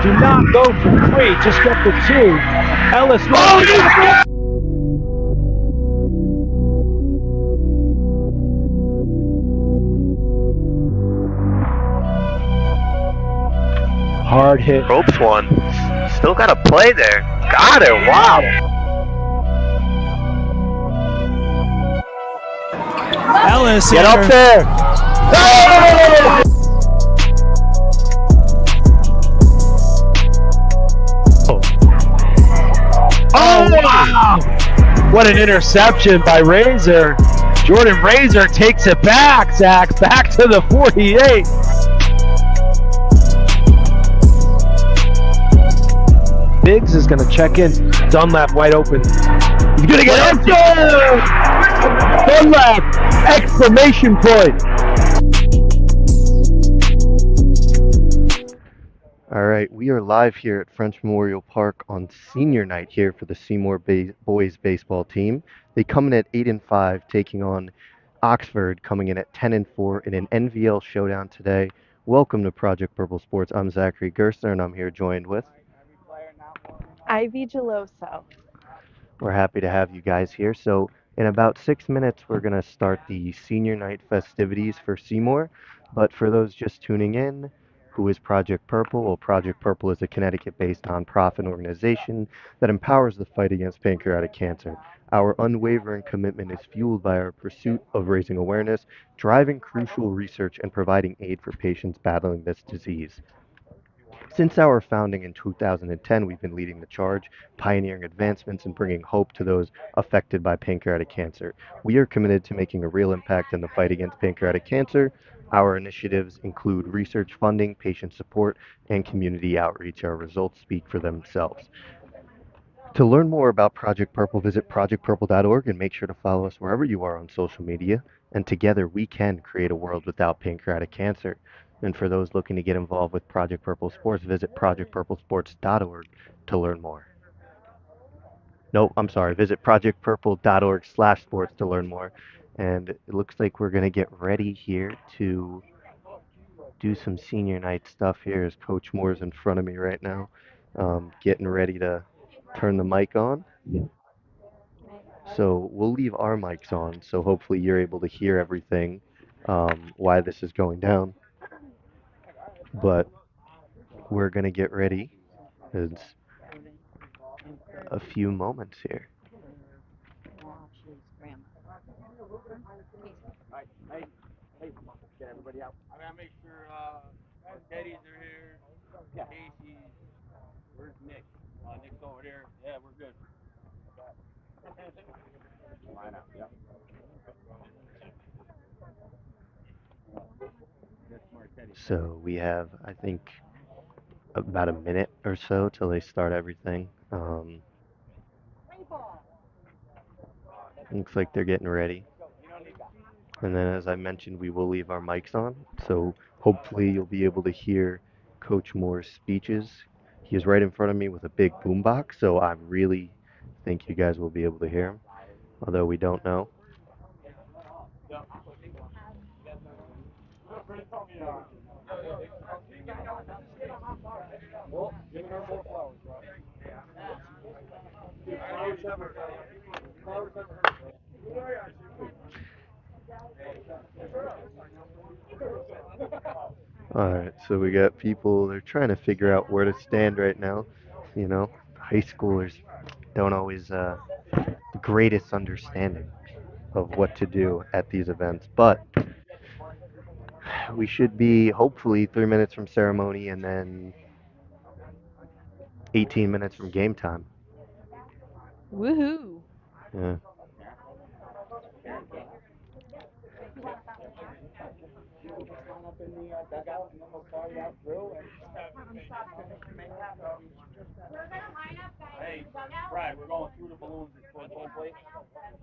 Do not go for 3. Just get the 2. Ellis. Hard hit. Ropes one. Still got a play there. Got it. Wow. Ellis. Get up there. Oh! Oh, wow. What an interception by Razor. Jordan Razor takes it back, Zach. Back to the 48. Biggs is going to check in. Dunlap wide open. He's going to get empty. Dunlap! Exclamation point. All right, we are live here at French Memorial Park on senior night here for the Seymour boys baseball team. They come in at 8-5, taking on Oxford, coming in at 10-4 in an NVL showdown today. Welcome to Project Purple Sports. I'm Zachary Gerstner, and I'm here joined with Ivy Geloso. We're happy to have you guys here. So in about 6 minutes, we're going to start the senior night festivities for Seymour. But for those just tuning in, who is Project Purple? Well, Project Purple is a Connecticut-based nonprofit organization that empowers the fight against pancreatic cancer. Our unwavering commitment is fueled by our pursuit of raising awareness, driving crucial research, and providing aid for patients battling this disease. Since our founding in 2010, we've been leading the charge, pioneering advancements and bringing hope to those affected by pancreatic cancer. We are committed to making a real impact in the fight against pancreatic cancer. Our initiatives include research funding, patient support, and community outreach. Our results speak for themselves. To learn more about Project Purple, visit projectpurple.org and make sure to follow us wherever you are on social media. And together we can create a world without pancreatic cancer. And for those looking to get involved with Project Purple Sports, visit projectpurplesports.org to learn more. No, I'm sorry, visit projectpurple.org/sports to learn more. And it looks like we're going to get ready here to do some senior night stuff here as Coach Moore's in front of me right now, getting ready to turn the mic on. So we'll leave our mics on, so hopefully you're able to hear everything why this is going down. But we're going to get ready. It's a few moments here. Get everybody out. I gotta make sure Teddy's are here. Casey's. Where's Nick? Nick's over there. Yeah, we're good. Line up, yep. So we have, I think, about a minute or so till they start everything. Looks like they're getting ready. And then, as I mentioned, we will leave our mics on. So hopefully you'll be able to hear Coach Moore's speeches. He is right in front of me with a big boombox, so I really think you guys will be able to hear him, although we don't know. Alright, so we got people, they're trying to figure out where to stand right now. You know, high schoolers don't always the greatest understanding of what to do at these events, but we should be hopefully 3 minutes from ceremony and then 18 minutes from game time. Woohoo! Yeah. Hey, Brad, we're going through the balloons at full plate.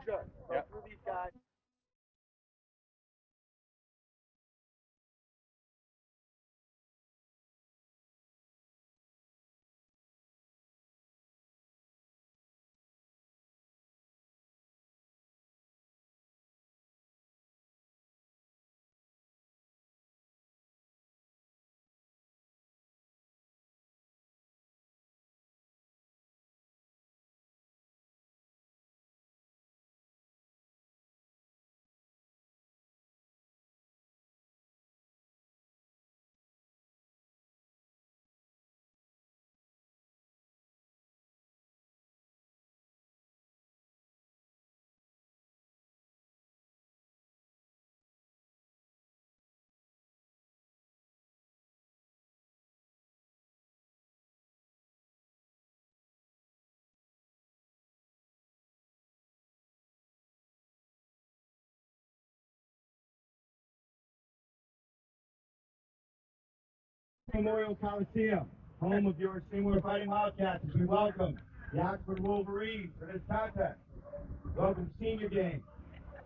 Sure. Yep. Through these guys. Memorial Coliseum, home of your Seymour Fighting Wildcats, as we welcome the Oxford Wolverines for this contest. Welcome to Senior Game.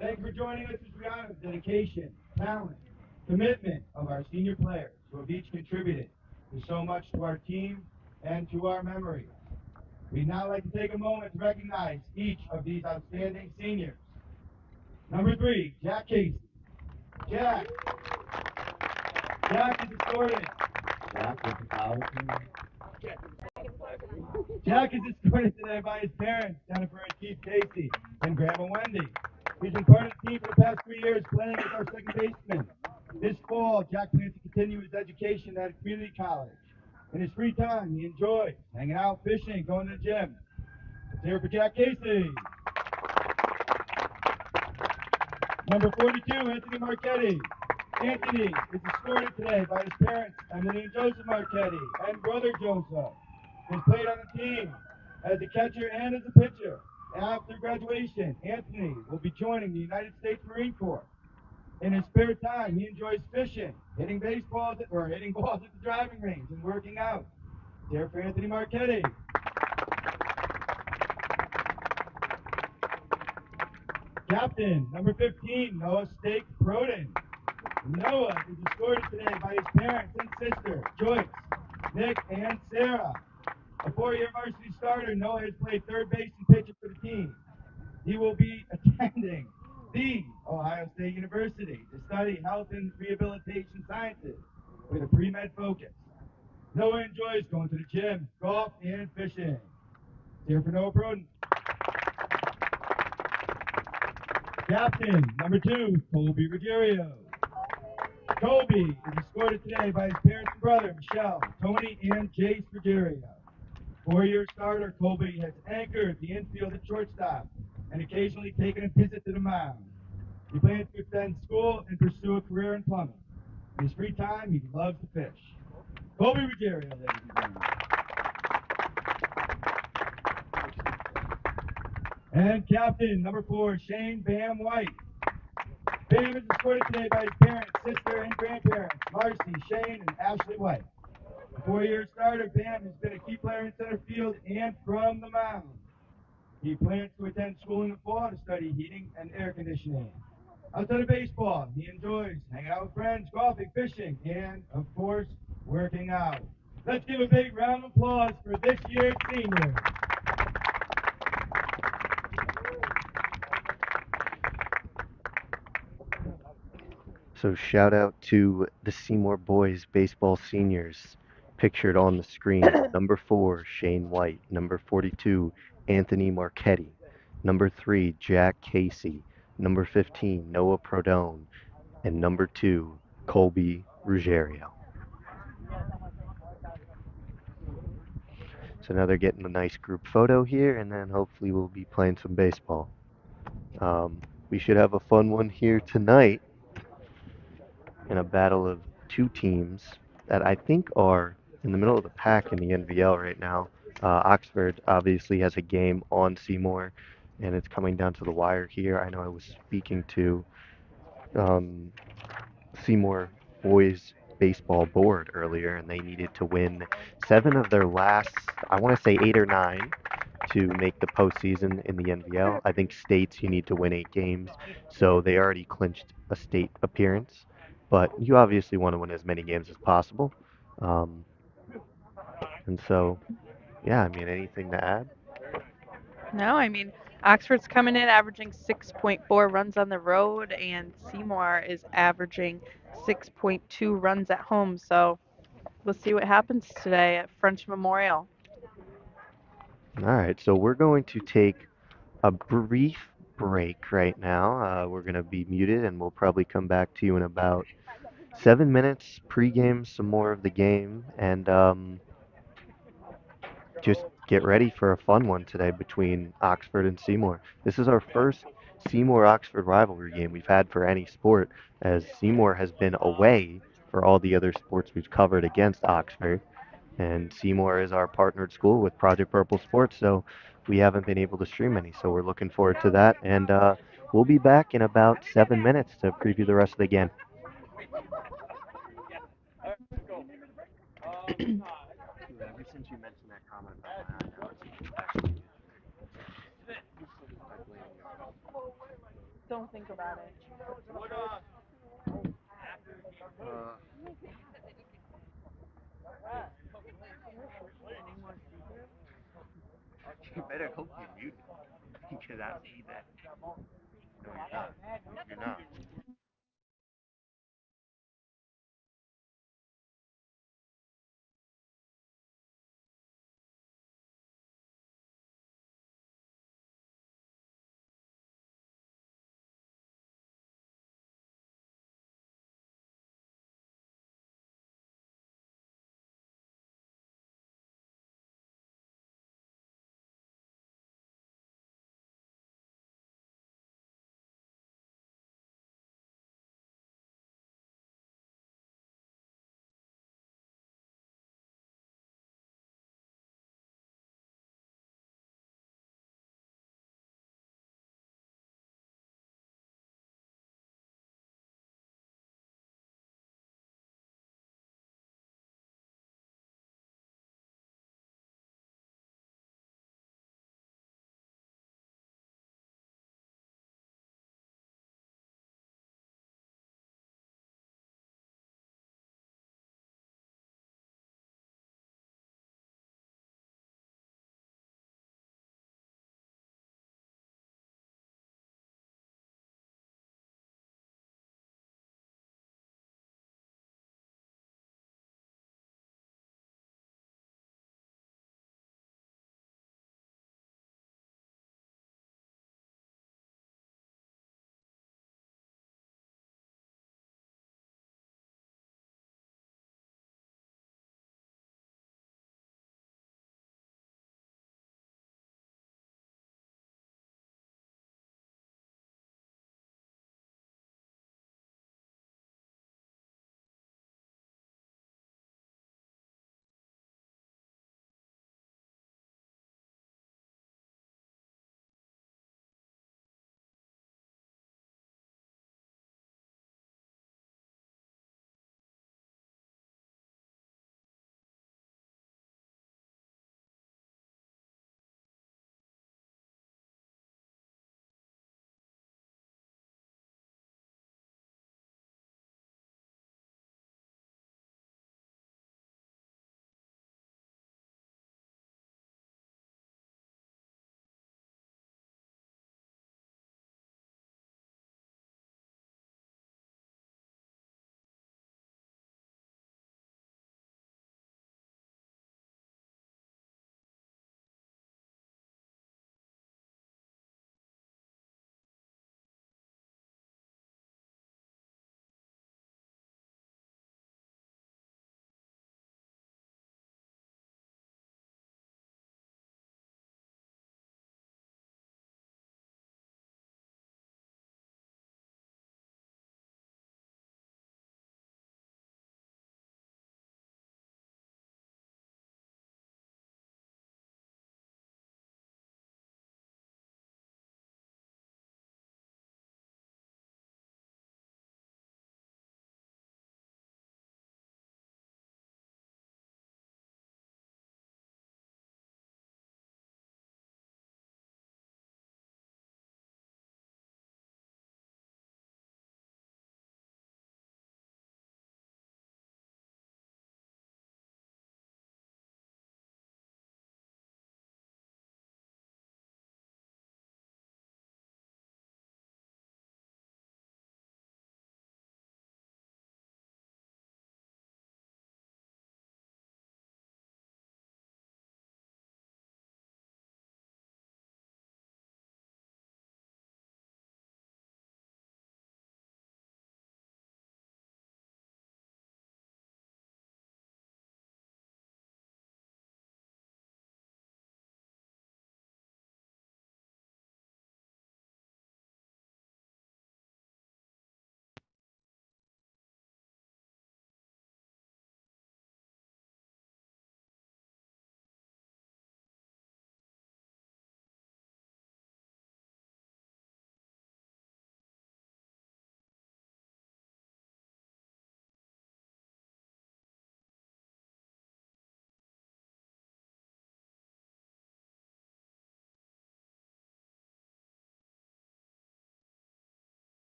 Thank you for joining us as we honor the dedication, talent, commitment of our senior players who have each contributed to so much to our team and to our memories. We'd now like to take a moment to recognize each of these outstanding seniors. Number 3, Jack Casey. Jack. Jack is escorted. Jack is the foul team. Jack is escorted today by his parents, Jennifer and Keith Casey, and Grandma Wendy. He's been part of the team for the past 3 years, playing as our second baseman. This fall, Jack plans to continue his education at a community college. In his free time, he enjoys hanging out, fishing, going to the gym. Let's hear it for Jack Casey. Number 42, Anthony Marchetti. Anthony is escorted today by his parents, Emily and Joseph Marchetti, and brother Joseph. He's played on the team as a catcher and as a pitcher. After graduation, Anthony will be joining the United States Marine Corps. In his spare time, he enjoys fishing, hitting balls at the driving range, and working out. There for Anthony Marchetti. Captain, number 15, Noah Stake Proden. Noah is escorted today by his parents and sister, Joyce, Nick, and Sarah. A 4-year varsity starter, Noah has played third base and pitcher for the team. He will be attending the Ohio State University to study health and rehabilitation sciences with a pre-med focus. Noah enjoys going to the gym, golf, and fishing. Here for Noah Proden. Captain, number 2, Colby Ruggiero. Colby is escorted today by his parents and brother, Michelle, Tony, and Jace Ruggiero. 4-year starter, Colby has anchored the infield at shortstop and occasionally taken a visit to the mound. He plans to attend school and pursue a career in plumbing. In his free time, he loves to fish. Colby Ruggiero, ladies and gentlemen. And captain, number 4, Shane Bam White. Bam is escorted today by his parents, sister, and grandparents, Marcy, Shane, and Ashley White. A 4-year starter, Bam has been a key player in center field and from the mound. He plans to attend school in the fall to study heating and air conditioning. Outside of baseball, he enjoys hanging out with friends, golfing, fishing, and, of course, working out. Let's give a big round of applause for this year's seniors. So shout out to the Seymour boys baseball seniors pictured on the screen. Number 4, Shane White. Number 42, Anthony Marchetti. Number 3, Jack Casey. Number 15, Noah Prodone. And number 2, Colby Ruggiero. So now they're getting a nice group photo here, and then hopefully we'll be playing some baseball. We should have a fun one here tonight in a battle of 2 teams that I think are in the middle of the pack in the NVL right now. Oxford obviously has a game on Seymour, and it's coming down to the wire here. I know I was speaking to Seymour boys baseball board earlier, and they needed to win 7 of their last, I want to say 8 or 9, to make the postseason in the NVL. I think states you need to win 8 games, so they already clinched a state appearance. But you obviously want to win as many games as possible. And so, yeah, I mean, anything to add? No, I mean, Oxford's coming in averaging 6.4 runs on the road, and Seymour is averaging 6.2 runs at home. So we'll see what happens today at French Memorial. All right, so we're going to take a brief break right now. We're going to be muted, and we'll probably come back to you in about 7 minutes, pre-game some more of the game, and just get ready for a fun one today between Oxford and Seymour. This is our first Seymour-Oxford rivalry game we've had for any sport, as Seymour has been away for all the other sports we've covered against Oxford. And Seymour is our partnered school with Project Purple Sports, so we haven't been able to stream any. So we're looking forward to that, and we'll be back in about 7 minutes to preview the rest of the game. Ever since you mentioned that comment about my eye, now it's actually I blame you. Don't think about it. Uh, you better hope you mute it because I see that. No, you're not. You're not.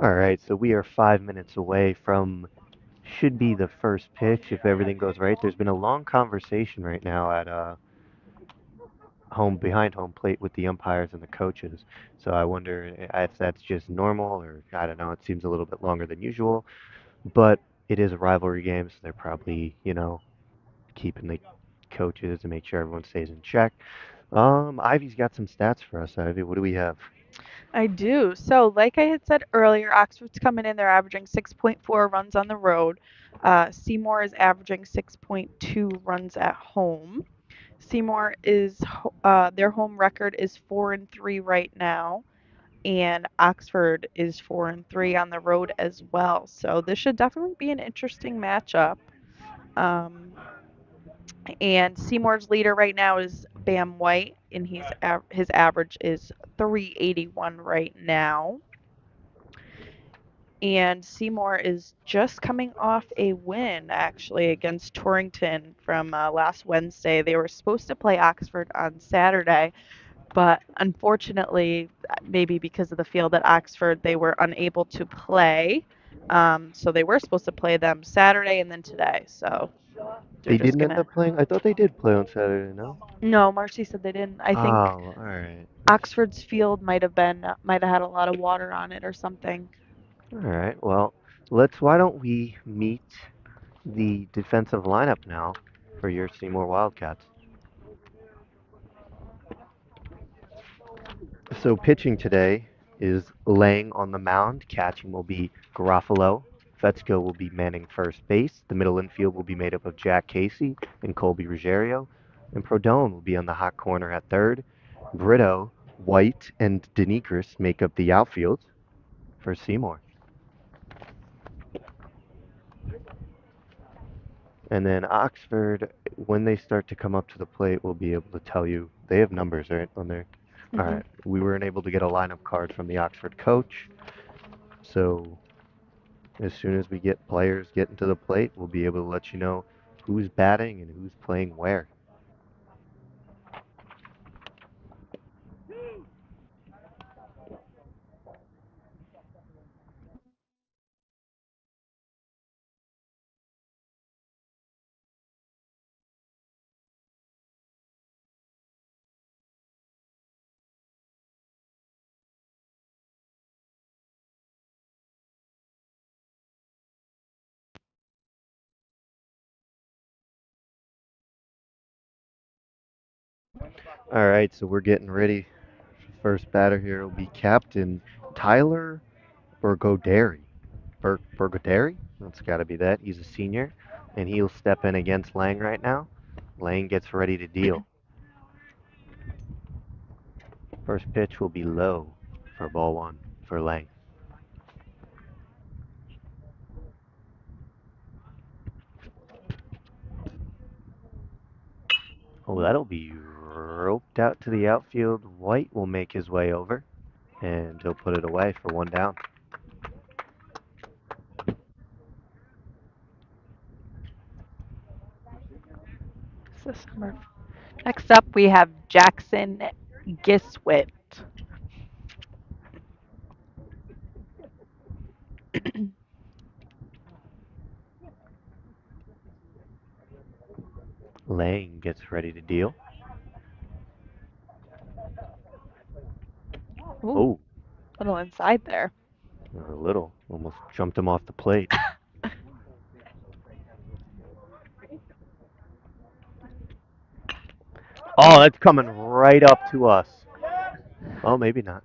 All right, so we are 5 minutes away from should be the first pitch if everything goes right. There's been a long conversation right now at home behind home plate with the umpires and the coaches. So I wonder if that's just normal or I don't know. It seems a little bit longer than usual, but it is a rivalry game, so they're probably keeping the coaches to make sure everyone stays in check. Ivy's got some stats for us. Ivy, what do we have? I do. So, like I had said earlier, Oxford's coming in, they're averaging 6.4 runs on the road. Seymour is averaging 6.2 runs at home. Seymour is their home record is 4-3 right now, and Oxford is 4-3 on the road as well. So this should definitely be an interesting matchup. Um, and Seymour's leader right now is Bam White, and his average is 381 right now. And Seymour is just coming off a win, actually, against Torrington from last Wednesday. They were supposed to play Oxford on Saturday, but unfortunately, maybe because of the field at Oxford, they were unable to play. So they were supposed to play them Saturday and then today. So they're They just didn't end gonna. up playing. I thought they did play on Saturday, no? No, Marcy said they didn't. I think Oh, all right. Oxford's field might have had a lot of water on it or something. All right. Well, why don't we meet the defensive lineup now for your Seymour Wildcats? So pitching today is Lang on the mound. Catching will be Garofalo. Fetzko will be manning first base. The middle infield will be made up of Jack Casey and Colby Ruggiero. And Prodone will be on the hot corner at third. Brito, White, and Denigris make up the outfield for Seymour. And then Oxford, when they start to come up to the plate, will be able to tell you. They have numbers, right, on there? All Hmm. right. We weren't able to get a lineup card from the Oxford coach. So as soon as we get players getting to the plate, we'll be able to let you know who's batting and who's playing where. All right, so we're getting ready. First batter here will be Captain Tyler Bergoderi. Bergoderi? That's got to be that. He's a senior, and he'll step in against Lang right now. Lang gets ready to deal. First pitch will be low for ball one for Lang. Oh, that'll be roped out to the outfield. White will make his way over, and he'll put it away for one down. So summer. Next up, we have Jackson Giswit. Lang gets ready to deal. Ooh, Oh, little inside there. a little. Almost jumped him off the plate. Oh, that's coming right up to us. Oh, maybe not.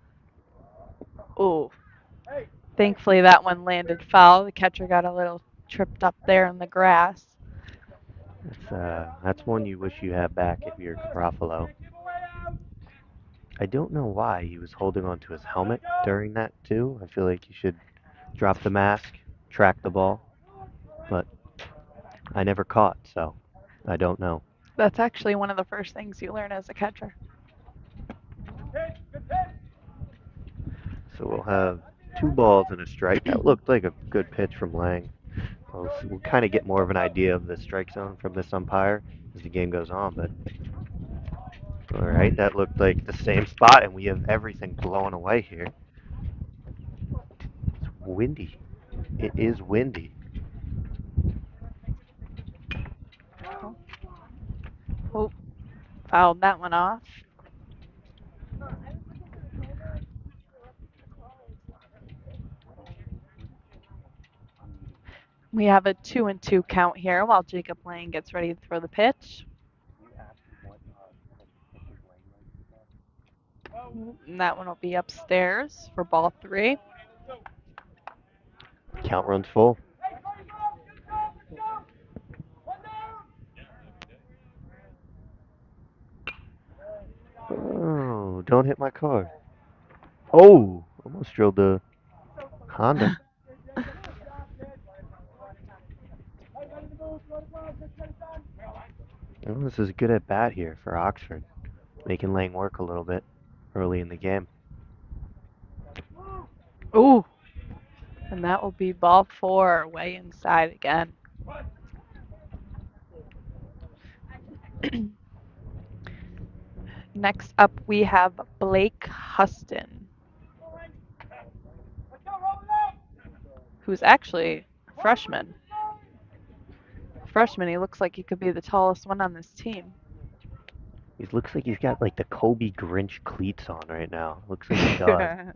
Ooh, thankfully that one landed foul. The catcher got a little tripped up there in the grass. That's one you wish you had back if you're Garofalo. I don't know why he was holding onto his helmet during that too. I feel like he should drop the mask, track the ball, but I never caught, so I don't know. That's actually one of the first things you learn as a catcher. So we'll have 2 balls and a strike. That looked like a good pitch from Lang. We'll kind of get more of an idea of the strike zone from this umpire as the game goes on, but all right, that looked like the same spot, and we have everything blown away here. windy. It is windy. Oh, fouled that one off. We have a 2-2 count here while Jacob Lang gets ready to throw the pitch. And that one will be upstairs for ball 3. Count runs full. Oh, don't hit my car. Oh, almost drilled the Honda. Oh, this is a good at bat here for Oxford, making Lang work a little bit early in the game. Ooh, and that will be ball 4 way inside again. Next up, we have Blake Huston, who's actually a freshman. He looks like he could be the tallest one on this team. He looks like he's got like the Kobe Grinch cleats on right now. Looks like he does.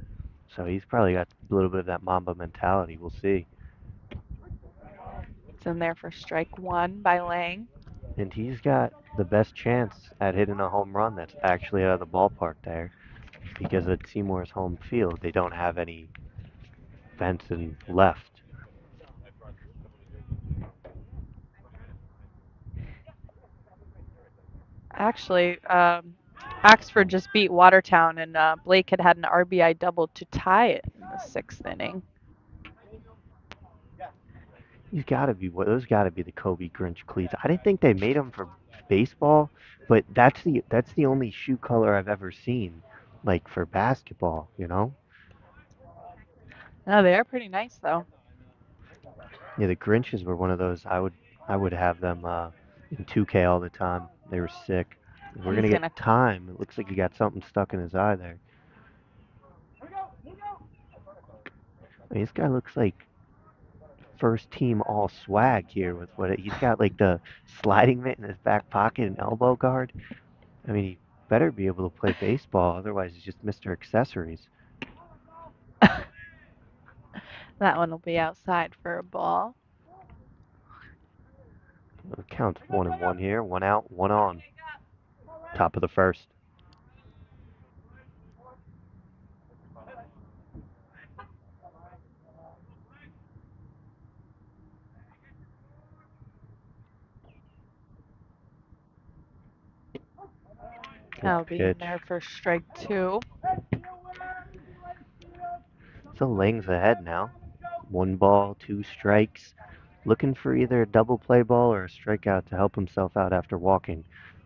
So he's probably got a little bit of that Mamba mentality. We'll see. It's in there for strike 1 by Lang. And he's got the best chance at hitting a home run that's actually out of the ballpark there. Because at Seymour's home field, they don't have any fencing left. Actually, Oxford just beat Watertown, and Blake had an RBI double to tie it in the 6th inning. He's got to be those. Got to be the Kobe Grinch cleats. I didn't think they made them for baseball, but that's the only shoe color I've ever seen, like for basketball. You know? No, they are pretty nice though. Yeah, the Grinches were one of those. I would have them in 2K all the time. They were sick. We're gonna get time. It looks like he got something stuck in his eye there. I mean, this guy looks like first team all swag here with he's got like the sliding mitt in his back pocket and elbow guard. I mean, he better be able to play baseball, otherwise he's just Mr. Accessories. That one will be outside for a ball. The count's 1-1 here, 1 out, 1 on. Top of the first. That'll be in there for strike 2. So Lang's ahead now. 1 ball, 2 strikes. Looking for either a double play ball or a strikeout to help himself out after walking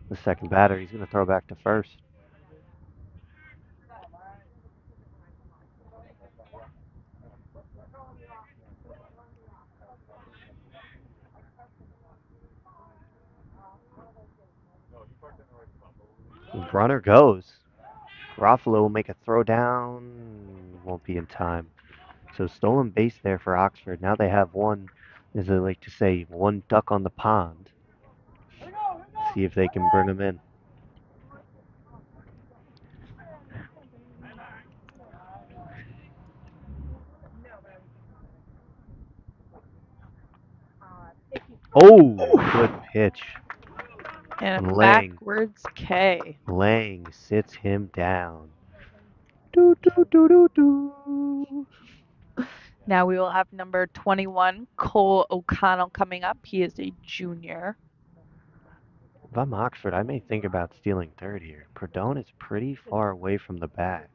the second batter. He's going to throw back to first. Runner goes. Garofalo will make a throw down. Won't be in time. So stolen base there for Oxford. Now they have one, as I like to say, one duck on the pond. See if they can bring him in. Oh, good pitch. And a Lang. backwards K. Lang sits him down. Do, do, do, do, do. Now we will have number 21, Cole O'Connell, coming up. He is a junior. If I'm Oxford, I may think about stealing third here. Perdone is pretty far away from the bat.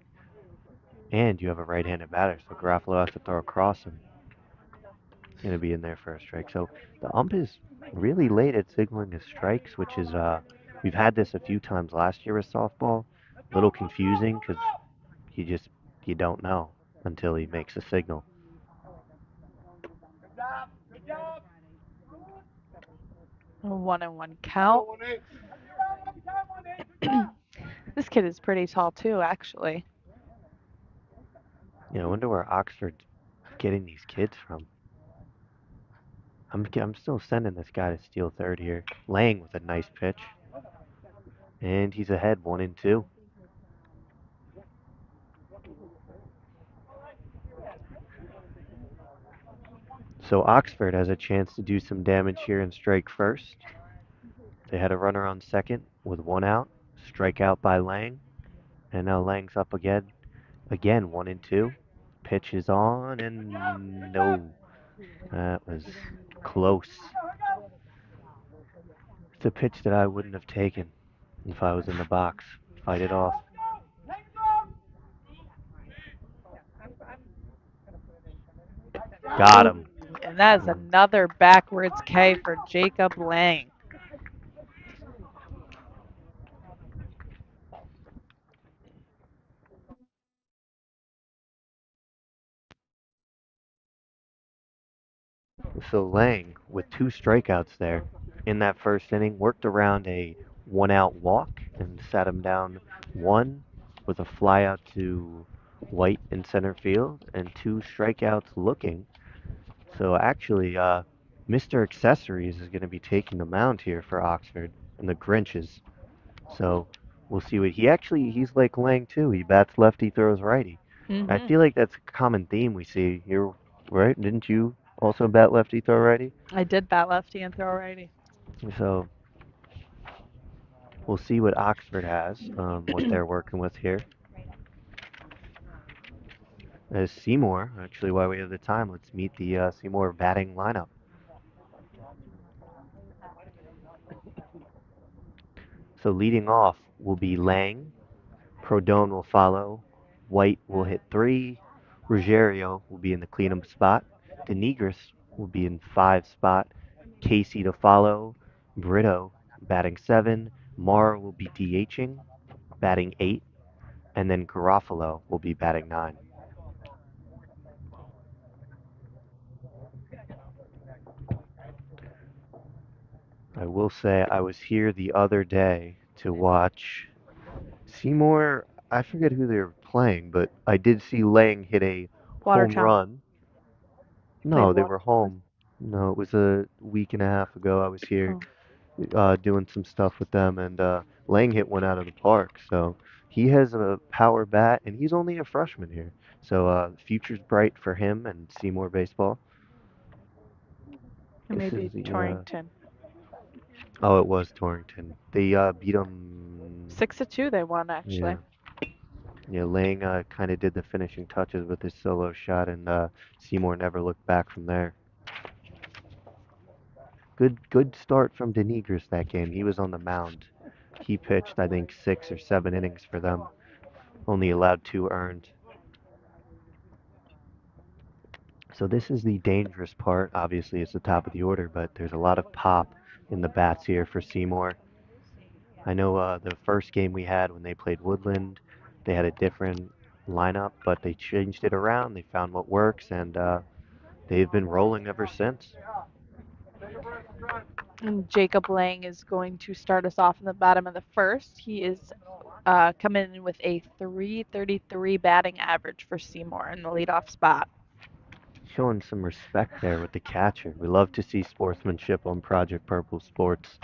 And you have a right-handed batter, so Garofalo has to throw across him. Going to be in there for a strike. So the ump is really late at signaling his strikes, which is, we've had this a few times last year with softball. A little confusing because you don't know until he makes a signal. A 1-1 count. This kid is pretty tall too, actually. Yeah, I wonder where Oxford's getting these kids from? I'm still sending this guy to steal third here. Lang with a nice pitch. And he's ahead 1-2. So Oxford has a chance to do some damage here and strike first. They had a runner on second with one out. Strike out by Lang. And now Lang's up again. Again, 1-2. Pitch is on and no. That was close. It's a pitch that I wouldn't have taken if I was in the box. Fight it off. Got him. And that is another backwards K for Jacob Lang. So Lang, with 2 strikeouts there in that first inning, worked around a 1-out walk and sat him down 1 with a fly out to White in center field and 2 strikeouts looking. So actually, Mr. Accessories is going to be taking the mound here for Oxford and the Grinches. So we'll see what he's like Lang too. He bats lefty, throws righty. I feel like that's a common theme we see here, right? Didn't you also bat lefty, throw righty? I did bat lefty and throw righty. So we'll see what Oxford has, what they're working with here. As Seymour, actually, while we have the time, let's meet the Seymour batting lineup. So leading off will be Lang. Prodone will follow. White will hit 3. Ruggiero will be in the cleanup spot. Denegris will be in 5 spot. Casey to follow. Brito batting 7. Marr will be DHing, batting 8. And then Garofalo will be batting 9. I will say I was here the other day to watch Seymour. I forget who they were playing, but I did see Lang hit a home Watertown. run. No, Played they were home. No, it was a week and a half ago. I was here doing some stuff with them, and Lang hit one out of the park. So he has a power bat, and he's only a freshman here. So the future's bright for him and Seymour baseball. And This maybe is the Torrington. oh, it was Torrington. They beat them 6-2 they won, actually. Yeah, Lang kind of did the finishing touches with his solo shot, and Seymour never looked back from there. Good start from Denegris that game. He was on the mound. He pitched, I think, 6 or 7 innings for them. Only allowed 2 earned. So this is the dangerous part. Obviously, it's the top of the order, but there's a lot of pop in the bats here for Seymour. I know the first game we had when they played Woodland, they had a different lineup, but they changed it around. They found what works, and they've been rolling ever since. And Jacob Lang is going to start us off in the bottom of the first. He is coming in with a .333 batting average for Seymour in the leadoff spot. Showing some respect there with the catcher. We love to see sportsmanship on Project Purple Sports.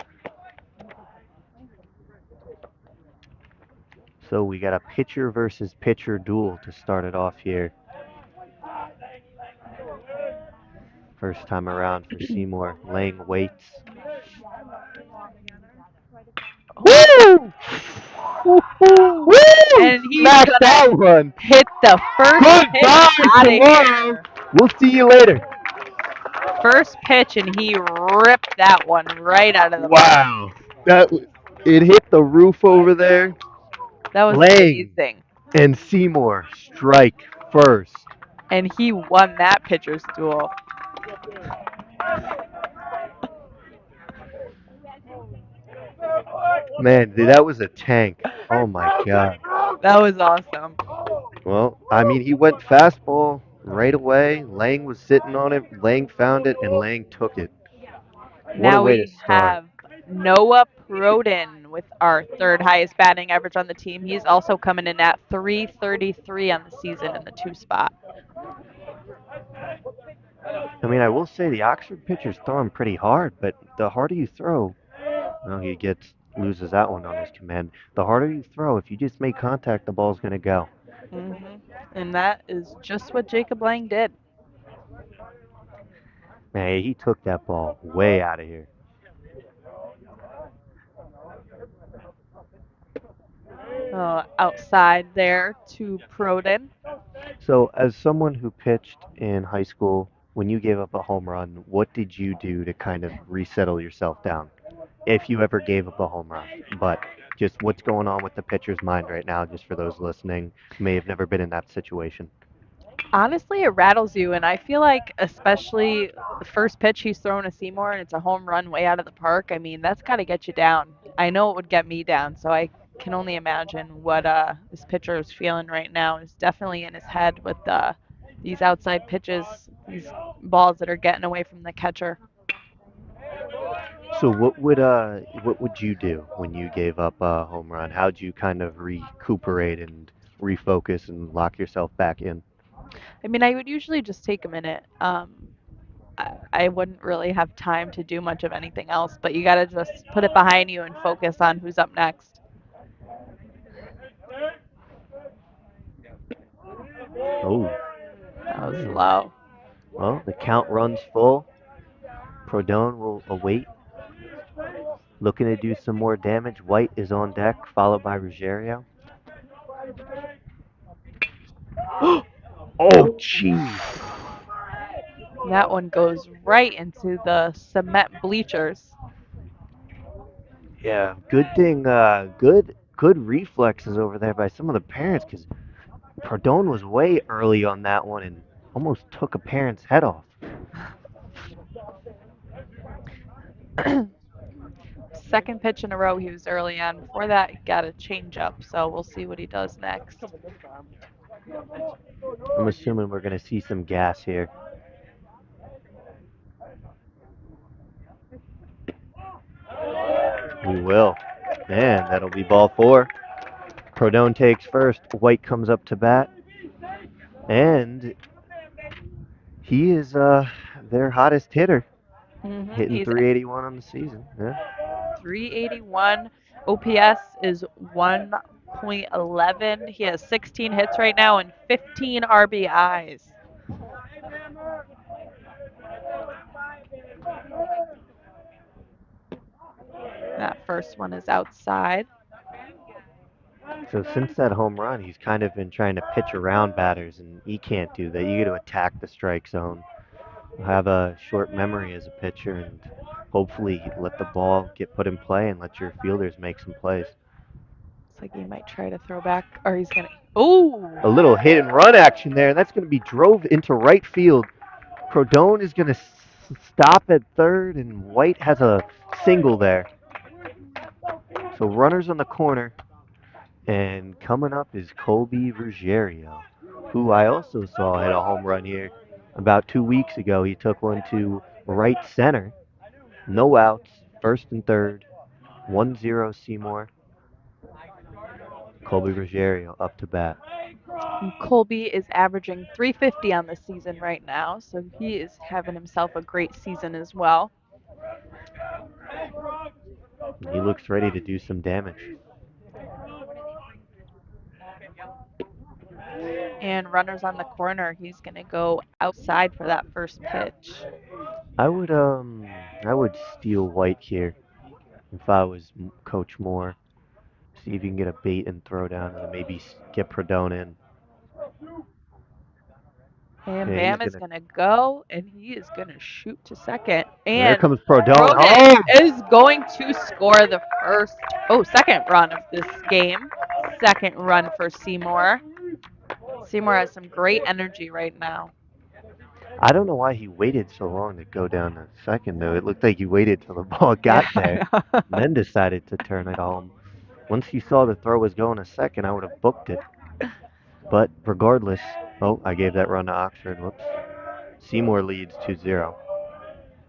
So we got a pitcher versus pitcher duel to start it off here. First time around for Seymour. Lang waits. Woo! Woo! And he's Smack gonna that one. hit the first pitch Goodbye out of tomorrow. here. We'll see you later. First pitch, and he ripped that one right out of the Wow. It hit the roof over there. That was Lang. amazing. And Seymour strike first. And he won that pitcher's duel. Man, that was a tank. Oh my God. That was awesome. Well, I mean, he went fastball right away. Lang was sitting on it. Lang found it, and Lang took it. What Now a way to we start. have Noah Prodin with our third highest batting average on the team. He's also coming in at .333 on the season in the 2 spot. I mean, I will say the Oxford pitcher's throwing pretty hard, but the harder you throw, well, he loses that one on his command. The harder you throw, if you just make contact, the ball's gonna go. And that is just what Jacob Lang did. Man, he took that ball way out of here. Outside there to Proden. So, as someone who pitched in high school, when you gave up a home run, what did you do to kind of resettle yourself down? If you ever gave up a home run, but just what's going on with the pitcher's mind right now, just for those listening who may have never been in that situation. Honestly, it rattles you, and I feel like especially the first pitch he's throwing to Seymour and it's a home run way out of the park. I mean, that's got to get you down. I know it would get me down, so I can only imagine what this pitcher is feeling right now. It's definitely in his head with these outside pitches, these balls that are getting away from the catcher. So what would you do when you gave up a home run? How'd you kind of recuperate and refocus and lock yourself back in? I mean, I would usually just take a minute. I wouldn't really have time to do much of anything else, but you got to just put it behind you and focus on who's up next. Oh, That was low. well, the count runs full. Prodone will await, looking to do some more damage. White is on deck, followed by Ruggiero. Oh, jeez. That one goes right into the cement bleachers. Yeah, good thing, good reflexes over there by some of the parents, because Prodone was way early on that one and almost took a parent's head off. Second pitch in a row he was early on. Before that, he got a changeup, so we'll see what he does next. I'm assuming we're going to see some gas here. We will. Man, that'll be ball four. Prodone takes first. White comes up to bat. And he is their hottest hitter, hitting He's 381 on the season. Yeah. 381. OPS is 1.11. He has 16 hits right now and 15 RBIs. That first one is outside. So since that home run, he's kind of been trying to pitch around batters, and he can't do that. You got to attack the strike zone. Have a short memory as a pitcher, and hopefully let the ball get put in play and let your fielders make some plays. Looks like he might try to throw back, or he's gonna. Oh! A little hit and run action there. That's going to be drove into right field. Prodone is going to stop at third, and White has a single there. So runners on the corner, and coming up is Colby Ruggiero, who I also saw hit a home run here about 2 weeks ago. He took one to right center, no outs, first and third, 1-0 Seymour. Colby Ruggiero up to bat. And Colby is averaging 350 on the season right now, so he is having himself a great season as well. He looks ready to do some damage. And runners on the corner, he's going to go outside for that first pitch. I would steal White here if I was Coach Moore. See if you can get a bait and throw down, and then maybe get Prodone in. And Yeah, Bam he's is gonna- going to go, and he is going to shoot to second. There And comes Prodone. Proden Oh! is going to score the second run of this game. Second run for Seymour. Seymour has some great energy right now. I don't know why he waited so long to go down to second, though. It looked like he waited till the ball got there, and then decided to turn it home. Once he saw the throw was going to second, I would have booked it. But regardless, oh, I gave that run to Oxford. Whoops. Seymour leads 2-0.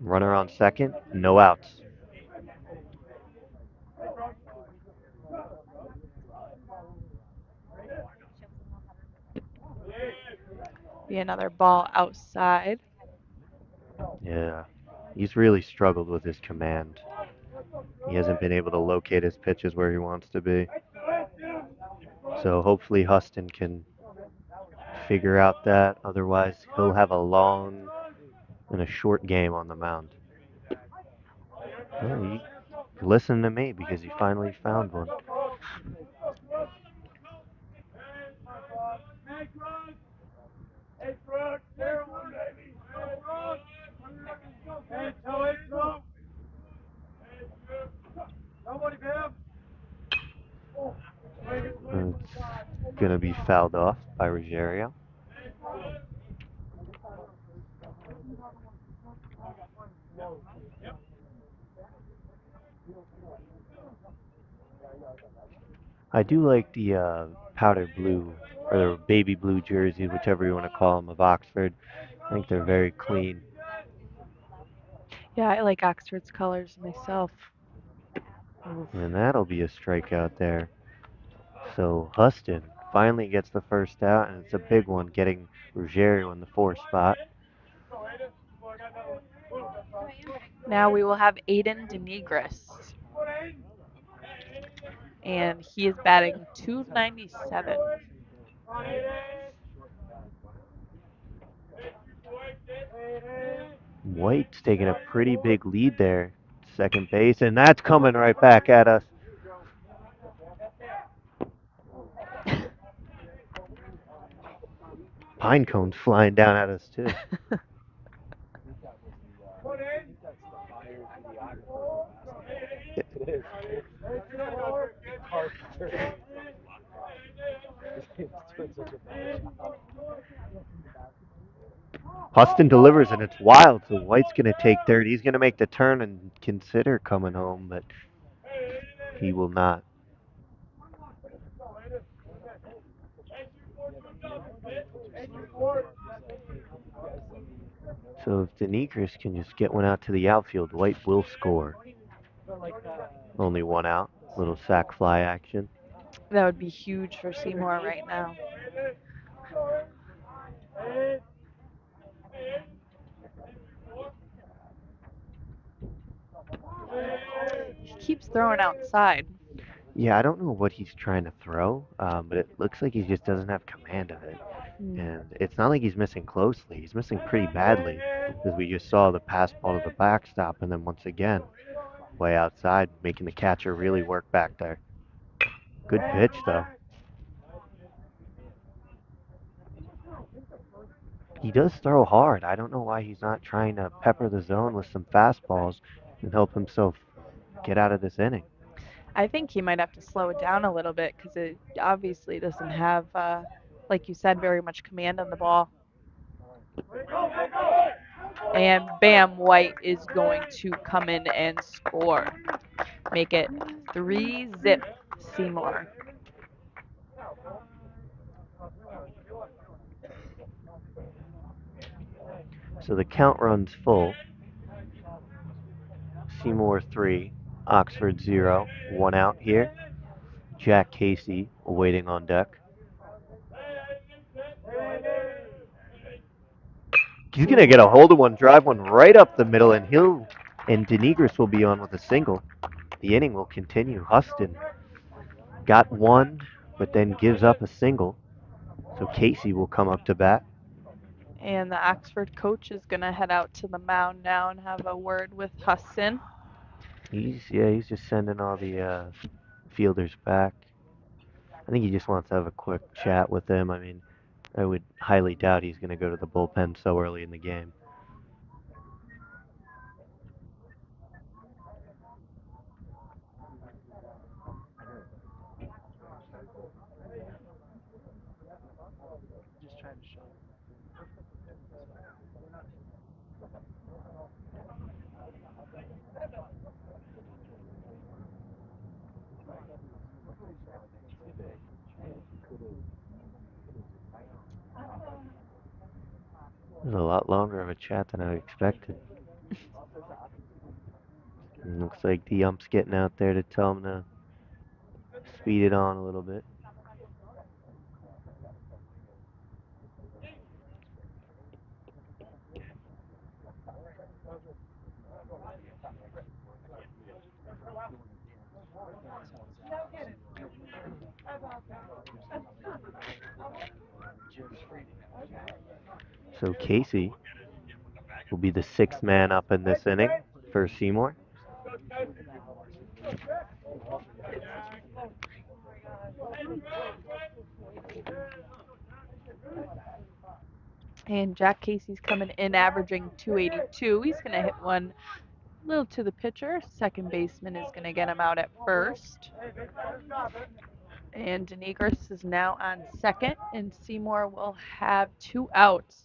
Runner on second, no outs. Be another ball outside. Yeah, he's really struggled with his command. He hasn't been able to locate his pitches where he wants to be. So hopefully Huston can figure out that. Otherwise, he'll have a long and a short game on the mound. Oh, he listened to me because he finally found one. It's gonna be fouled off by Ruggiero. I do like the powder blue or baby blue jerseys, whichever you want to call them, of Oxford. I think they're very clean. Yeah, I like Oxford's colors myself. Oof. And that'll be a strikeout there. So Huston finally gets the first out, and it's a big one, getting Ruggiero in the 4 spot. Now we will have Aiden Denegris. And he is batting 297. White's taking a pretty big lead there, second base, and that's coming right back at us. Pine cones flying down at us too. Huston delivers and it's wild, so White's gonna take third. He's gonna make the turn and consider coming home, but he will not. So if Denegris can just get one out to the outfield, White will score. Only one out. Little sac fly action. That would be huge for Seymour right now. He keeps throwing outside. Yeah, I don't know what he's trying to throw, but it looks like he just doesn't have command of it. Mm. And it's not like he's missing closely. He's missing pretty badly, as we just saw the pass ball to the backstop, and then once again, way outside, making the catcher really work back there. Good pitch, though. He does throw hard. I don't know why he's not trying to pepper the zone with some fastballs and help himself get out of this inning. I think he might have to slow it down a little bit because it obviously doesn't have, like you said, very much command on the ball. And bam, White is going to come in and score. Make it 3-0 Seymour. So the count runs full. Seymour 3, Oxford 0, 1 out here. Jack Casey waiting on deck. He's gonna get a hold of one, drive one right up the middle, and Denegris will be on with a single. The inning will continue. Huston got one, but then gives up a single. So Casey will come up to bat. And the Oxford coach is going to head out to the mound now and have a word with Huston. He's just sending all the fielders back. I think he just wants to have a quick chat with them. I mean, I would highly doubt he's going to go to the bullpen so early in the game. It was a lot longer of a chat than I expected. And looks like the ump's getting out there to tell him to speed it on a little bit. So Casey will be the sixth man up in this inning for Seymour. And Jack Casey's coming in averaging 282. He's going to hit one a little to the pitcher. Second baseman is going to get him out at first. And Denegris is now on second, and Seymour will have 2 outs.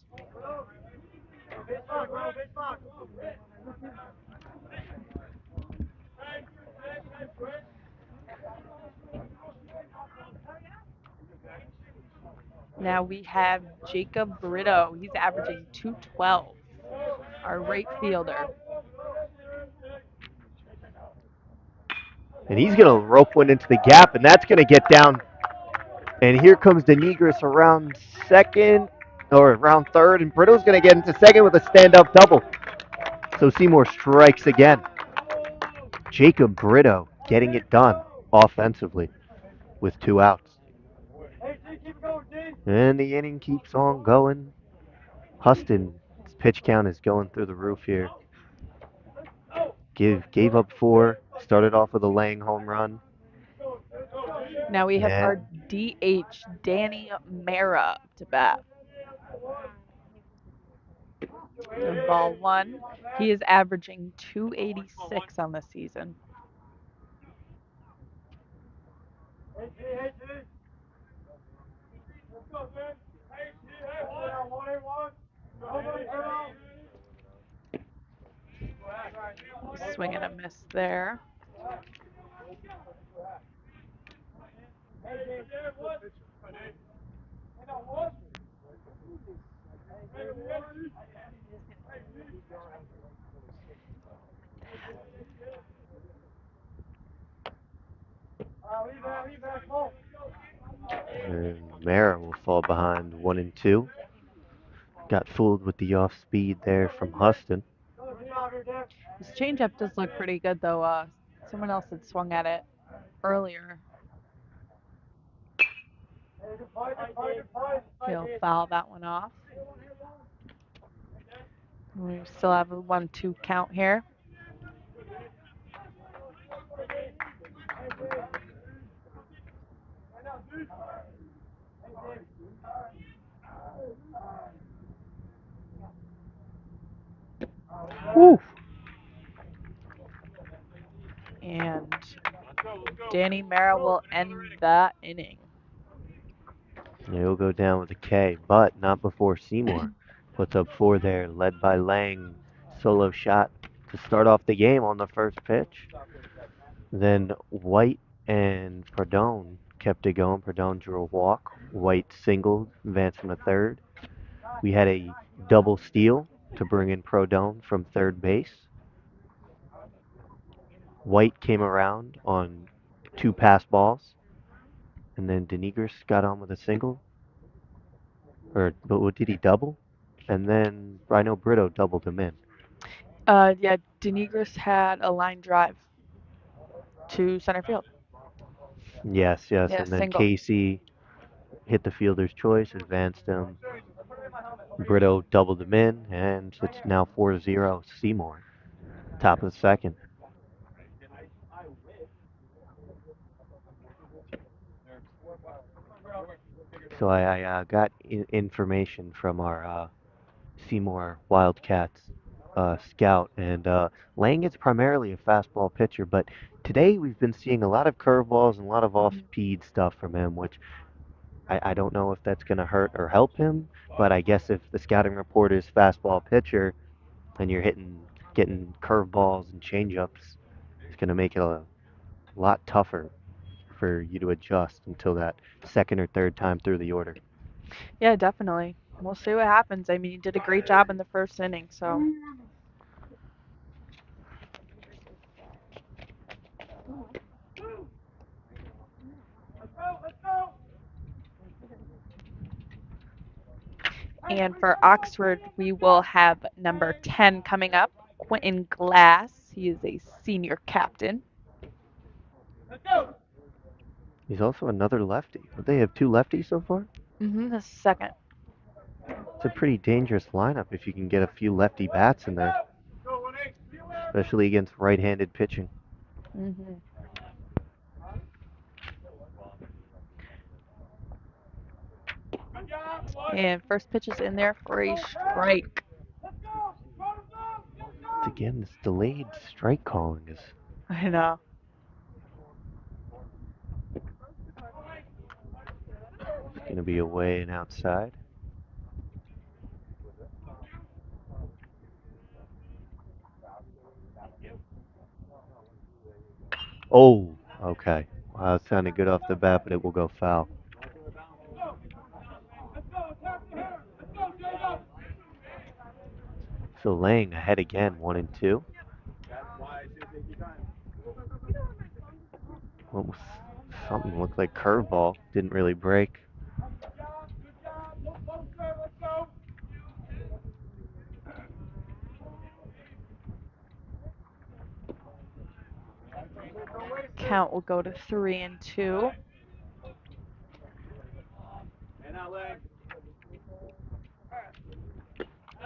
Now we have Jacob Brito. He's averaging 212, our right fielder. And he's going to rope one into the gap, and that's going to get down. And here comes Denegris around second, or around third, and Brito's going to get into second with a stand-up double. So Seymour strikes again. Jacob Brito getting it done offensively with 2 outs. And the inning keeps on going. Huston's pitch count is going through the roof here. Gave up 4, started off with a Lang home run. Now we have our And DH, Danny Mara, to bat. And ball 1. He is averaging 286 on the season. Swing and a miss there. Mara will fall behind 1-2. Got fooled with the off speed there from Huston. His changeup does look pretty good, though. Someone else had swung at it earlier. He'll foul that one off. We still have a 1-2 count here. Woo. And Danny Mara will end that inning. He'll go down with a K, but not before Seymour puts up 4 there, led by Lang. Solo shot to start off the game on the first pitch. Then White and Perdone kept it going. Perdone drew a walk. White singled, advancing to third. We had a double steal to bring in Perdone from third base. White came around on 2 pass balls, and then Denegris got on with a single. But what did he double? And then Rhino Brito doubled him in. Yeah, Denegris had a line drive to center field. Yes, Yeah, and then single. Casey hit the fielder's choice, advanced him. Brito doubled him in, and it's now 4-0 Seymour, top of the second. So I got information from our Seymour Wildcats scout, and Lang is primarily a fastball pitcher, but today we've been seeing a lot of curveballs and a lot of off-speed stuff from him, which I don't know if that's going to hurt or help him, but I guess if the scouting report is fastball pitcher and you're getting curveballs and changeups, it's going to make it a lot tougher for you to adjust until that second or third time through the order. Yeah, definitely. We'll see what happens. I mean, he did a great job in the first inning, so. And for Oxford, we will have number 10 coming up, Quentin Glass. He is a senior captain. He's also another lefty. They have 2 lefties so far? The second. It's a pretty dangerous lineup if you can get a few lefty bats in there, especially against right-handed pitching. Mm-hmm. And first pitch is in there for a strike. Again, this delayed strike calling is I know. going to be away and outside. Oh, okay. Wow, it sounded good off the bat, but it will go foul. So Lang ahead again, 1-2. What was something looked like curveball, didn't really break. Count will go to 3-2.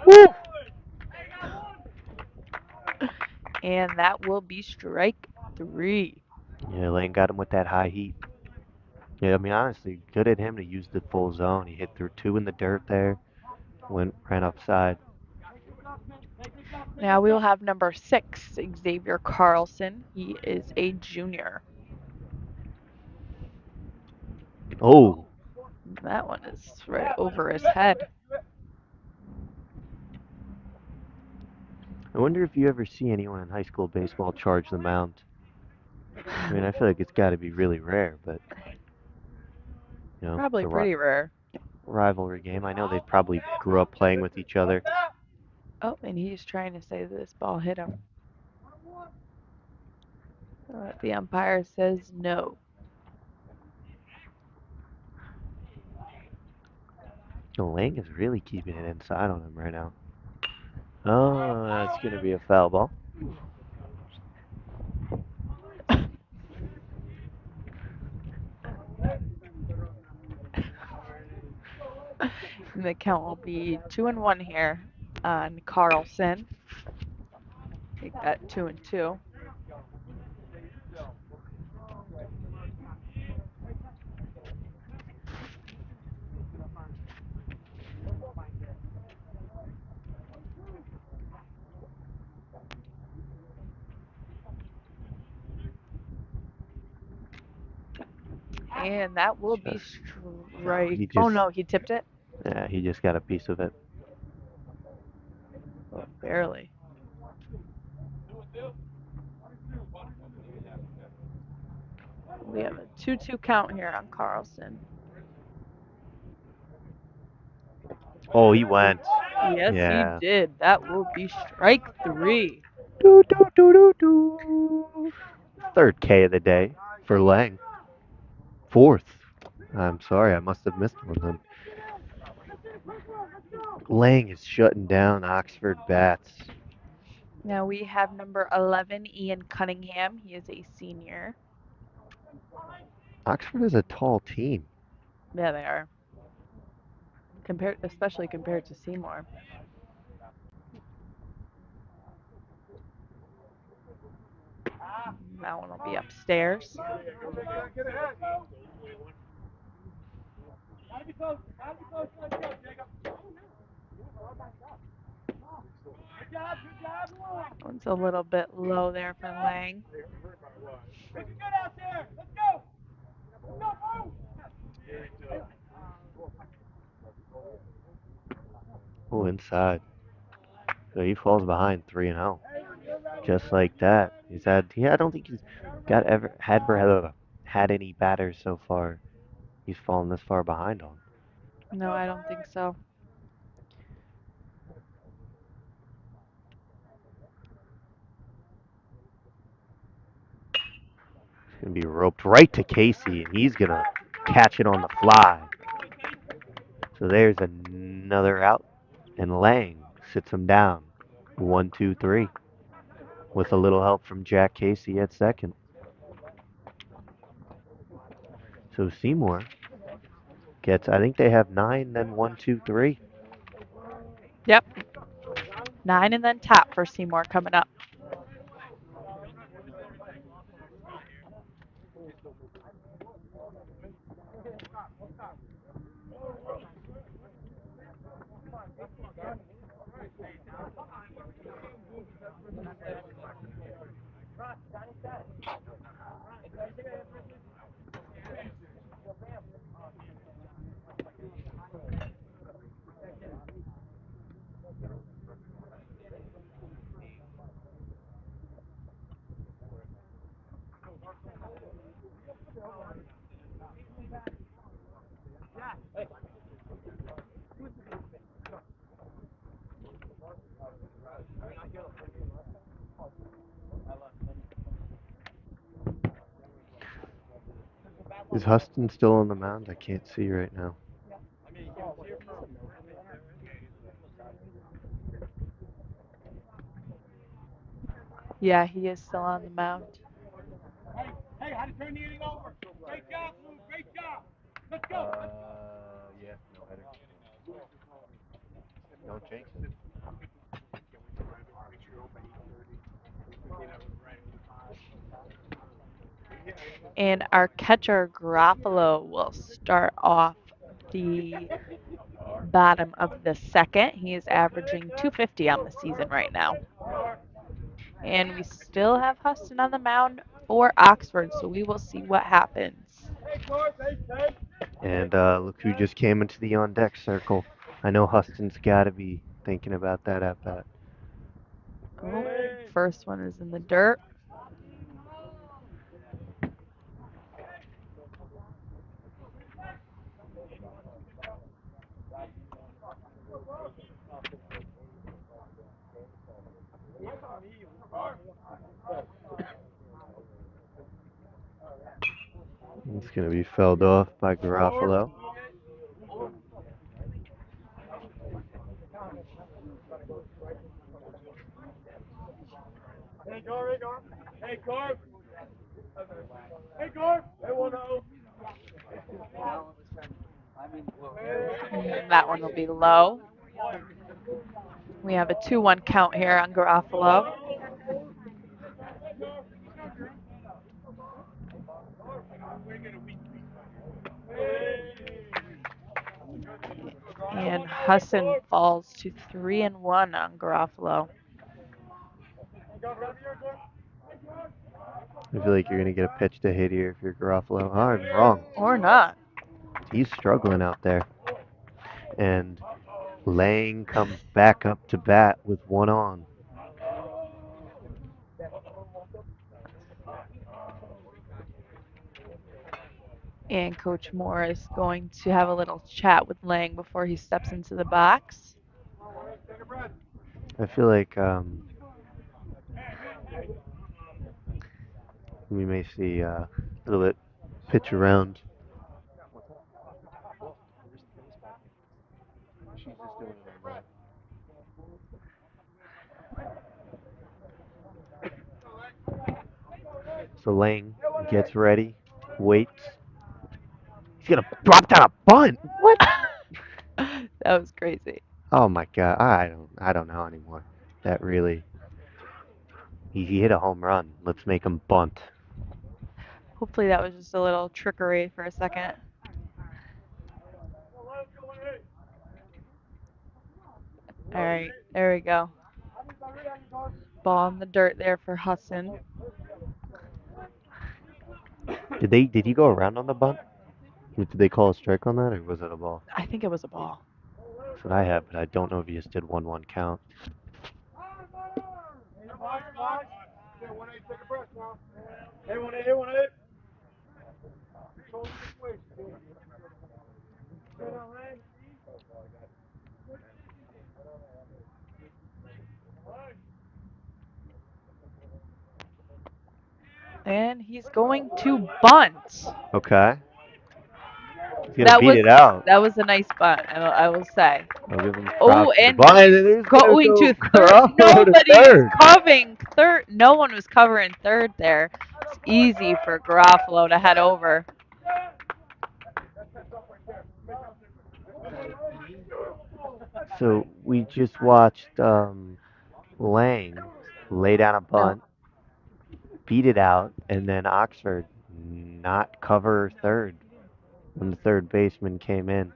Woo! And that will be strike 3. Yeah, Lang got him with that high heat. Yeah, I mean, honestly, good at him to use the full zone. He hit through 2 in the dirt there, ran upside. Now we will have number 6, Xavier Carlson. He is a junior. Oh, That one is right over his head. I wonder if you ever see anyone in high school baseball charge the mound. I mean, I feel like it's got to be really rare, but you know, it's Probably a pretty rare. rivalry game. I know they probably grew up playing with each other. Oh, and he's trying to say this ball hit him. The umpire says no. Lang is really keeping it inside on him right now. Oh, that's going to be a foul ball. And the count will be 2-1 here on Carlson. Take that 2-2. And that will be strike. He Oh just, no, he tipped it? yeah, he just got a piece of it. Oh, barely. We have a 2-2 count here on Carlson. Oh, he went. Yes, Yeah. he did. That will be strike 3. Do, do, do, do, do. Third K of the day for Lang. Fourth. I'm sorry, I must have missed one then. Lang is shutting down Oxford bats. Now we have number 11, Ian Cunningham. He is a senior. Oxford is a tall team. Yeah, they are. Especially compared to Seymour. That one will be upstairs. One's a little bit low there for Lang. Oh, inside. So he falls behind 3-0. Just like that. I don't think he's had any batters so far he's fallen this far behind on. No, I don't think so. He's gonna be roped right to Casey, and he's gonna catch it on the fly. So there's another out, and Lang sits him down. 1-2-3, with a little help from Jack Casey at second. So Seymour gets, I think they have 9, then 1-2-3. Yep. 9 and then top for Seymour coming up. Is Huston still on the mound? I can't see right now. Yeah, he is still on the mound. Hey, how to turn the inning over? Great job, Lou. Great job. Let's go. Yeah, no header. Don't jinx it. And our catcher, Garofalo, will start off the bottom of the second. He is averaging 250 on the season right now. And we still have Huston on the mound for Oxford, so we will see what happens. And look who just came into the on deck circle. I know Huston's got to be thinking about that at bat. Oh, first one is in the dirt. It's going to be felled off by Garofalo. Hey, Gar. Hey, Gar. Hey, Gar. Hey, 1-0. And that one will be low. We have a 2-1 count here on Garofalo. And Husson falls to 3-1 on Garofalo. I feel like you're going to get a pitch to hit here if you're Garofalo. Oh, I'm wrong. Or not. He's struggling out there. And Lang comes back up to bat with one on. And Coach Moore is going to have a little chat with Lang before he steps into the box. I feel like we may see a little bit pitch around. So Lang gets ready, waits. He's gonna drop down a bunt. What? That was crazy. Oh my God! I don't know anymore. That really. He hit a home run. Let's make him bunt. Hopefully that was just a little trickery for a second. All right, there we go. Ball in the dirt there for Husson. Did he go around on the bunt? Did they call a strike on that, or was it a ball? I think it was a ball. That's what I have, but I don't know if he just did 1-1 count. And he's going to bunt. Okay. He's gonna beat it out. That was a nice bunt, I will say. I'll give him Oh, props to the and bunt. There's gonna going go to third. Garofalo to Nobody third. was covering third. No one was covering third there. It's easy for Garofalo to head over. So we just watched Lang lay down a No, bunt, beat it out, and then Oxford not cover third when the third baseman came in.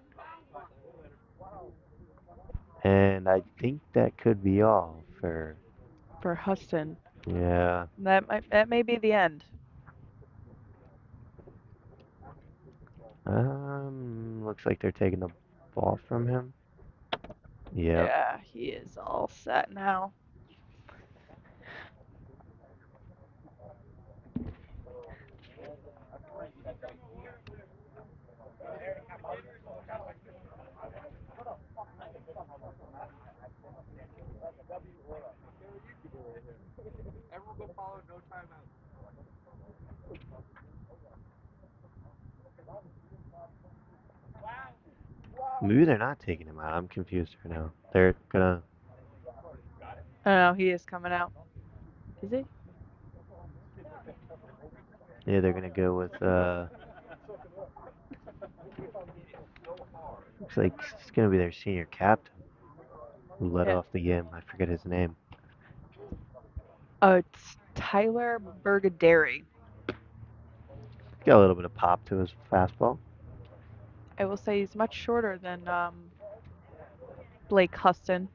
And I think that could be all for, for Huston. yeah. That may be the end. Looks like they're taking the ball from him. Yep. Yeah, he is all set now. Maybe they're not taking him out. I'm confused right now. They're gonna, Oh no, he is coming out. Is he? yeah, they're gonna go with, looks like it's gonna be their senior captain who led Yeah. off the game. I forget his name. Oh, it's Tyler Bergaderi. Got a little bit of pop to his fastball. I will say he's much shorter than Blake Huston.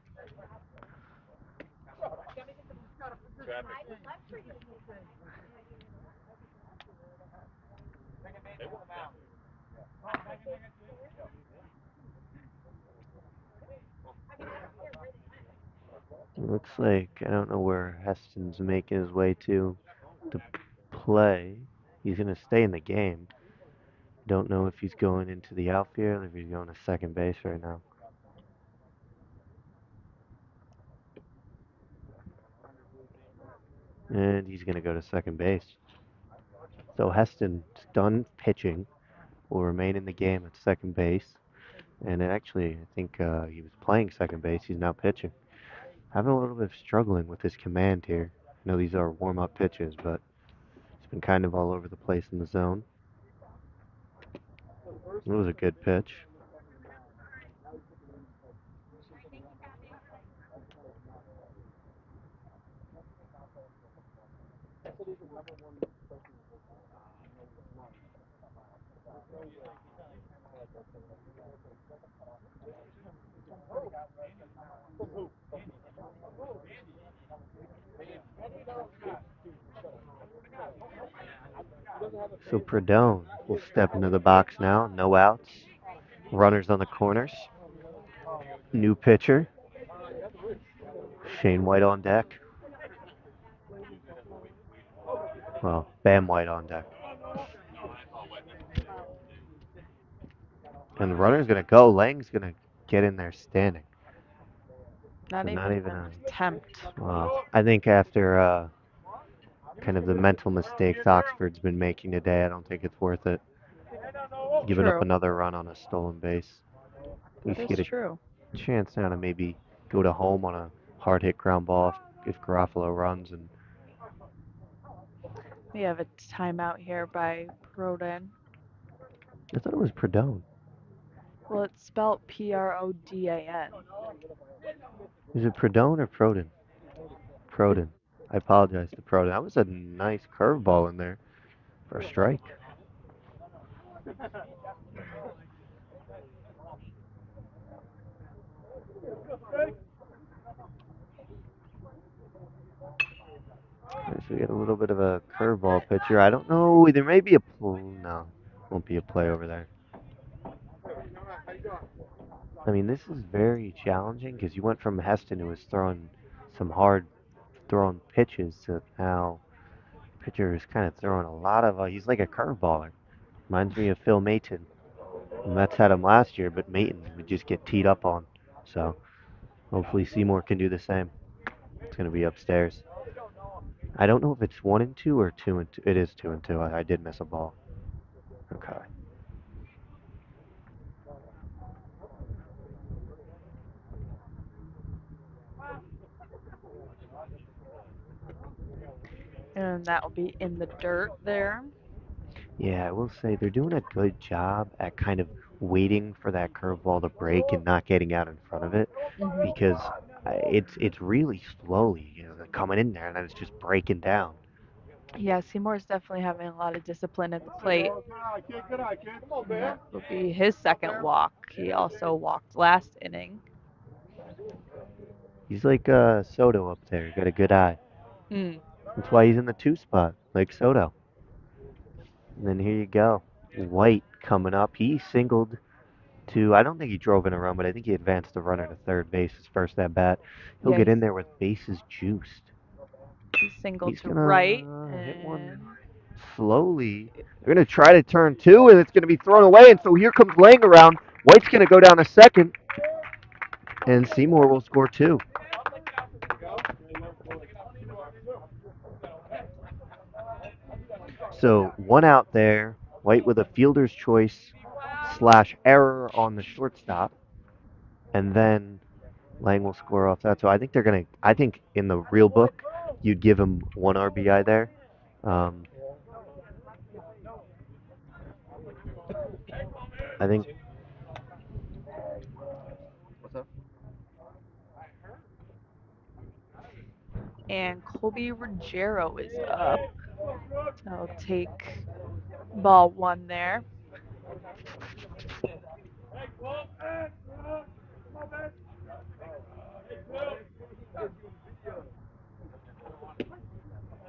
Looks like I don't know where Heston's making his way to play. He's gonna stay in the game. Don't know if he's going into the outfield or if he's going to second base right now. And he's gonna go to second base. So Heston's done pitching, will remain in the game at second base. And actually, I think he was playing second base. He's now pitching. Having a little bit of struggling with his command here. I know these are warm-up pitches, but he's been kind of all over the place in the zone. It was a good pitch. So Perdone will step into the box now. No outs. Runners on the corners. New pitcher. Shane White on deck. Well, Bam White on deck. And the runner's going to go. Lang's going to get in there standing. Not So even not an even a. attempt. Well, I think after kind of the mental mistakes Oxford's been making today, I don't think it's worth it. Giving up True. another run on a stolen base. At That least is get true. a chance now to maybe go to home on a hard hit ground ball if Garofalo runs. And We have a timeout here by Proden. I thought it was Perdone. Well, it's spelled Prodan. Is it Perdone or Proden? Proden. I apologize to Proden. That was a nice curveball in there for a strike. So we got a little bit of a curveball pitcher. I don't know. There may be a no, won't be a play over there. I mean, this is very challenging because you went from Heston, who was throwing some hard throwing pitches, to now pitcher is kind of throwing a lot of. He's like a curveballer. Reminds me of Phil Mayton. The Mets had him last year, but Mayton would just get teed up on. So hopefully Seymour can do the same. It's going to be upstairs. I don't know if it's 1-2 or 2-2. It is 2-2. I did miss a ball. Okay. And that will be in the dirt there. Yeah, I will say they're doing a good job at kind of waiting for that curveball to break and not getting out in front of it Hmm. because it's really slowly, coming in there and then it's just breaking down. Yeah, Seymour's definitely having a lot of discipline at the plate. And that will be his second walk. He also walked last inning. He's like Soto up there, got a good eye. Mm, That's why he's in the 2 spot, like Soto. And then here you go. White coming up. He singled I don't think he drove in a run, but I think he advanced the runner to third base his first at bat. He'll yeah, get in there with bases juiced. he's singled He's to right gonna hit one and slowly. They're gonna try to turn two, and it's gonna be thrown away. And so here comes laying around. White's gonna go down a second, and Seymour will score two. So 1 out there. White with a fielder's choice / error on the shortstop, and then Lang will score off that. So I think they're gonna. I think in the real book, you'd give him 1 RBI there. Um, I think. Colby Ruggiero is up. I'll take ball one there.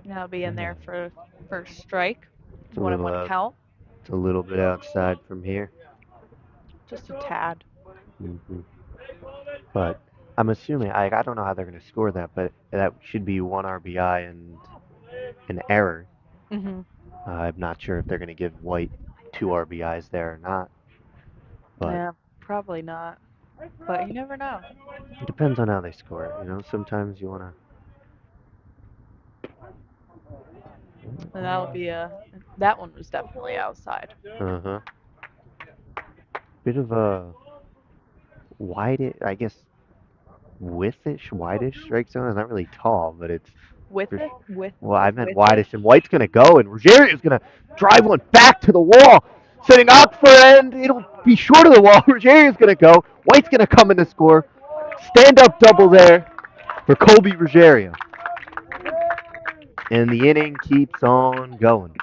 That'll be in there for first strike. It's a One and little one out. count. It's a little bit outside from here. Just a tad. Hmm. But I'm assuming I don't know how they're gonna score that, but that should be 1 RBI and an error. Hmm. I'm not sure if they're gonna give White 2 RBIs there or not, but Yeah, probably not. But you never know. it depends on how they score. Sometimes you wanna. And that'll be that one was definitely outside. Uh huh. Bit of a wide, I guess, widthish, wideish strike zone. It's not really tall, but it's. With it? Well, I meant With it? wideish, and White's gonna go, and Rogerio's gonna drive one back to the wall, setting up for end. It'll be short of the wall. Rogerio's gonna go. White's gonna come in to score. Stand up double there for Colby Rogerio. And the inning keeps on going.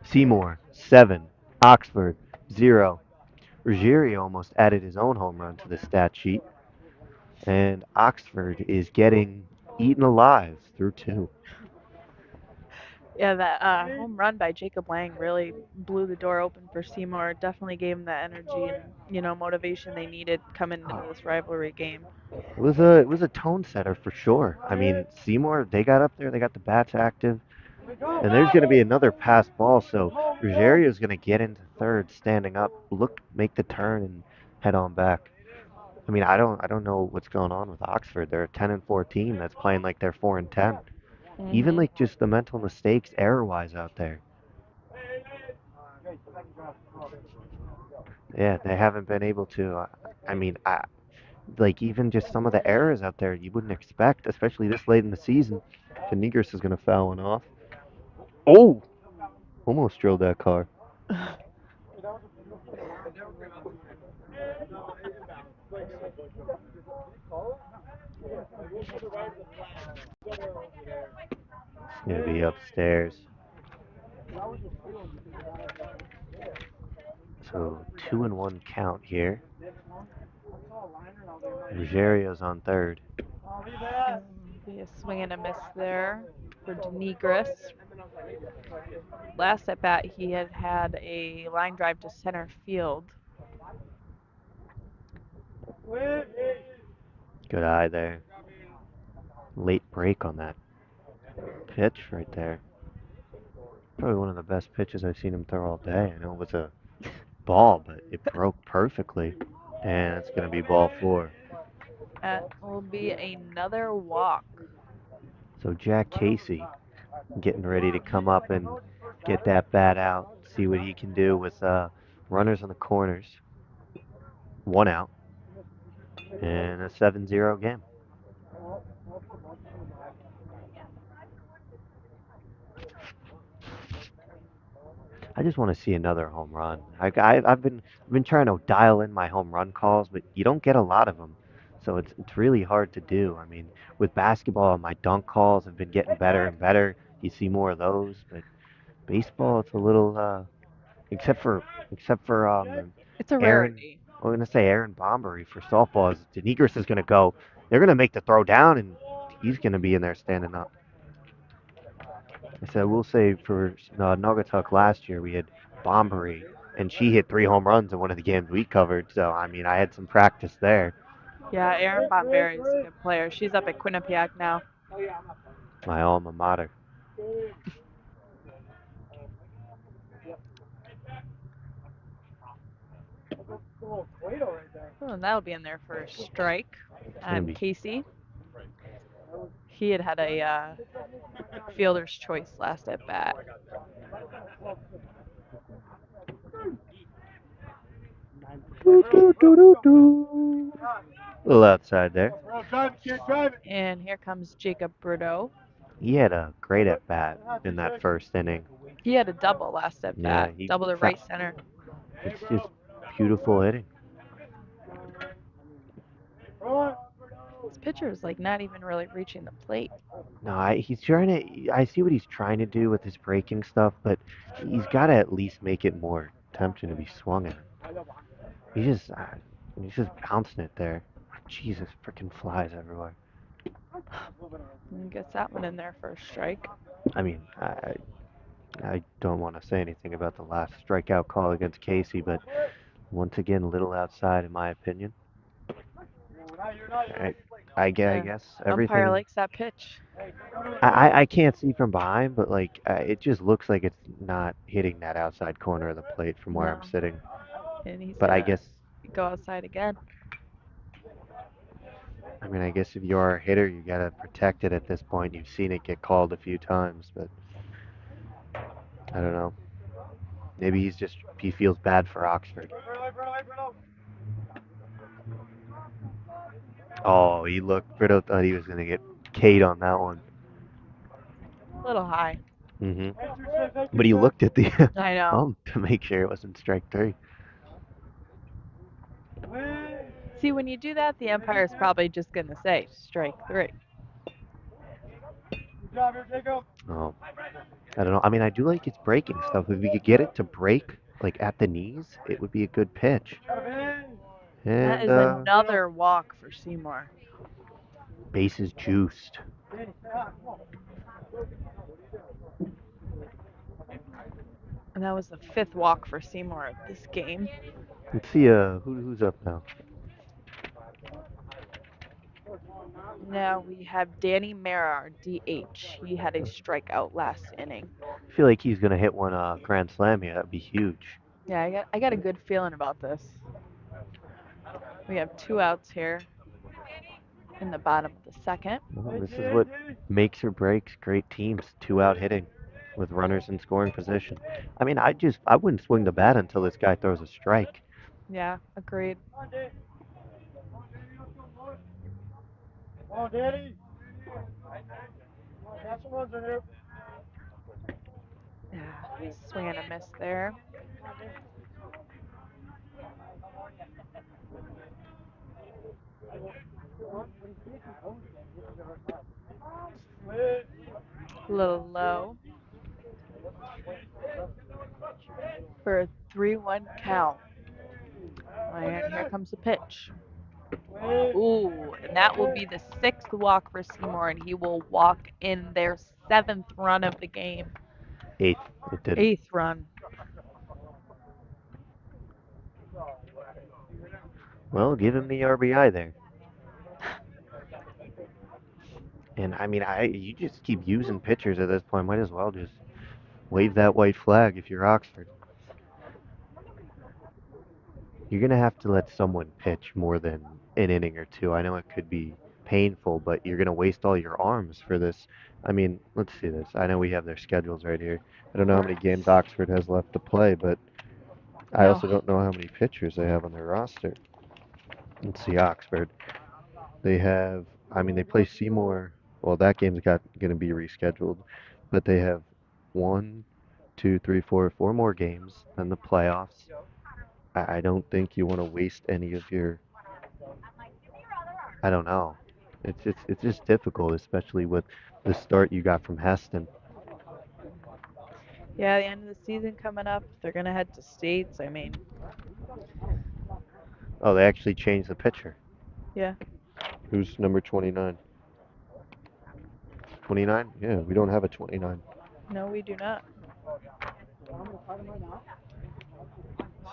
Seymour 7, Oxford 0. Ruggiero almost added his own home run to the stat sheet, and Oxford is getting eaten alive through 2. Yeah, that home run by Jacob Lang really blew the door open for Seymour. Definitely gave him that energy and motivation they needed coming into this rivalry game. It was a tone setter for sure. I mean, Seymour, they got up there, they got the bats active, and there's going to be another pass ball. So Rogerio's going to get into third, standing up, make the turn, and head on back. I mean, I don't know what's going on with Oxford. They're a 10-4 team that's playing like they're 4-10. Even Hmm. like just the mental mistakes error-wise out there. Yeah, they haven't been able to. I mean, like even just some of the errors out there you wouldn't expect, especially this late in the season. Panigris is going to foul one off. Oh, almost drilled that car. It's going to be upstairs. So 2-1 count here. Rogerio's on third. Be a swing and a miss there for Denegris. Last at bat, he had a line drive to center field. Good eye there. Late break on that pitch right there. Probably one of the best pitches I've seen him throw all day. I know it was a ball, but it broke perfectly. And it's going to be ball 4. That will be another walk. So Jack Casey getting ready to come up and get that bat out, see what he can do with runners on the corners. 1 out, and a 7-0 game. I just want to see another home run. I've been trying to dial in my home run calls, but you don't get a lot of them, so it's really hard to do. I mean, with basketball, my dunk calls have been getting better and better. You see more of those, but baseball, it's a little except for It's a Aaron. rarity. I'm gonna say Aaron Bombery for softball. Denigris is gonna go. They're gonna make the throw down, and he's gonna be in there standing up. I said, we'll say for Naugatuck last year, we had Bombery, and she hit 3 home runs in one of the games we covered. So, I mean, I had some practice there. Yeah, Erin Bomberry is a good player. She's up at Quinnipiac now. My alma mater. Oh, and that'll be in there for a strike gonna on be Casey. He had a fielder's choice last at bat. A little outside there. And here comes Jacob Brudeau. He had a great at bat in that first inning. He had a double last at Yeah, bat, double to right center. It's just beautiful hitting. This pitcher is like not even really reaching the plate. No, he's trying to. I see what he's trying to do with his breaking stuff, but he's got to at least make it more tempting to be swung at. He's just bouncing it there. Jesus, freaking flies everywhere. And gets that one in there for a strike. I mean, I don't want to say anything about the last strikeout call against Casey, but once again, a little outside in my opinion. I guess everything. Umpire likes that pitch. I can't see from behind, but like it just looks like it's not hitting that outside corner of the plate from where I'm No. sitting. And he's But I gonna guess, go outside again. I mean, I guess if you're a hitter, you gotta protect it at this point. You've seen it get called a few times, but I don't know. Maybe he feels bad for Oxford. Oh, Brito thought he was gonna get K'd on that one. A little high. But he looked at the I know. ump to make sure it wasn't strike 3. See, when you do that, the umpire is probably just gonna say strike 3. Oh, I don't know. I mean, I do like his breaking stuff. If we could get it to break like at the knees, it would be a good pitch. That is And another walk for Seymour. bases juiced. And that was the 5th walk for Seymour of this game. Let's see who's up now. Now we have Danny Mara, our DH. He had a strikeout last inning. I feel like he's gonna hit one grand slam here. That'd be huge. Yeah, I got a good feeling about this. We have 2 outs here in the bottom of the 2nd. Well, this is what makes or breaks great teams. 2-out hitting with runners in scoring position. I mean, I wouldn't swing the bat until this guy throws a strike. Yeah, agreed. Yeah, swing and a miss there. A little low. For a 3-1 count. And here comes the pitch. Ooh, and that will be the 6th walk for Seymour, and he will walk in their 7th run of the game. 8th. It did. 8th run. Well, give him the RBI there. And I mean, you just keep using pitchers at this point. Might as well just wave that white flag if you're Oxford. You're gonna have to let someone pitch more than an inning or 2. I know it could be painful, but you're gonna waste all your arms for this. I mean, let's see this. I know we have their schedules right here. I don't know how many games Oxford has left to play, but I No. also don't know how many pitchers they have on their roster. Let's see, Oxford. They have, I mean, they play Seymour. Well, that game's going to be rescheduled, but they have 1, two, three, four more games, then the playoffs. I don't think you want to waste any of your. I don't know. It's just difficult, especially with the start you got from Heston. Yeah, the end of the season coming up. They're gonna head to states. I mean, Oh, they actually changed the pitcher. yeah. Who's number 29? 29? Yeah, we don't have a 29. No, we do not.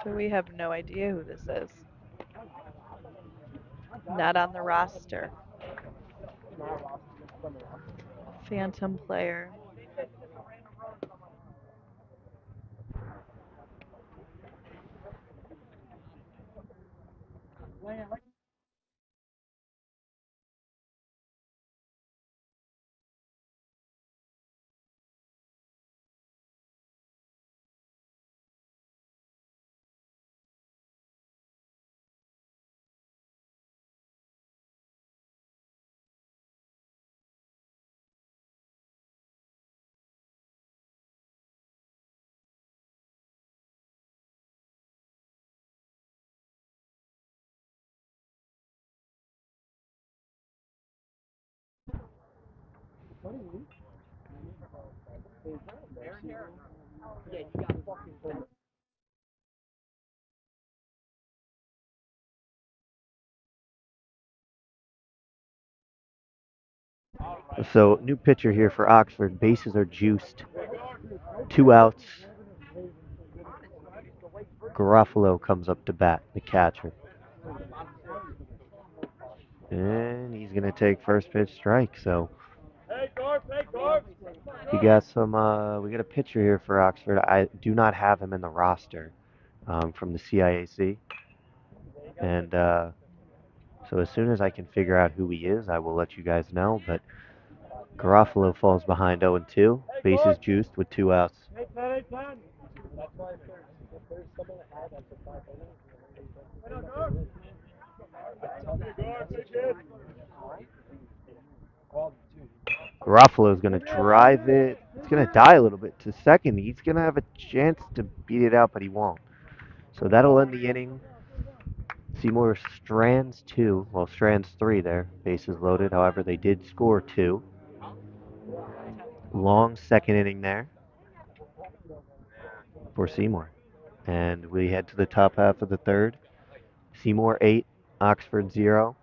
So we have no idea who this is. Not on the roster. Phantom player. So, new pitcher here for Oxford. Bases are juiced. 2 outs. Garofalo comes up to bat, the catcher. And he's going to take first pitch strike. So, we got we got a pitcher here for Oxford. I do not have him in the roster from the CIAC. And so, as soon as I can figure out who he is, I will let you guys know. But Garofalo falls behind 0-2. Bases juiced with 2 outs. Garofalo is going to drive it. It's going to die a little bit to second. He's going to have a chance to beat it out, but he won't. So that'll end the inning. Seymour strands 2. Well, strands 3 there. Bases loaded. However, they did score 2. Long second inning there for Seymour. And we head to the top half of the third. Seymour 8, Oxford 0.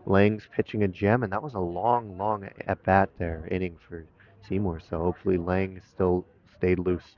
Lang's pitching a gem, and that was a long at bat there, inning for Seymour. So hopefully Lang still stayed loose.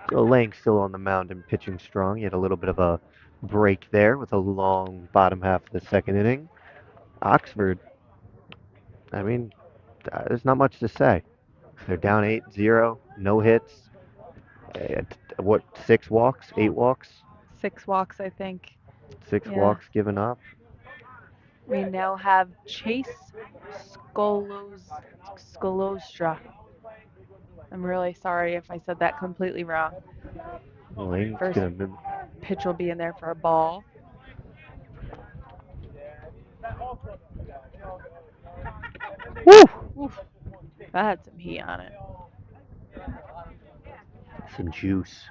So Lang still on the mound and pitching strong. He had a little bit of a break there with a long bottom half of the second inning. Oxford, I mean, there's not much to say. They're down 8-0, no hits. What, 6 walks, 8 walks, 6 walks, I think. six Yeah. walks given up. We now have Chase Skolostra. I'm really sorry if I said that completely wrong. Lang's First gonna mim- pitch will be in there for a ball. Woo! Oof, that had some heat on it. some juice.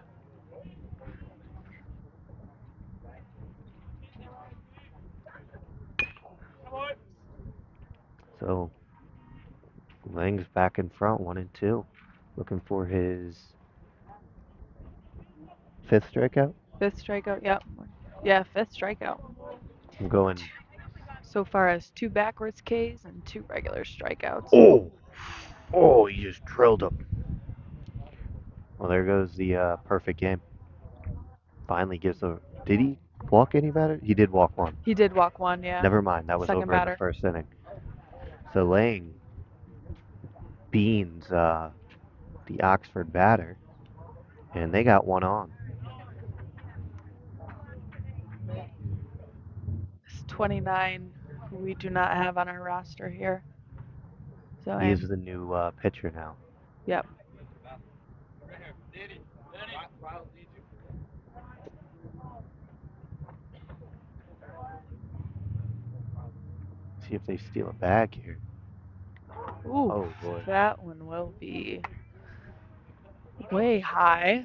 So Lang's back in front, 1-2, looking for his 5th strikeout. Fifth strikeout, yep. Yeah, fifth strikeout. I'm going. So far as 2 backwards Ks and 2 regular strikeouts. Oh, oh, he just drilled him. Well, there goes the perfect game. Finally gives a. Did he walk any batter? He did walk one. He did walk one, yeah. Never mind, that was Second over in the batter. 1st inning. So Lang beans the Oxford batter, and they got one on. It's 29 who we do not have on our roster here. So He is the new pitcher now. yep. See if they steal a bag here. Ooh, Oh boy. that one will be way high.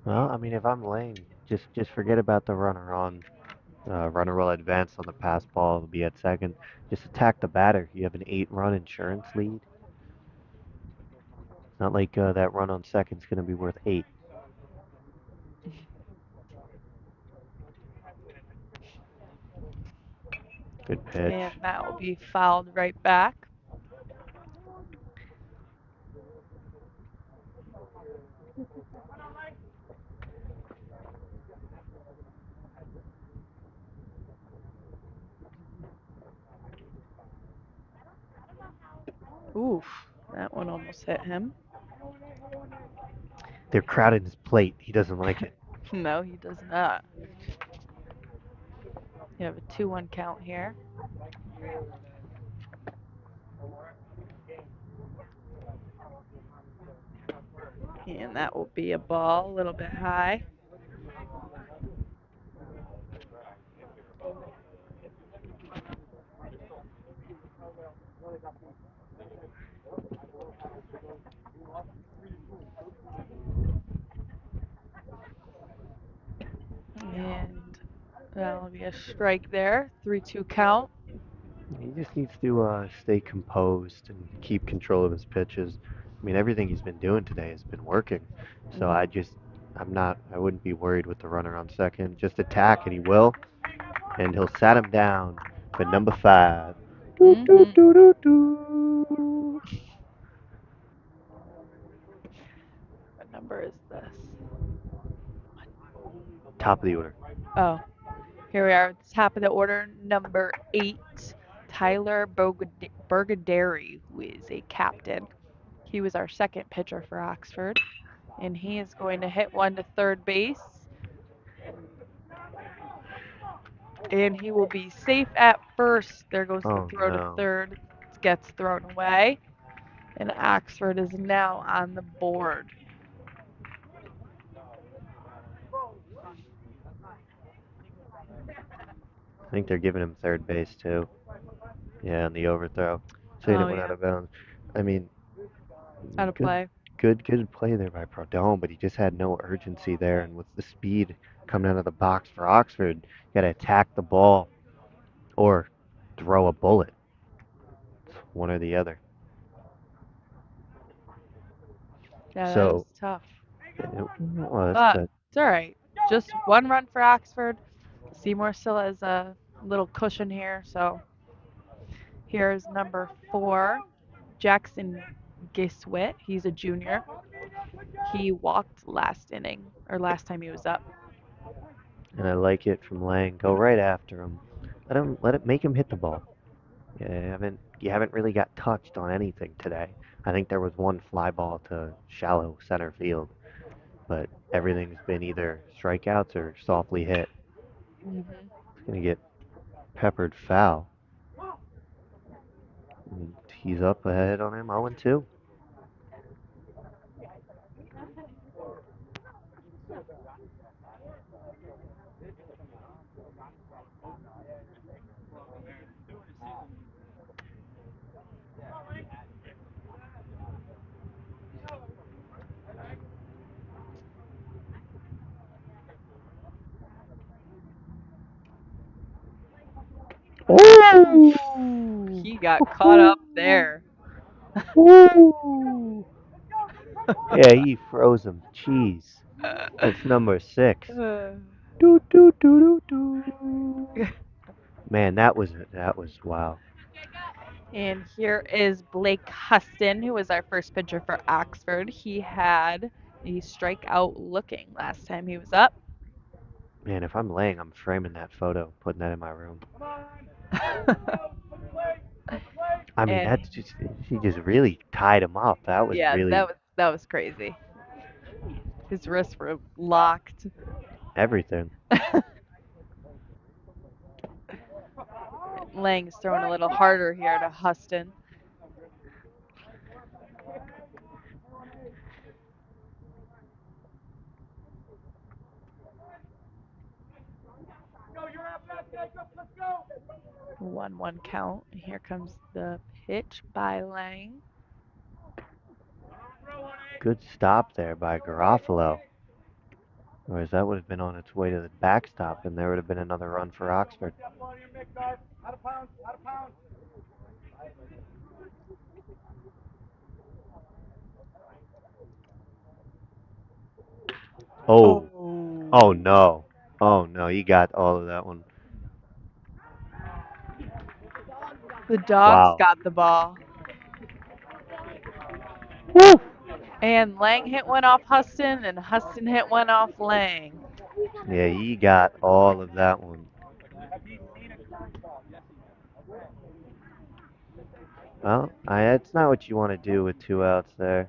Well, I mean, if I'm Lang, just forget about the runner on. Runner will advance on the pass ball. It'll be at second. Just attack the batter. You have an 8-run insurance lead. It's not like that run on second's going to be worth 8. Good pitch. And that will be fouled right back. Oof, that one almost hit him. They're crowding his plate. He doesn't like it. No, he does not. You have a 2-1 count here. And that will be a ball, a little bit high. And that'll be a strike there. 3-2 count. He just needs to stay composed and keep control of his pitches. I mean, everything he's been doing today has been working. So I wouldn't be worried with the runner on second. Just attack, and he will. And he'll sat him down for number 5. Doo, doo, Mhm. doo, doo, doo. What number is this? Top of the order. Oh, here we are at the top of the order. Number 8, Tyler Burgadary, who is a captain. He was our second pitcher for Oxford. And he is going to hit one to third base. And he will be safe at first. There goes the Oh, throw to no. third. Gets thrown away. And Oxford is now on the board. I think they're giving him third base, too. Yeah, on the overthrow. Saying Oh, it went yeah. out of bounds. I mean, Out of play. good play there by Prodome, but he just had no urgency there. And with the speed coming out of the box for Oxford, you got to attack the ball or throw a bullet. It's one or the other. Yeah, that So, was tough. well, But it's all right. Just 1 run for Oxford. Seymour still has a little cushion here. So here's number 4, Jackson Giswit. He's a junior. He walked last inning, or last time he was up. and I like it from Lang. Go right after him. Let it make him hit the ball. You haven't really got touched on anything today. I think there was one fly ball to shallow center field, but everything's been either strikeouts or softly hit. Hmm. It's gonna get peppered foul. And he's up ahead on him, 0-2. Ooh, he got caught up there. Yeah, he froze him. Jeez. That's number 6. Uh, Do do do do do. Man, that was wow. And here is Blake Huston, who was our first pitcher for Oxford. He had a strikeout looking last time he was up. Man, if I'm laying, I'm framing that photo, putting that in my room. I mean, And that's just she just really tied him up. That was yeah, really that was crazy. His wrists were locked. everything. Lang's throwing a little harder here to Huston. One count. Here comes the pitch by Lang. Good stop there by Garofalo. Whereas that would have been on its way to the backstop, and there would have been another run for Oxford. Oh, oh Oh. no. Oh no, he got all of that one. The dogs Wow. got the ball. Woo! And Lang hit one off Huston, and Huston hit one off Lang. Yeah, he got all of that one. Well, it's not what you want to do with 2 outs there.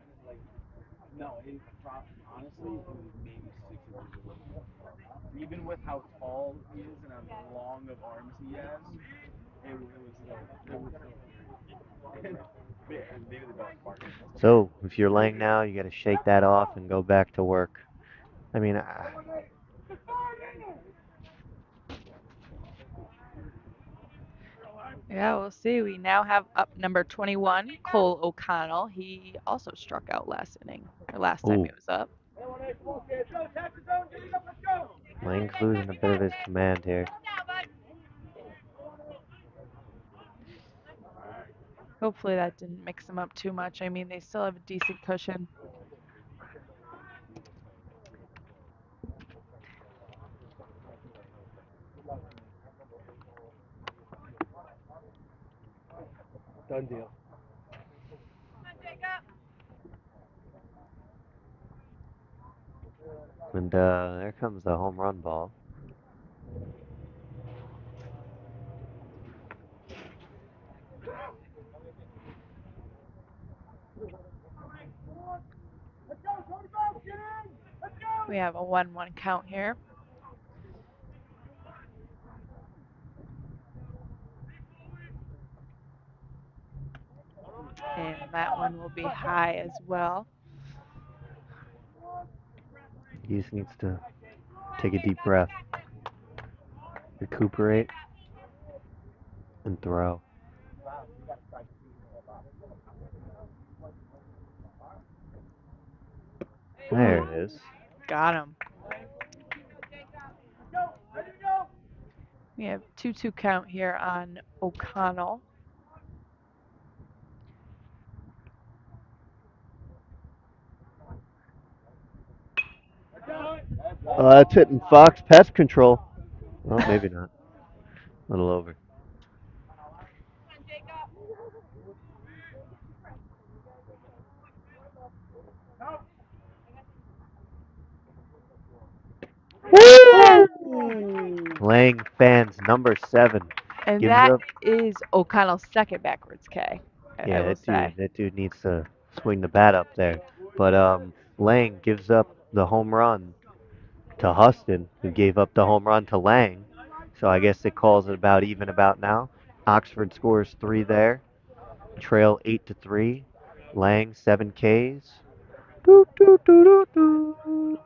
Even with how tall he is and how long of arms he has, it was still maybe the dog barked. So, if you're laying now, you got to shake that off and go back to work. I mean, Yeah, we'll see. We now have up number 21, Cole O'Connell. He also struck out last inning, or last time he ooh, was up. Lang's losing a bit of his command here. Hopefully that didn't mix them up too much. I mean, they still have a decent cushion. Done deal. And there comes the home run ball. We have a 1-1 count here. And that one will be high as well. He just needs to take a deep breath, recuperate, and throw. There it is. Got him. We have 2-2 count here on O'Connell. That's hitting Fox Pest Control. Well, maybe not. A little over. Lang fans number 7 And gives that up. is O'Connell's second backwards K, I Yeah, will that dude. say. That dude needs to swing the bat up there. But Lang gives up the home run to Huston, who gave up the home run to Lang. So I guess it calls it about even about now. Oxford scores three there, trail 8-3. Lang 7 Ks. Doo, doo, doo, doo, doo.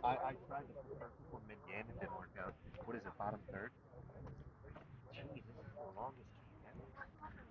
I tried the first one mid game, it didn't work out. What is it, bottom third? Jeez, this is the longest game ever.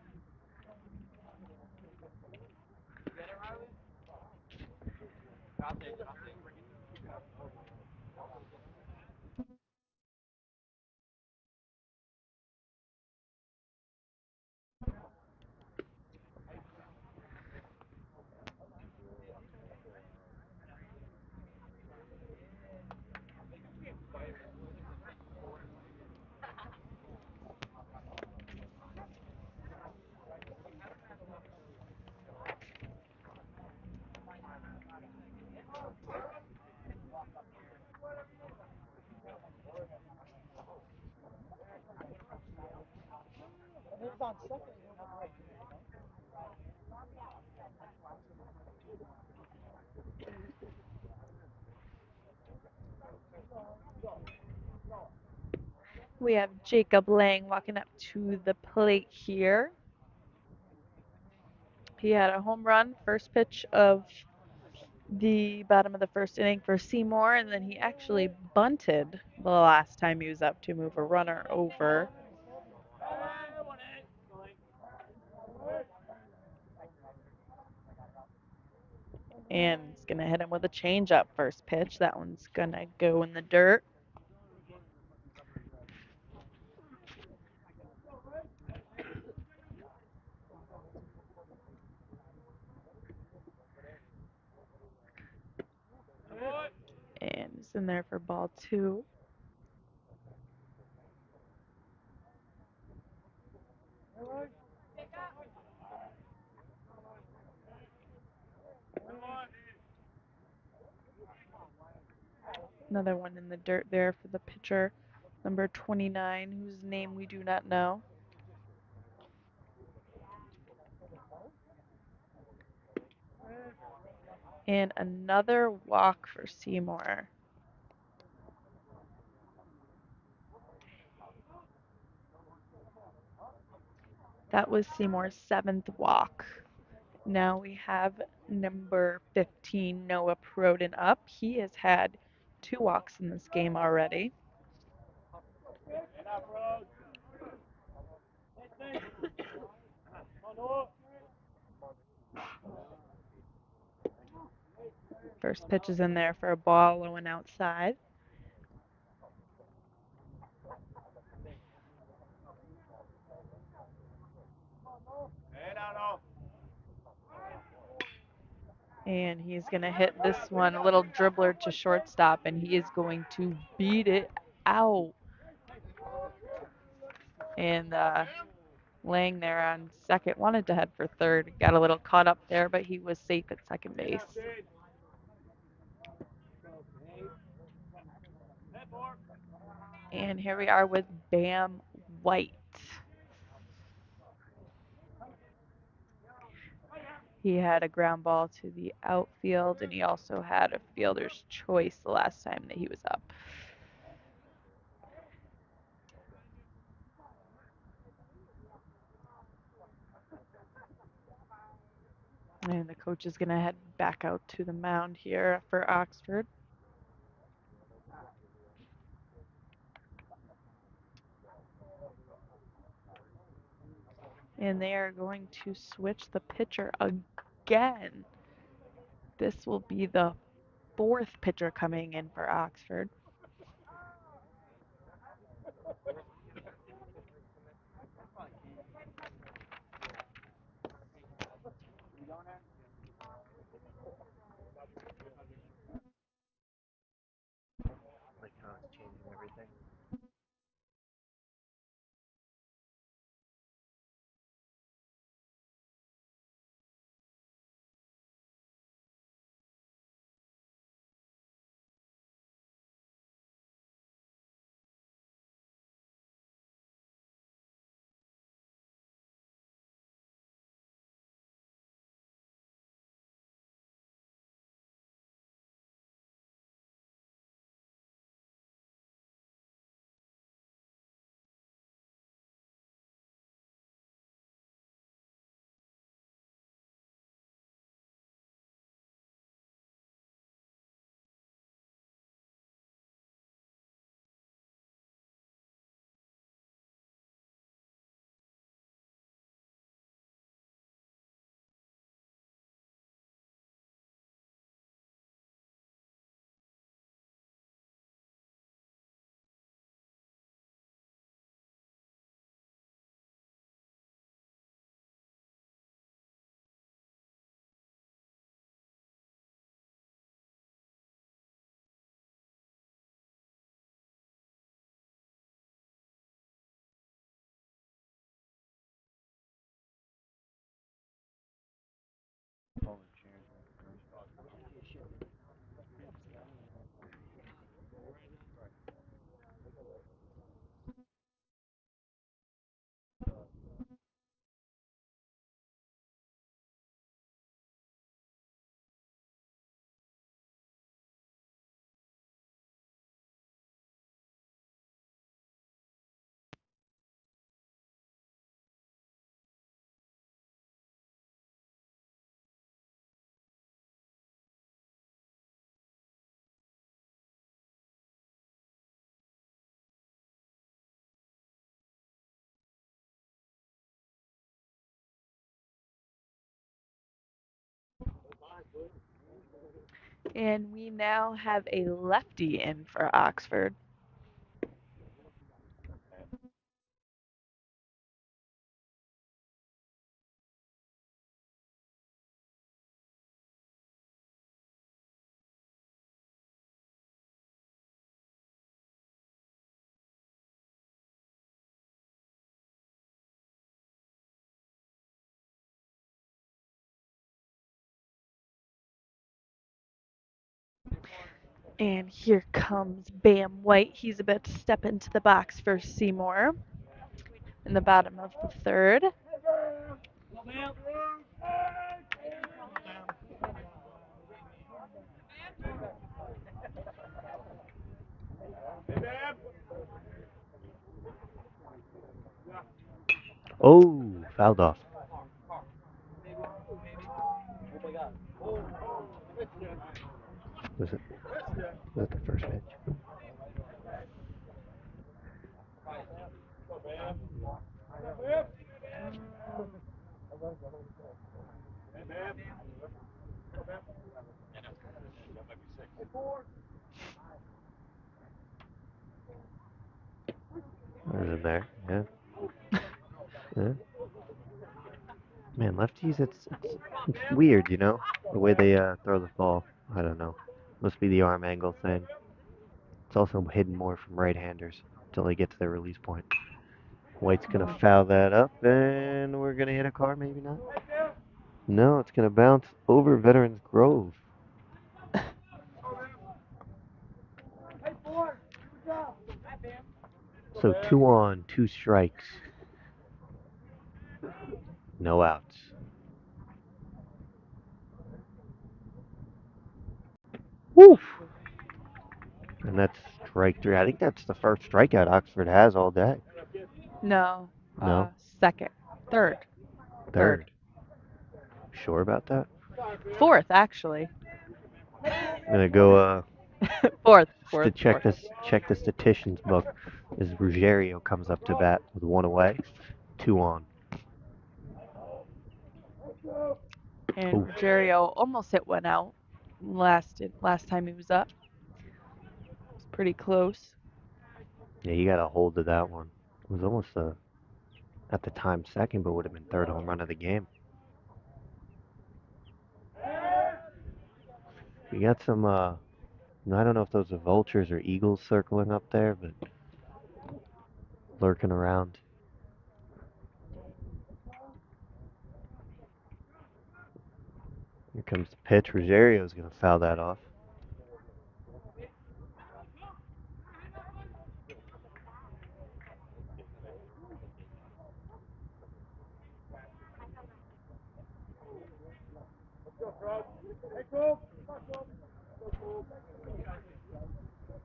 We have Jacob Lang walking up to the plate here. He had a home run, first pitch of the bottom of the first inning for Seymour, and then he actually bunted the last time he was up to move a runner over. And he's going to hit him with a changeup first pitch. That one's going to go in the dirt. And he's in there for ball two. Another one in the dirt there for the pitcher, number 29, whose name we do not know. And another walk for Seymour. That was Seymour's 7th walk. Now we have number 15, Noah Proden, up. He has had 2 walks in this game already. First pitch is in there for a ball, low and outside. And he's going to hit this one, a little dribbler to shortstop, and he is going to beat it out. And Lang there on second wanted to head for third. Got a little caught up there, but he was safe at second base. And here we are with Bam White. He had a ground ball to the outfield, and he also had a fielder's choice the last time that he was up. And the coach is going to head back out to the mound here for Oxford. And they are going to switch the pitcher again. This will be the 4th pitcher coming in for Oxford. Like how it's changing everything. And we now have a lefty in for Oxford. And here comes Bam White. He's about to step into the box for Seymour in the bottom of the third. Oh, fouled off. Was it? Was it the first pitch? Was it there? Yeah. Yeah. Man, lefties, it's weird, you know, the way they throw the ball. I don't know. Must be the arm angle thing. It's also hidden more from right-handers until they get to their release point. White's gonna foul that up, and we're gonna hit a car, maybe not. No, it's gonna bounce over Veterans Grove. So 2 on, 2 strikes, no outs. Woo! And that's strike 3. I think that's the first strikeout Oxford has all day. No, No, second, third. third. Sure about that? Fourth, actually. I'm gonna go Fourth, to fourth, check fourth. the statistician's book as Ruggiero comes up to bat with 1 away, 2 on. And Ooh. Ruggiero almost hit one out last time he was up. It's pretty close. Yeah, you got a hold of that one. It was almost at the time second, but would have been third home run of the game. We got some I don't know if those are vultures or eagles circling up there, but lurking around. Here comes the pitch. Rogerio's gonna foul that off.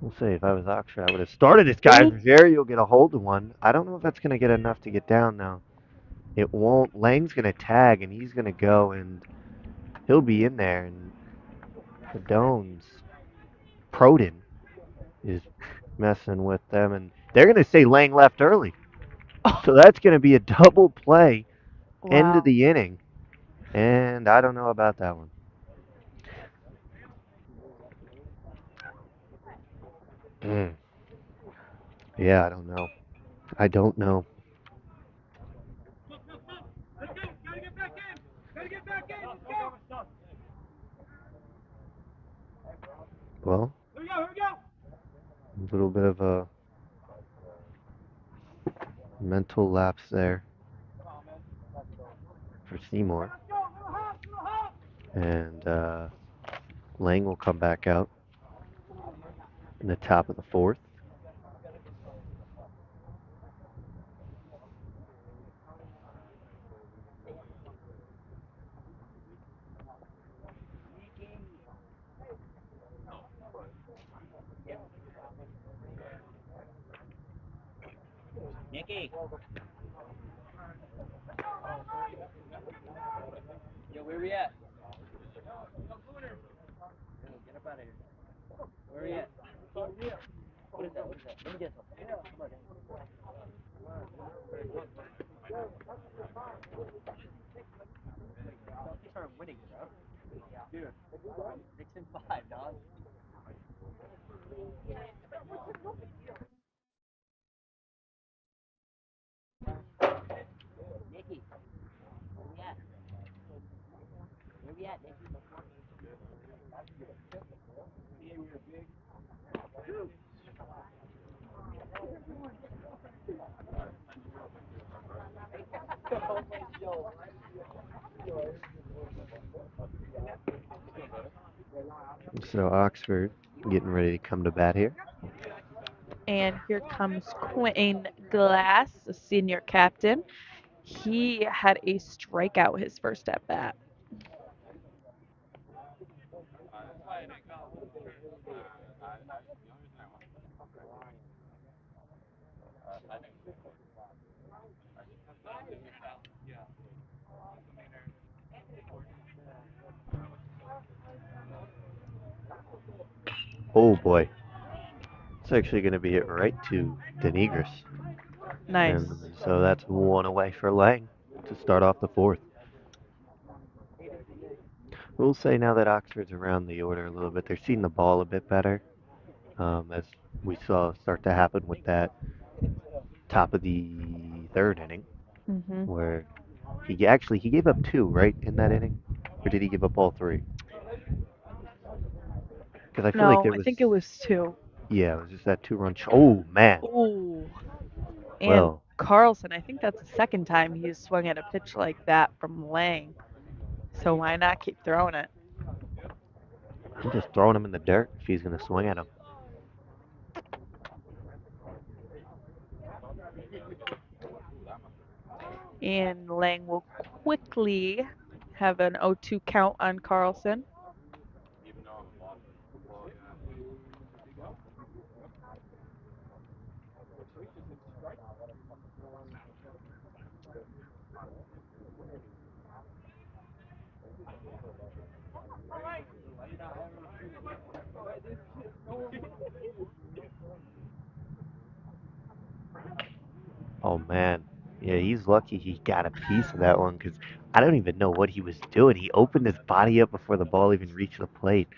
We'll see. If I was Oxford, I would have started this guy. Rogerio will get a hold of one. I don't know if that's gonna get enough to get down now. It won't. Lang's gonna tag, and he's gonna go, and he'll be in there. And Padone's Proden is messing with them, and they're gonna say Lang left early. So that's gonna be a double play, end of Wow. the inning, and I don't know about that one. Mm. Yeah, I don't know. I don't know. Well, a little bit of a mental lapse there for Seymour. And Lang will come back out in the top of the fourth. So Oxford getting ready to come to bat here. And here comes Quentin Glass, the senior captain. He had a strikeout his first at bat. Oh boy. It's actually going to be hit right to Denigris. Nice. And so that's one away for Lang to start off the fourth. We'll say now that Oxford's around the order a little bit, they're seeing the ball a bit better, as we saw start to happen with that top of the third inning, Hmm. where he gave up two, right, in that inning, or did he give up all three? Because I feel like No, it I was, think it was 2. yeah, it was just that two-run. Oh man, Ooh. And well, Carlson, I think that's the second time he's swung at a pitch like that from Lang. So why not keep throwing it? I'm just throwing him in the dirt if he's going to swing at him. And Lang will quickly have an 0-2 count on Carlson. Oh man, yeah, he's lucky he got a piece of that one because I don't even know what he was doing. He opened his body up before the ball even reached the plate.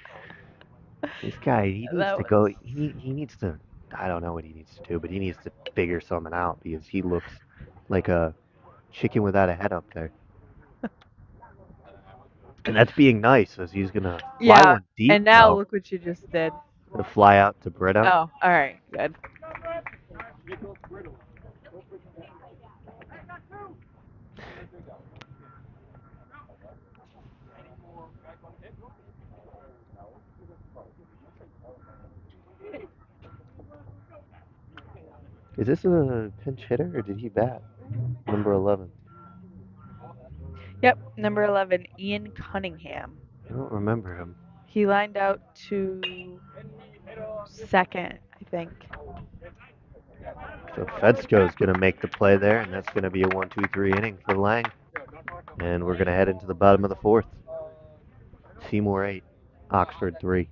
This guy, he needs That to go. was He needs to. I don't know what he needs to do, but he needs to figure something out because he looks like a chicken without a head up there. And that's being nice, as he's gonna fly yeah. one deep. And now No, look what you just did. gonna fly out to Brito. Oh, all right, good. Is this a pinch hitter or did he bat? Number 11. Yep, number 11, Ian Cunningham. I don't remember him. He lined out to second, I think. So Fedsko's going to make the play there, and that's going to be a 1-2-3 inning for Lang. And we're going to head into the bottom of the fourth. Seymour 8, Oxford 3.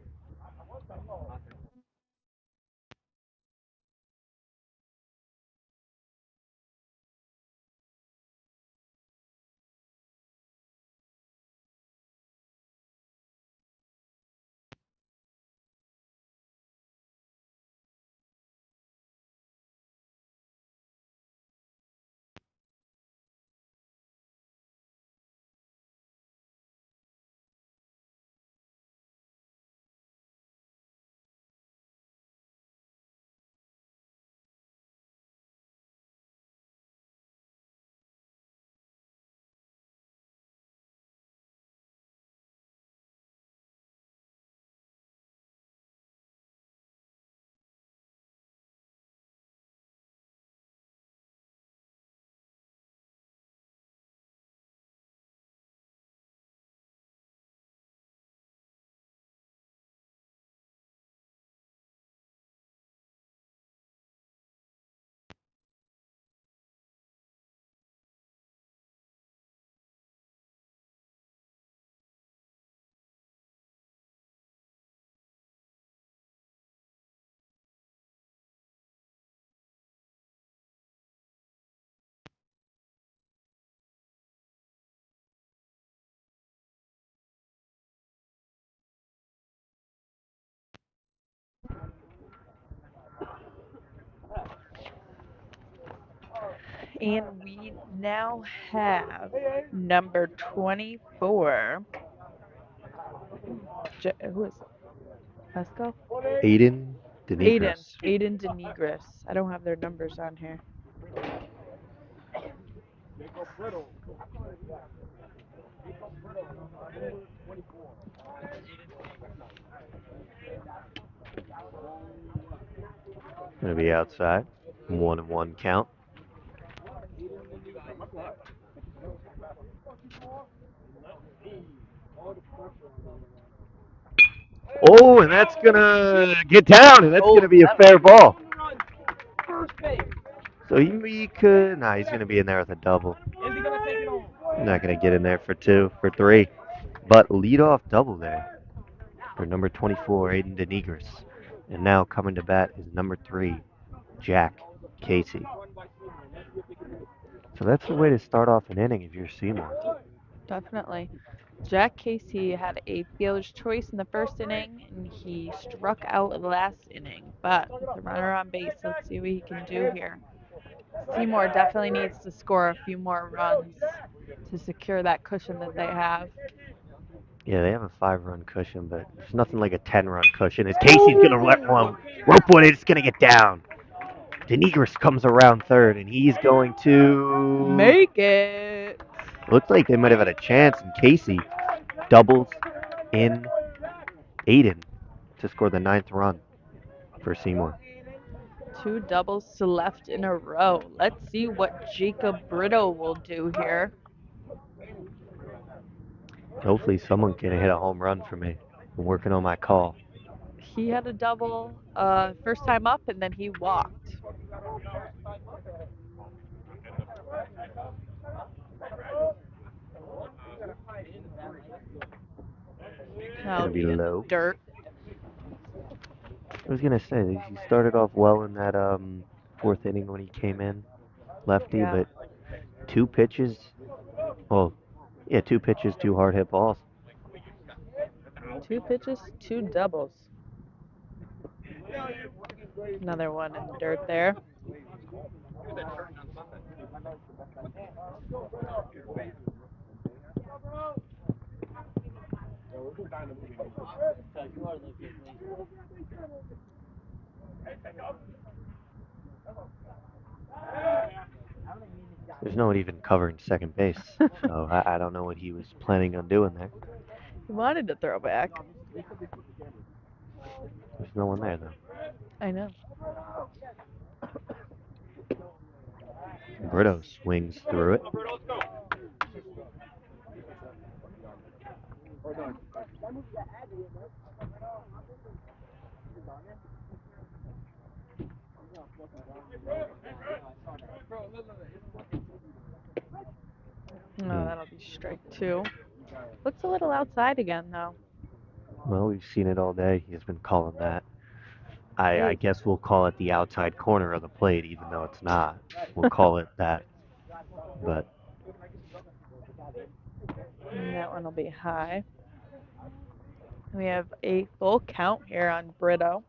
And we now have number 24, Who is Pesco? Aiden Denigris. Aiden Denigris. I don't have their numbers on here. Gonna be outside. 1-1 count. Oh, and that's gonna get down, and that's gonna be a fair ball. So he could. Nah, he's gonna be in there with a double. Not gonna get in there for 2, for 3, but leadoff double there for number 24, Aiden Denigris. And now coming to bat is number 3, Jack Casey. So that's the way to start off an inning if you're Seymour. Definitely. Jack Casey had a fielder's choice in the first inning, and he struck out in the last inning. But with the runner on base, let's see what he can do here. Seymour definitely needs to score a few more runs to secure that cushion that they have. Yeah, they have a 5-run cushion, but there's nothing like a 10-run cushion. As Casey's gonna let one rope one, it's gonna get down. Denigris comes around third, and he's going to Make it. Looks like they might have had a chance, and Casey doubles in Aiden to score the 9th run for Seymour. 2 doubles to left in a row. Let's see what Jacob Brito will do here. Hopefully someone can hit a home run for me. I'm working on my call. He had a double first time up, and then he walked. Gonna be low. Dirt. I was gonna say he started off well in that 4th inning when he came in, lefty, Yeah. but 2 pitches. Well, yeah, 2 pitches, 2 hard hit balls. 2 pitches, 2 doubles. Another one in the dirt there. There's no one even covering second base, so I don't know what he was planning on doing there. He wanted to throw back. There's no one there though. I know. Brito swings through it. Oh, that'll be strike 2. Looks a little outside again, though. Well, we've seen it all day. He's been calling that. I guess we'll call it the outside corner of the plate, even though it's not. We'll call it that. But And that one will be high. We have a full count here on Brito.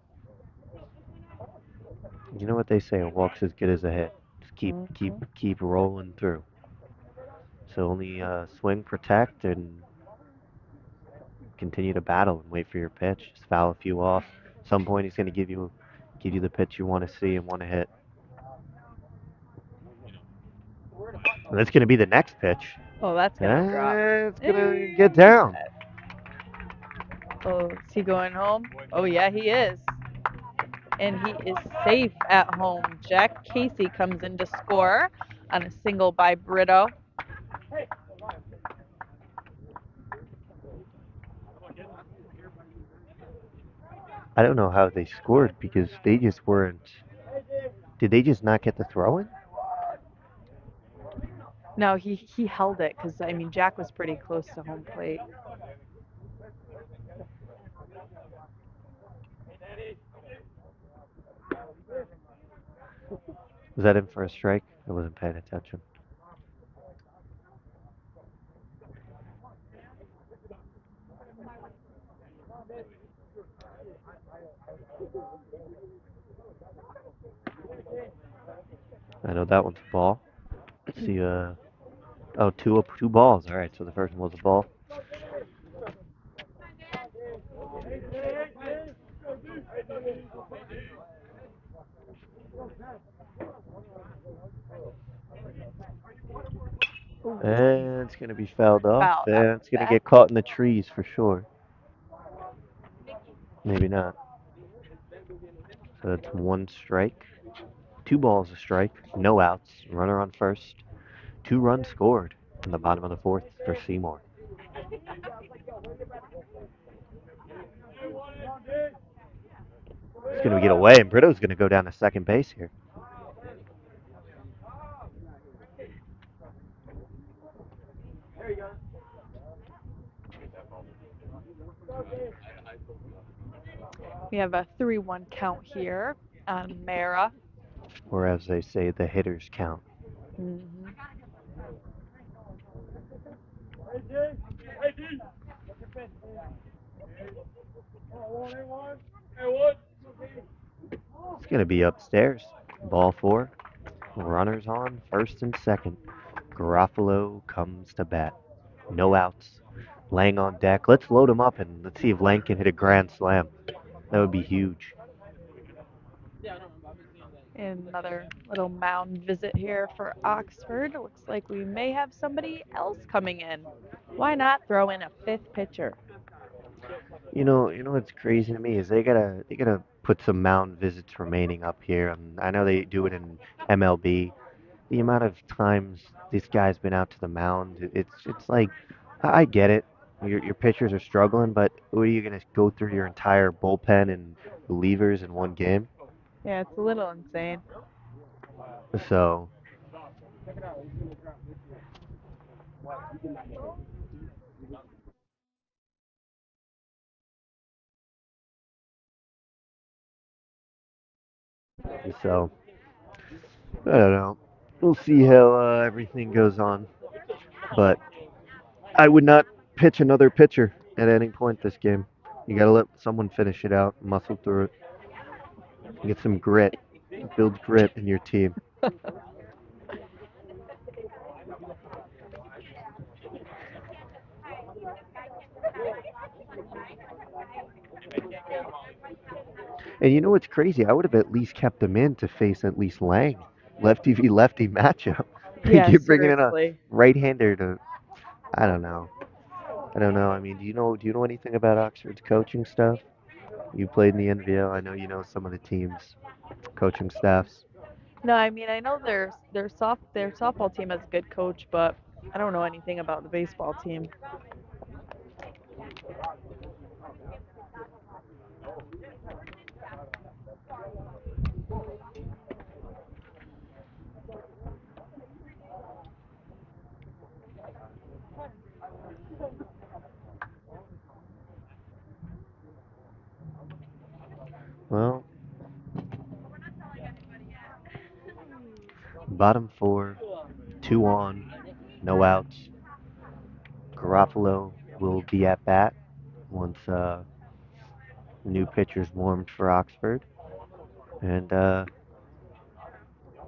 you know what they say, a walk's as good as a hit. Just keep rolling through. So only swing, protect, and continue to battle and wait for your pitch. Just foul a few off. At some point, he's going to give you the pitch you want to see and want to hit. And that's going to be the next pitch. Oh, that's going to drop. It's going to get down. Oh, is he going home? Oh, yeah, he is. And he is safe at home. Jack Casey comes in to score on a single by Brito. I don't know how they scored because they just weren't. Did they just not get the throw in? No, he held it because, I mean, Jack was pretty close to home plate. Was that in for a strike? I wasn't paying attention. I know that one's a ball. Let's see, two balls. All right, so the first one was a ball. Ooh, And it's going to be fouled off, foul. That and was it's going to bad. get caught in the trees for sure. Maybe not. So that's one strike. Two balls a strike. No outs. Runner on first. 2 runs scored in the bottom of the fourth for Seymour. It's going to get away, and Brito's going to go down to second base here. We have a 3-1 count here on Mara. Or as they say, the hitters count. Hmm. It's going to be upstairs. Ball 4. Runners on first and second. Garofalo comes to bat. No outs. Lang on deck. Let's load him up and let's see if Lang can hit a grand slam. That would be huge. Another little mound visit here for Oxford. Looks like we may have somebody else coming in. Why not throw in a 5th pitcher? You know what's crazy to me is they gotta put some mound visits remaining up here. And I know they do it in MLB. The amount of times this guy's been out to the mound, it's like I get it. Your pitchers are struggling, but what are you gonna go through your entire bullpen and relievers in one game? Yeah, it's a little insane. So so I don't know. We'll see how everything goes on, but I would not pitch another pitcher at any point this game. You gotta let someone finish it out, muscle through it, get some grit, build grit in your team. And you know what's crazy? I would have at least kept him in to face at least Lang, lefty v lefty matchup. Yeah, You're bringing in a seriously. right-hander to. I don't know. I don't know. I mean, do you know anything about Oxford's coaching stuff? You played in the NVL. I know you know some of the teams' coaching staffs. No, I mean I know their softball team has a good coach, but I don't know anything about the baseball team. Well, bottom 4, 2 on, no outs. Garofalo will be at bat once new pitcher's warmed for Oxford, and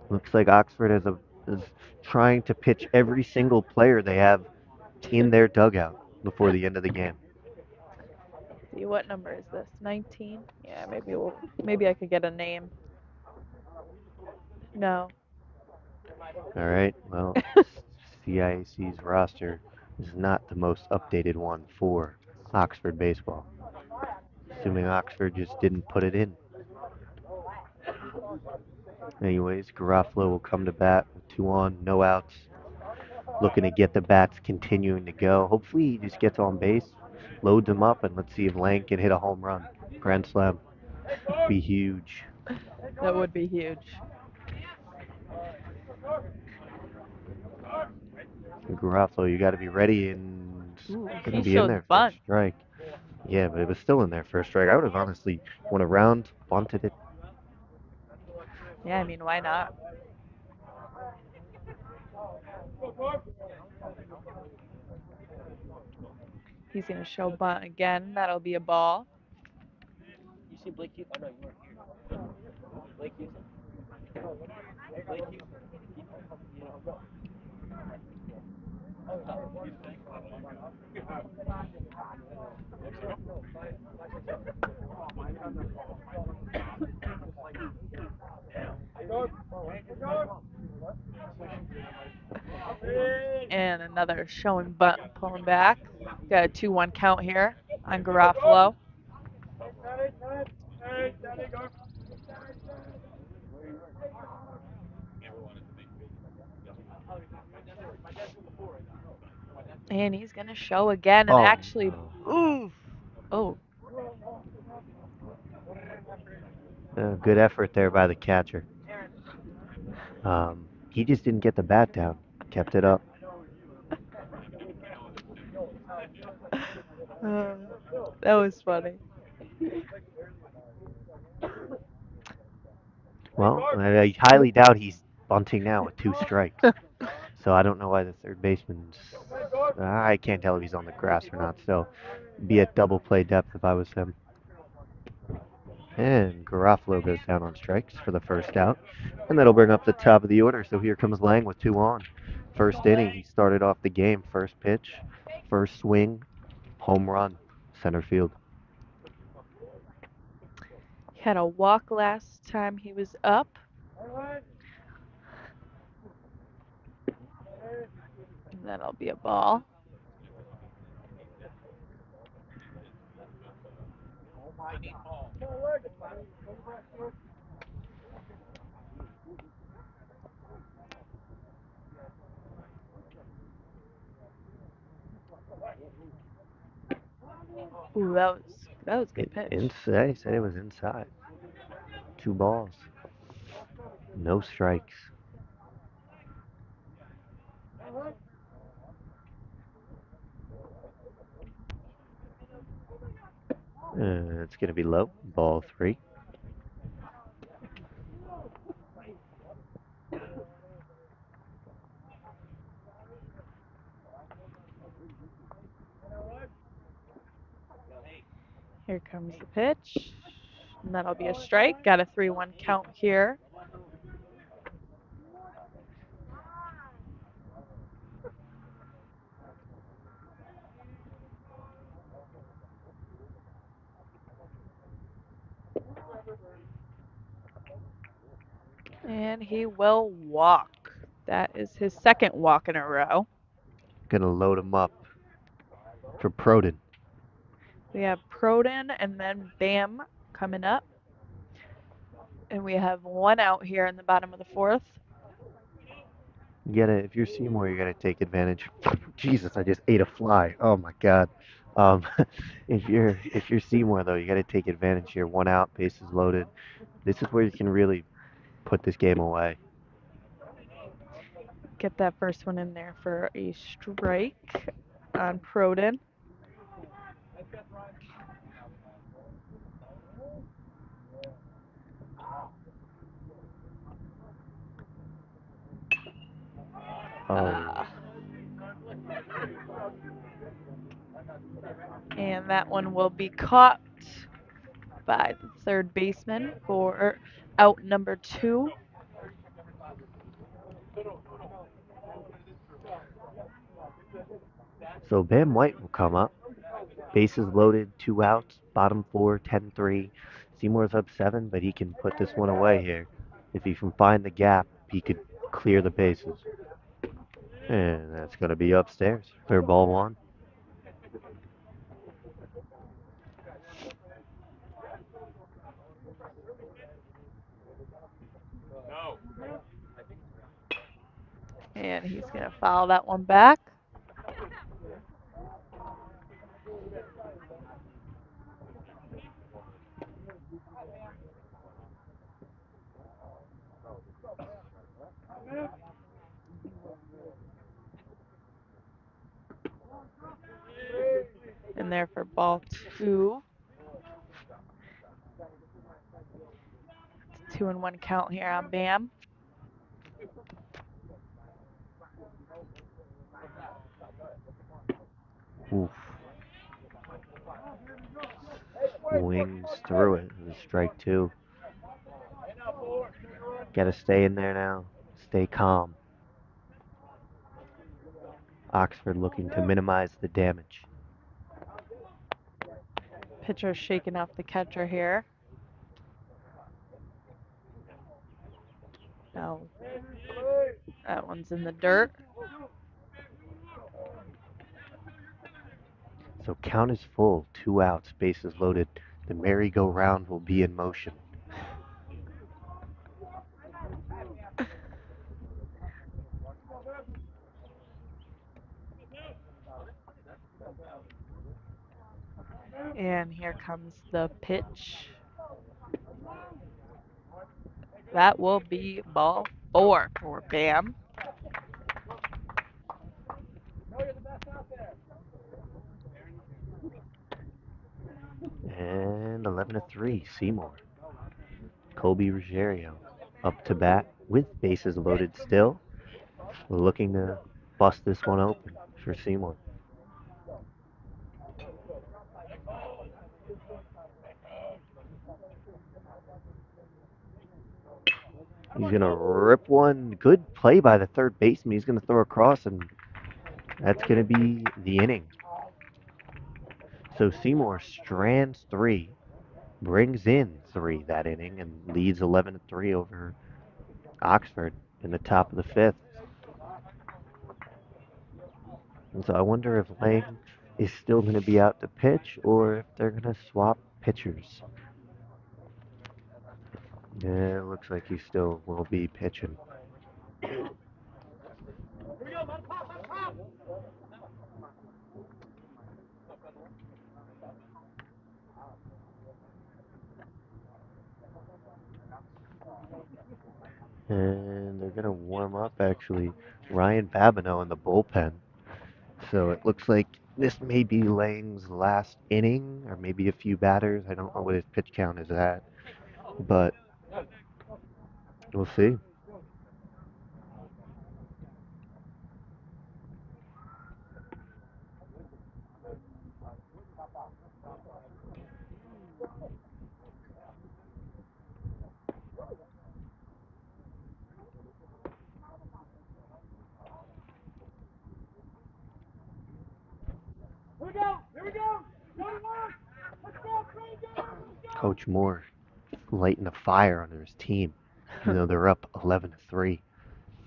looks like Oxford is trying to pitch every single player they have in their dugout before the end of the game. See, what number is this? 19? Yeah, maybe I could get a name. No. All right. Well, CIAC's roster is not the most updated one for Oxford baseball. Assuming Oxford just didn't put it in. Anyways, Garofalo will come to bat with 2 on, no outs. Looking to get the bats continuing to go. Hopefully he just gets on base, loads them up, and let's see if Lang can hit a home run. Grand slam. Be huge. That would be huge. Garofalo, you got to be ready, and Ooh, going to he be in showed there for a bunt. strike. Yeah, but it was still in there for a strike. I would have honestly went around, bunted it. Yeah, I mean, why not? He's going to show bunt again. That'll be a ball. And another showing bunt pulling back. Got a 2-1 count here on Garofalo. And he's going to show again and actually. No. Oh, Good effort there by the catcher. He just didn't get the bat down. Kept it up. that was funny. Well, I highly doubt he's bunting now with 2 strikes. So I don't know why the third baseman's. I can't tell if he's on the grass or not. So be at double play depth if I was him. And Garofalo goes down on strikes for the first out. And that'll bring up the top of the order. So here comes Lang with 2 on. First inning, he started off the game. First pitch, first swing, home run, center field. He had a walk last time he was up. And that'll be a ball. Ooh, that was a good pitch. Inside, he said it was inside. 2 balls. No strikes. It's going to be low. Ball 3. Here comes the pitch. And that'll be a strike. Got a 3-1 count here. And he will walk. That is his second walk in a row. Gonna load him up for Proden. We have Proden and then Bam coming up. And we have 1 out here in the bottom of the 4th. If you're Seymour, you gotta take advantage. Jesus, I just ate a fly. Oh my God. If you're Seymour though, you gotta take advantage here. 1 out, bases loaded. This is where you can really put this game away. Get that first one in there for a strike on Proden. And that one will be caught by the third baseman for out number 2. So Bam White will come up. Bases loaded, 2 outs, bottom 4, 10-3. Seymour's up 7, but he can put this one away here. If he can find the gap, he could clear the bases. And that's going to be upstairs for ball 1. And he's going to foul that one back. And there for ball 2. It's 2-1 count here on Bam. Oof. Wings through it. It was strike 2. Got to stay in there now. Stay calm. Oxford looking to minimize the damage. Pitcher shaking off the catcher here. No. That one's in the dirt. So count is full, 2 outs, bases loaded. The merry-go-round will be in motion. And here comes the pitch. That will be ball 4 for Bam. And 11-3, Seymour. Colby Ruggiero up to bat with bases loaded still. We're looking to bust this one open for Seymour. He's going to rip one. Good play by the third baseman. He's going to throw across, and that's going to be the inning. So Seymour strands 3, brings in 3 that inning, and leads 11-3 over Oxford in the top of the 5th. And so I wonder if Lang is still going to be out to pitch or if they're going to swap pitchers. Yeah, it looks like he still will be pitching. And they're going to warm up, actually, Ryan Babineau in the bullpen. So it looks like this may be Lang's last inning, or maybe a few batters. I don't know what his pitch count is at, but we'll see. Coach Moore lighting a fire under his team, even though they're up 11-3.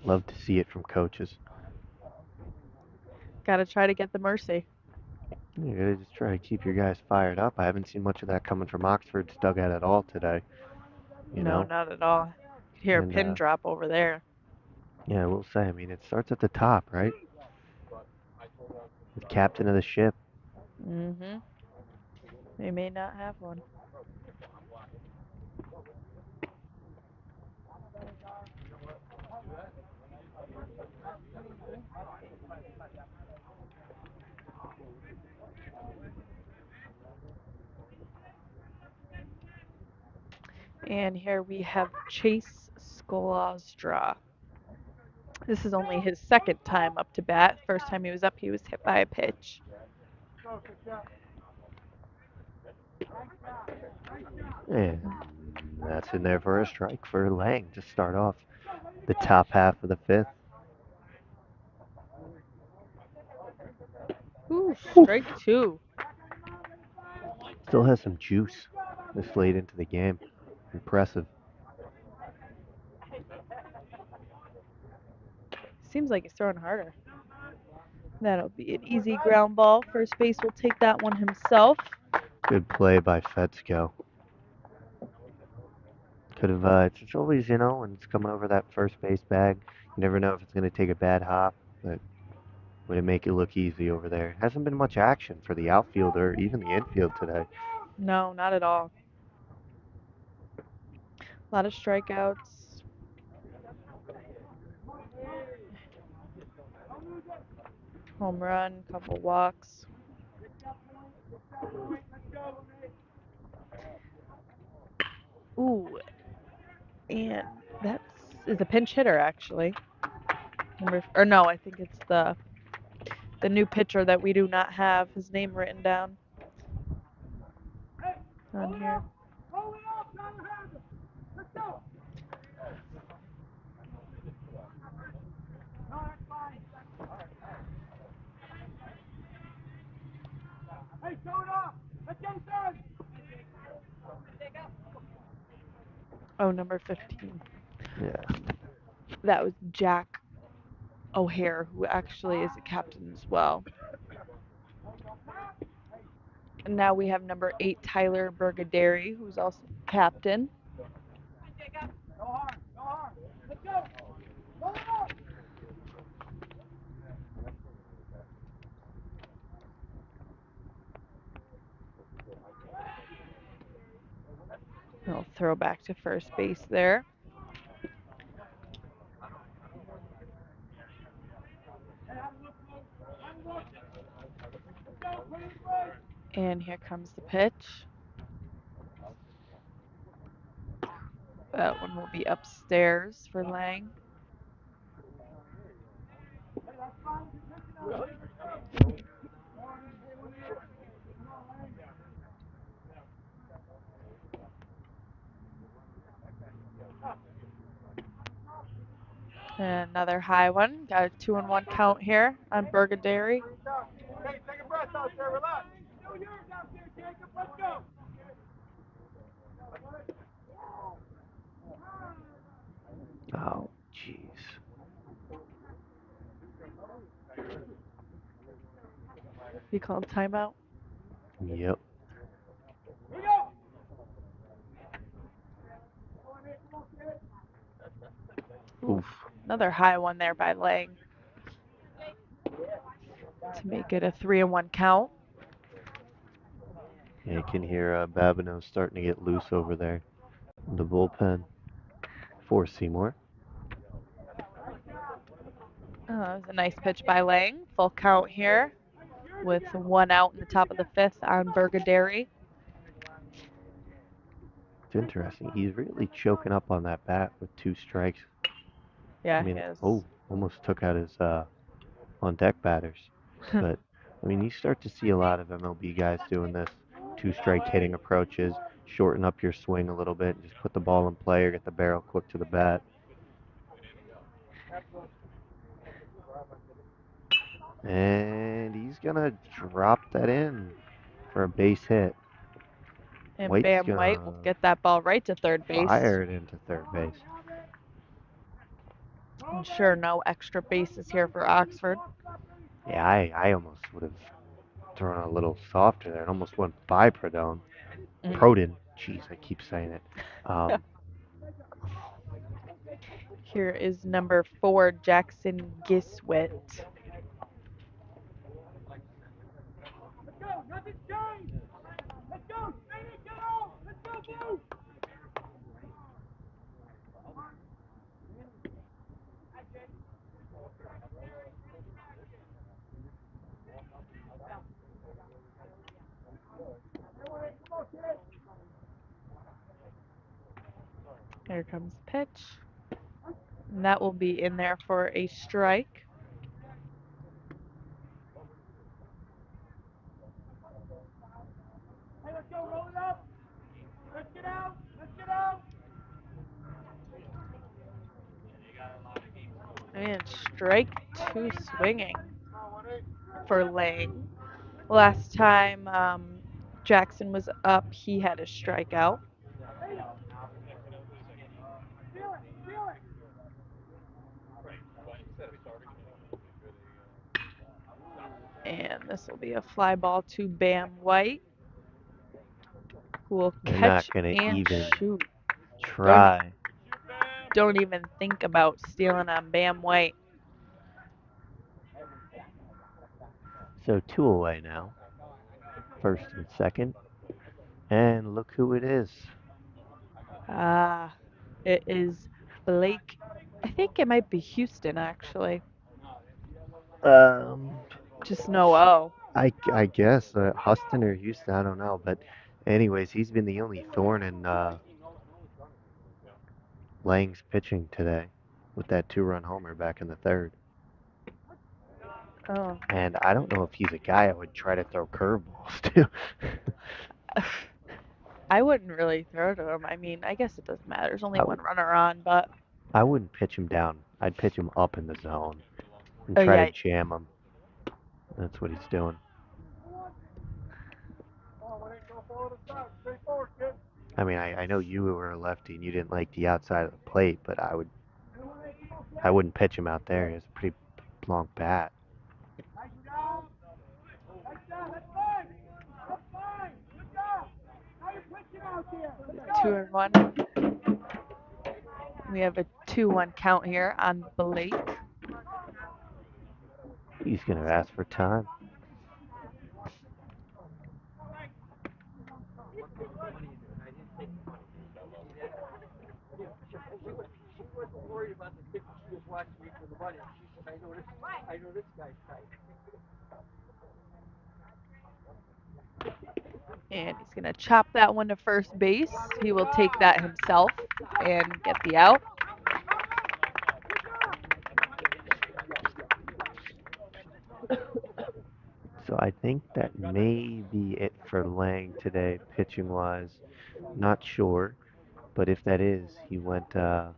Love to see it from coaches. Got to try to get the mercy. You gotta just try to keep your guys fired up. I haven't seen much of that coming from Oxford's dugout at all today. You No, know? not at all. You could hear a And, pin drop over there. Yeah, I will say, I mean, it starts at the top, right? The captain of the ship. Mm-hmm. They may not have one. And here we have Chase Skolostra. This is only his second time up to bat. First time he was up, he was hit by a pitch. And that's in there for a strike for Lang to start off the top half of the 5th. Ooh, strike 2. Still has some juice this late into the game. Impressive. Seems like he's throwing harder. That'll be an easy ground ball. First base will take that one himself. Good play by Fetsko. Could have, it's always, when it's coming over that first base bag, you never know if it's going to take a bad hop, but would it make it look easy over there? Hasn't been much action for the outfield or even the infield today. No, not at all. A lot of strikeouts. Home run, couple walks. Ooh, and is a pinch hitter actually. Or no, I think it's the new pitcher that we do not have his name written down on here. Oh, number 15. Yeah. That was Jack O'Hare, who actually is a captain as well. And now we have number 8, Tyler Bergaderi, who's also captain. He'll throw back to first base there. And here comes the pitch. That one will be upstairs for Lang. And another high one. Got a 2-1 count here on Bergaderi. Hey, take a breath out there, relax. Do yours out there, Jacob. Let's go. Oh, jeez. He called timeout. Yep. Oof. Another high one there by Lang to make it a 3-1 count. Yeah, you can hear Babineau starting to get loose over there in the bullpen for Seymour. That was a nice pitch by Lang. Full count here with 1 out in the top of the 5th on Bergaderi. It's interesting. He's really choking up on that bat with 2 strikes. Yeah, I mean, he is. almost took out his on deck batters. But I mean, you start to see a lot of MLB guys doing this 2-strike hitting approaches, shorten up your swing a little bit, and just put the ball in play or get the barrel quick to the bat. And he's gonna drop that in for a base hit. And White's Bam gonna White will get that ball right to third base. fire it into third base. And sure, no extra bases here for Oxford. Yeah, I almost would have thrown a little softer there. It almost went by Prodone. Proden. Jeez, I keep saying it. Here is number 4, Jackson Giswit. Here comes the pitch. And that will be in there for a strike. Hey, let's go, roll it up. Let's get out. Let's get out. And strike 2 swinging for Lang. Last time Jackson was up, he had a strikeout. And this will be a fly ball to Bam White, who will They're not catch gonna and even shoot. try. Don't even think about stealing on Bam White. So 2 away now. First and second. And look who it is. It is Blake. I think it might be Houston, actually. Just no O. I guess Huston or Houston, I don't know. But anyways, he's been the only thorn in Lang's pitching today with that 2-run homer back in the 3rd. Oh. And I don't know if he's a guy I would try to throw curveballs to. I wouldn't really throw to him. I mean, I guess it doesn't matter. There's only one runner on, but I wouldn't pitch him down. I'd pitch him up in the zone and Oh, try yeah. to jam him. That's what he's doing. I mean, I know you were a lefty and you didn't like the outside of the plate, but I wouldn't pitch him out there. He has a pretty long bat. 2-1. We have a 2-1 count here on Blake. He's going to ask for time. And he's going to chop that one to first base. He will take that himself and get the out. So I think that may be it for Lang today, pitching wise. Not sure, but if that is, he went 5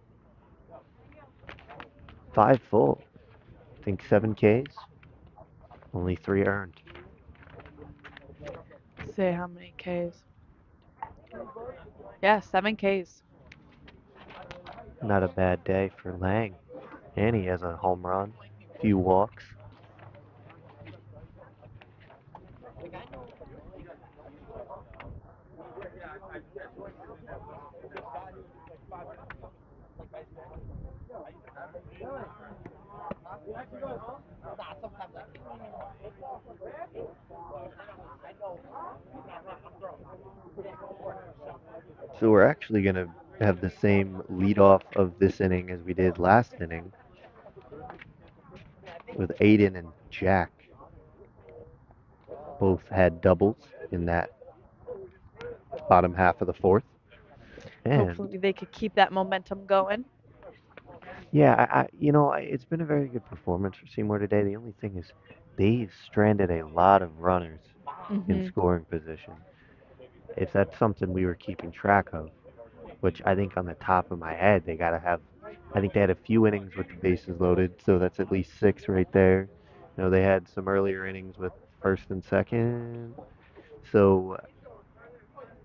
full. I think 7 Ks, only 3 earned. Say how many Ks? Yeah, 7 Ks. Not a bad day for Lang. And he has a home run, few walks. So we're actually going to have the same leadoff of this inning as we did last inning with Aiden and Jack. Both had doubles in that bottom half of the fourth. And Hopefully they could keep that momentum going. yeah, it's been a very good performance for Seymour today. The only thing is they've stranded a lot of runners in scoring position. If that's something we were keeping track of, which I think on the top of my head they got to have. I think they had a few innings with the bases loaded, so that's at least 6 right there. They had some earlier innings with first and second. So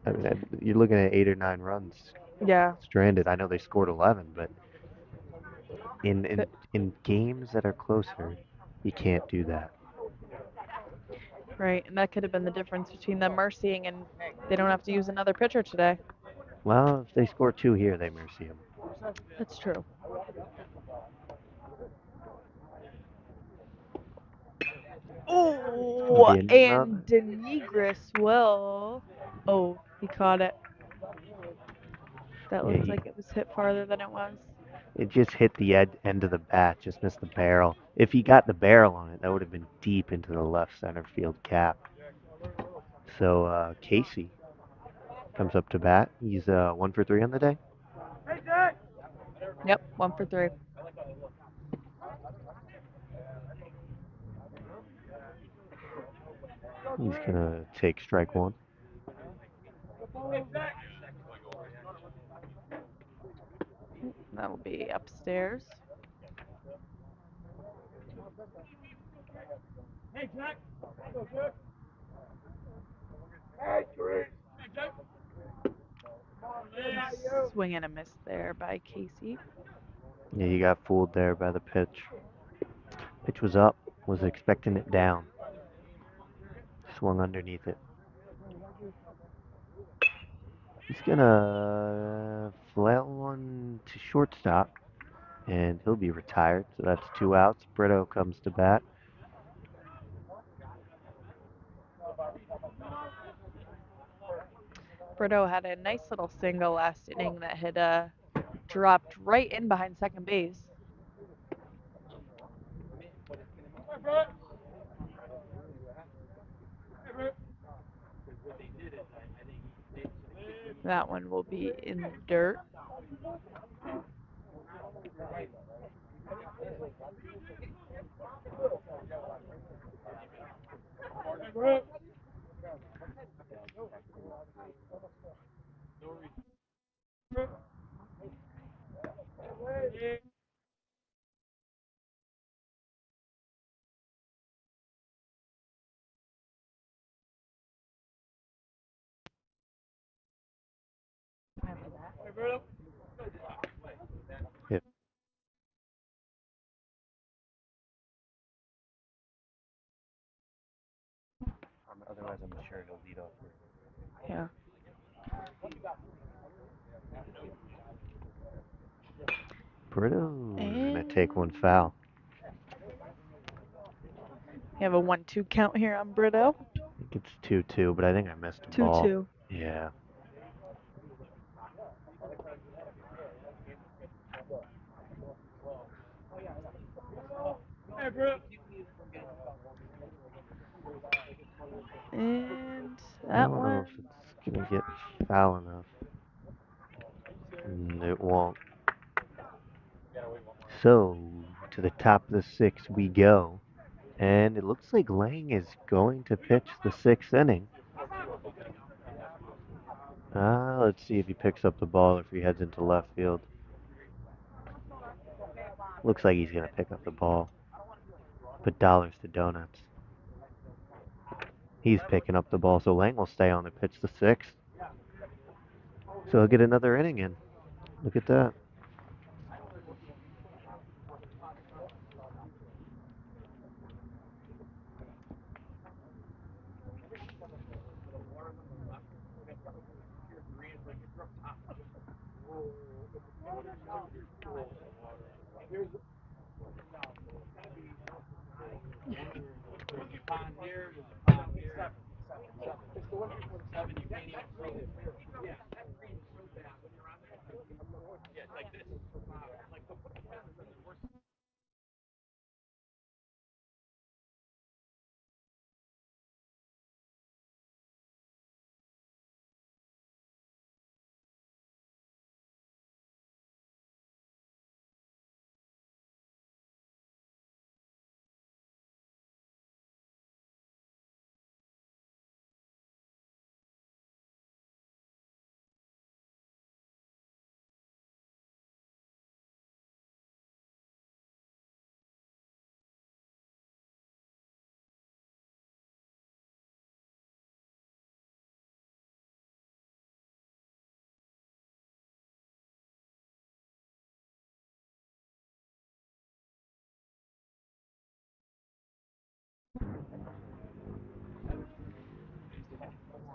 I mean, you're looking at 8 or 9 runs Yeah. stranded. I know they scored 11, but in But- in games that are closer, you can't do that. Right, and that could have been the difference between them mercying and they don't have to use another pitcher today. Well, if they score 2 here, they mercy them. That's true. Oh, Be another. and Denegris will. Oh, he caught it. That Yeah, looked like it was hit farther than it was. it just hit the end of the bat, just missed the barrel. If he got the barrel on it, that would have been deep into the left center field cap. So Casey comes up to bat. He's 1 for 3 on the day. Yep, 1 for 3. He's gonna take strike 1. That'll be upstairs. Hey, Jack. Swing and a miss there by Casey. Yeah, he got fooled there by the pitch. Pitch was up, was expecting it down. Swung underneath it. He's gonna flail one to shortstop, and he'll be retired. So that's 2 outs. Brito comes to bat. Brito had a nice little single last inning that had dropped right in behind second base. That one will be in the dirt. If, otherwise, I'm sure he'll lead off. Yeah. Brito's gonna And take one foul. we have a 1-2 count here on Brito. I think it's 2-2, but I think I missed a ball. 2-2. Yeah. And I that don't know one. if it's gonna get foul enough. It won't. So, to the top of the sixth we go. And it looks like Lang is going to pitch the sixth inning. Let's see if he picks up the ball or if he heads into left field. Looks like he's going to pick up the ball. Put dollars to donuts. He's picking up the ball, so Lang will stay on to pitch the sixth. So he'll get another inning in. Look at that.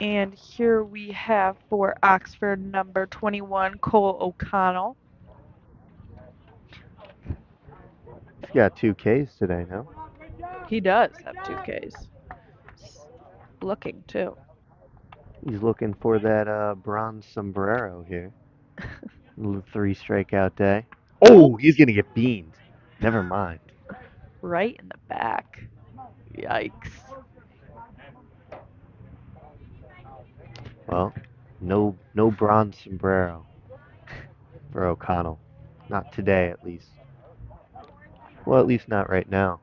And here we have for Oxford number 21, Cole O'Connell. He's got 2 Ks today, no? He does have 2 Ks. Looking too. He's looking for that bronze sombrero here. 3 strikeout day. Oh, he's going to get beamed. Never mind. Right in the back. Yikes. Well, no bronze sombrero for O'Connell. Not today, at least. Well, at least not right now.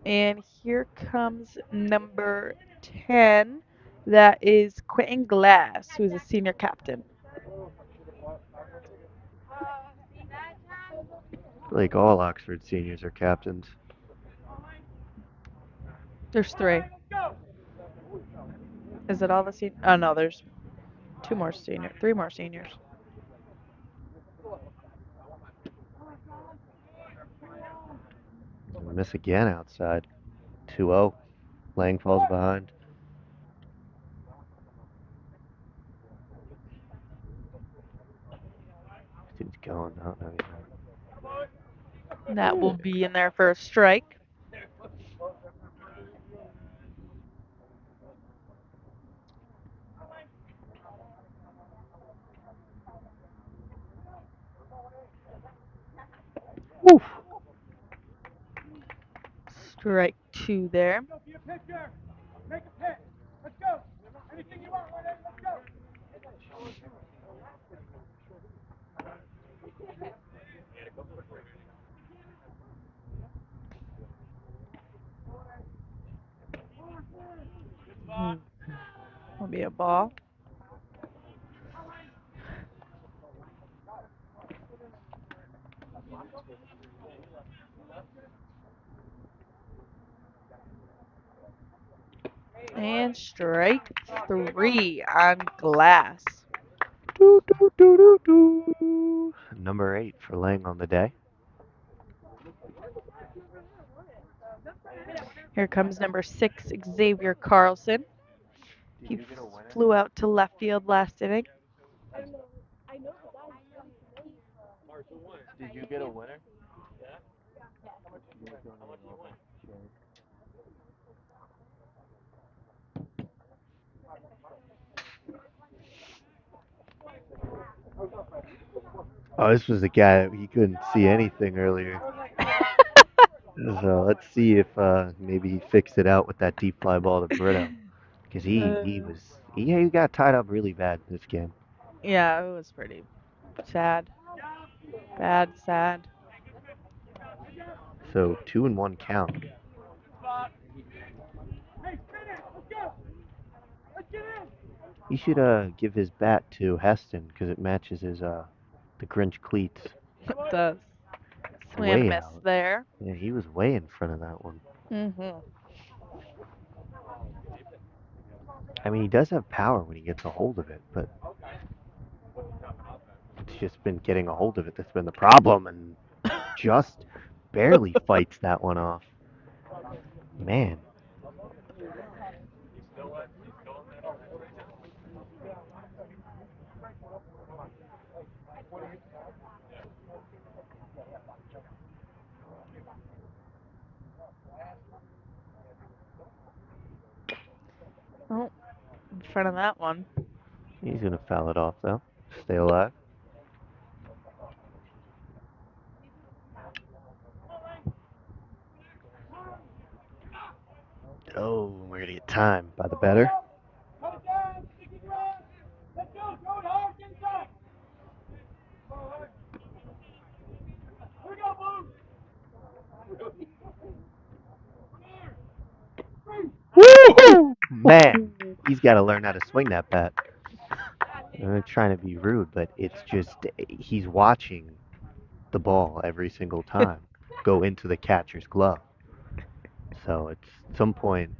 And here comes number 10. That is Quentin Glass, who's a senior captain. Like all Oxford seniors are captains. There's 3. Is it all the seniors? Oh, no, there's 3 more seniors. Miss again outside. 2-0. Lang falls behind. Dude's going. Oh, no, he's not. That will be in there for a strike. Woof. Strike 2 there. Will be a ball. And strike 3 on Glass. Doo, doo, doo, doo, doo. Number 8 for Lang on the day. Here comes number 6, Xavier Carlson. He flew out to left field last inning. Did you get a winner? Oh, this was the guy he couldn't see anything earlier. So let's see if maybe he fixed it out with that deep fly ball to Brito, because he got tied up really bad this game. Yeah, it was pretty sad. Bad, sad. So 2-1 count. He should give his bat to Heston because it matches his the Grinch cleats. It does. Swing Way miss out. there. Yeah, he was way in front of that one. Mhm. I mean, he does have power when he gets a hold of it, but it's just been getting a hold of it that's been the problem, and just barely fights that one off. Man, Oh, in front of that one. he's gonna foul it off though. Stay alive. Oh, we're gonna get time by the better. Woo! Man, he's got to learn how to swing that bat. I'm not trying to be rude, but it's just he's watching the ball every single time go into the catcher's glove. So it's at some point,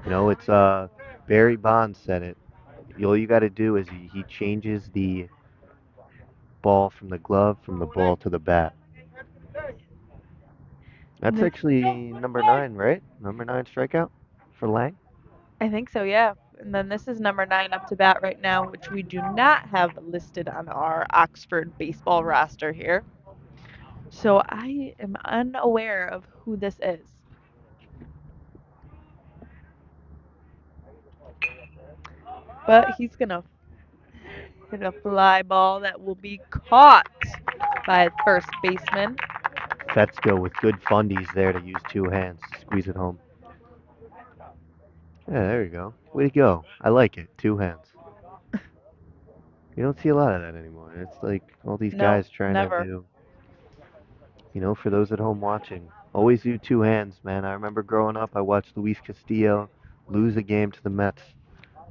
it's Barry Bonds said it. All you got to do is he changes the ball from the glove from the ball to the bat. That's This, actually number 9, right? Number 9 strikeout for Lang. I think so, yeah. And then this is number 9 up to bat right now, which we do not have listed on our Oxford baseball roster here. So I am unaware of who this is. But he's going to hit a fly ball that will be caught by first baseman. Fetzko with good fundies there to use 2 hands to squeeze it home. Yeah, there you go. Way to go. I like it. 2 hands. You don't see a lot of that anymore. It's like all these No, guys trying to never. do, for those at home watching, always do 2 hands, man. I remember growing up, I watched Luis Castillo lose a game to the Mets,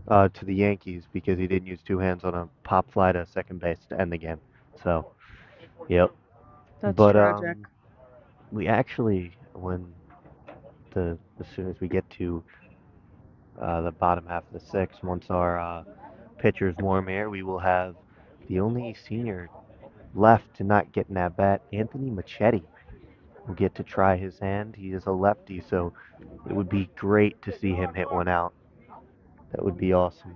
to the Yankees because he didn't use 2 hands on a pop fly to second base to end the game. So, yep. That's But tragic. we actually, as soon as we get to the bottom half of the 6th, once our pitchers warm here, we will have the only senior left to not get an at bat, Anthony Machete, will get to try his hand. He is a lefty, so it would be great to see him hit one out. That would be awesome.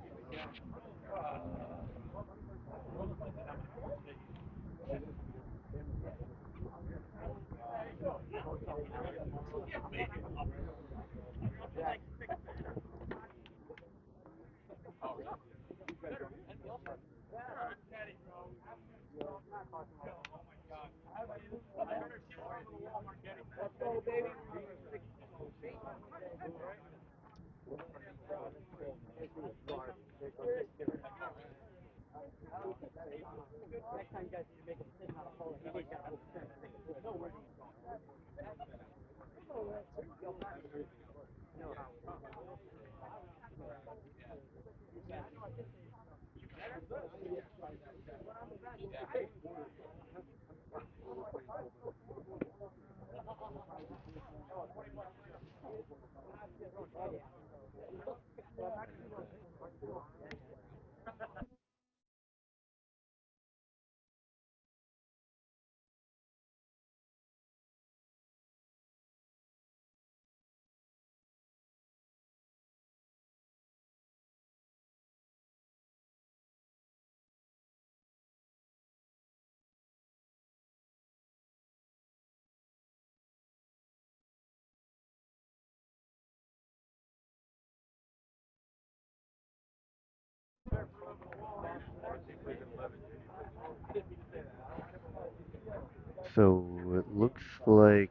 So it looks like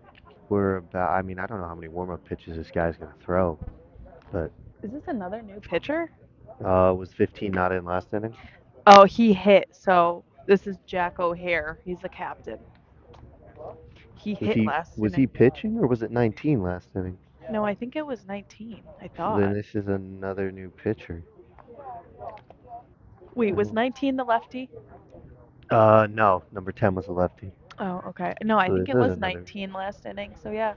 we're about, I mean, I don't know how many warm-up pitches this guy's going to throw, but Is this another new pitcher? was 15 not in last inning? Oh, he hit. So this is Jack O'Hare. He's the captain. He hit last Was he inning. pitching or was it 19 last inning? No, I think it was 19. I So then thought. this is another new pitcher. Wait, was 19 the lefty? No, number 10 was a lefty. Oh, okay. No, I So think this it is was another. 19 last inning. So yeah.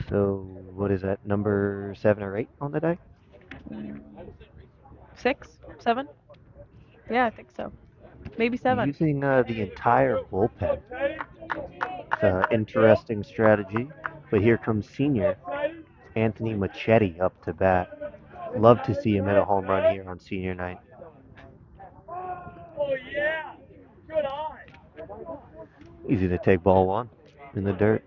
So what is that? Number 7 or 8 on the day? 6, 7? Yeah, I think so. Maybe 7. Using the entire bullpen. It's an interesting strategy. But here comes senior Anthony Machete up to bat. Love to see him hit a home run here on senior night. Oh yeah! Good eye! Easy to take ball 1 in the dirt.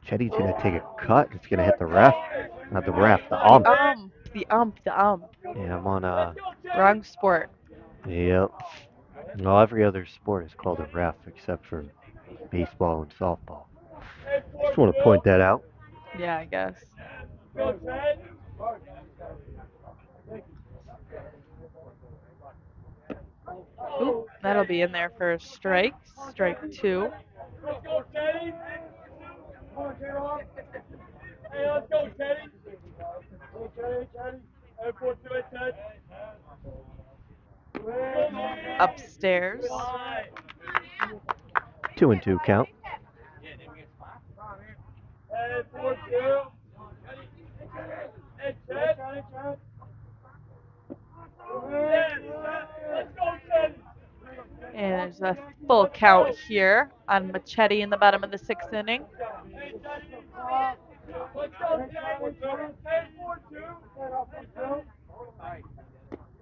Chetty's going to take a cut. It's going to hit the ref. Not the ref, the ump. The ump. Yeah, I'm on Wrong sport. Yep. Well, every other sport is called a ref except for baseball and softball. Just want to point that out. Yeah, I guess. Oop, that'll be in there for a strike. Strike 2. Let's go, Teddy! Come on, J-Rock. Hey, let's go, Teddy! Hey, Teddy. Hey, 4-2, Ted. Upstairs. 2-2 count. Hey, 4-2. Hey, Ted. Let's go, Teddy! And there's a full count here on Machete in the bottom of the 6th inning. Let's go, Teddy! Hey,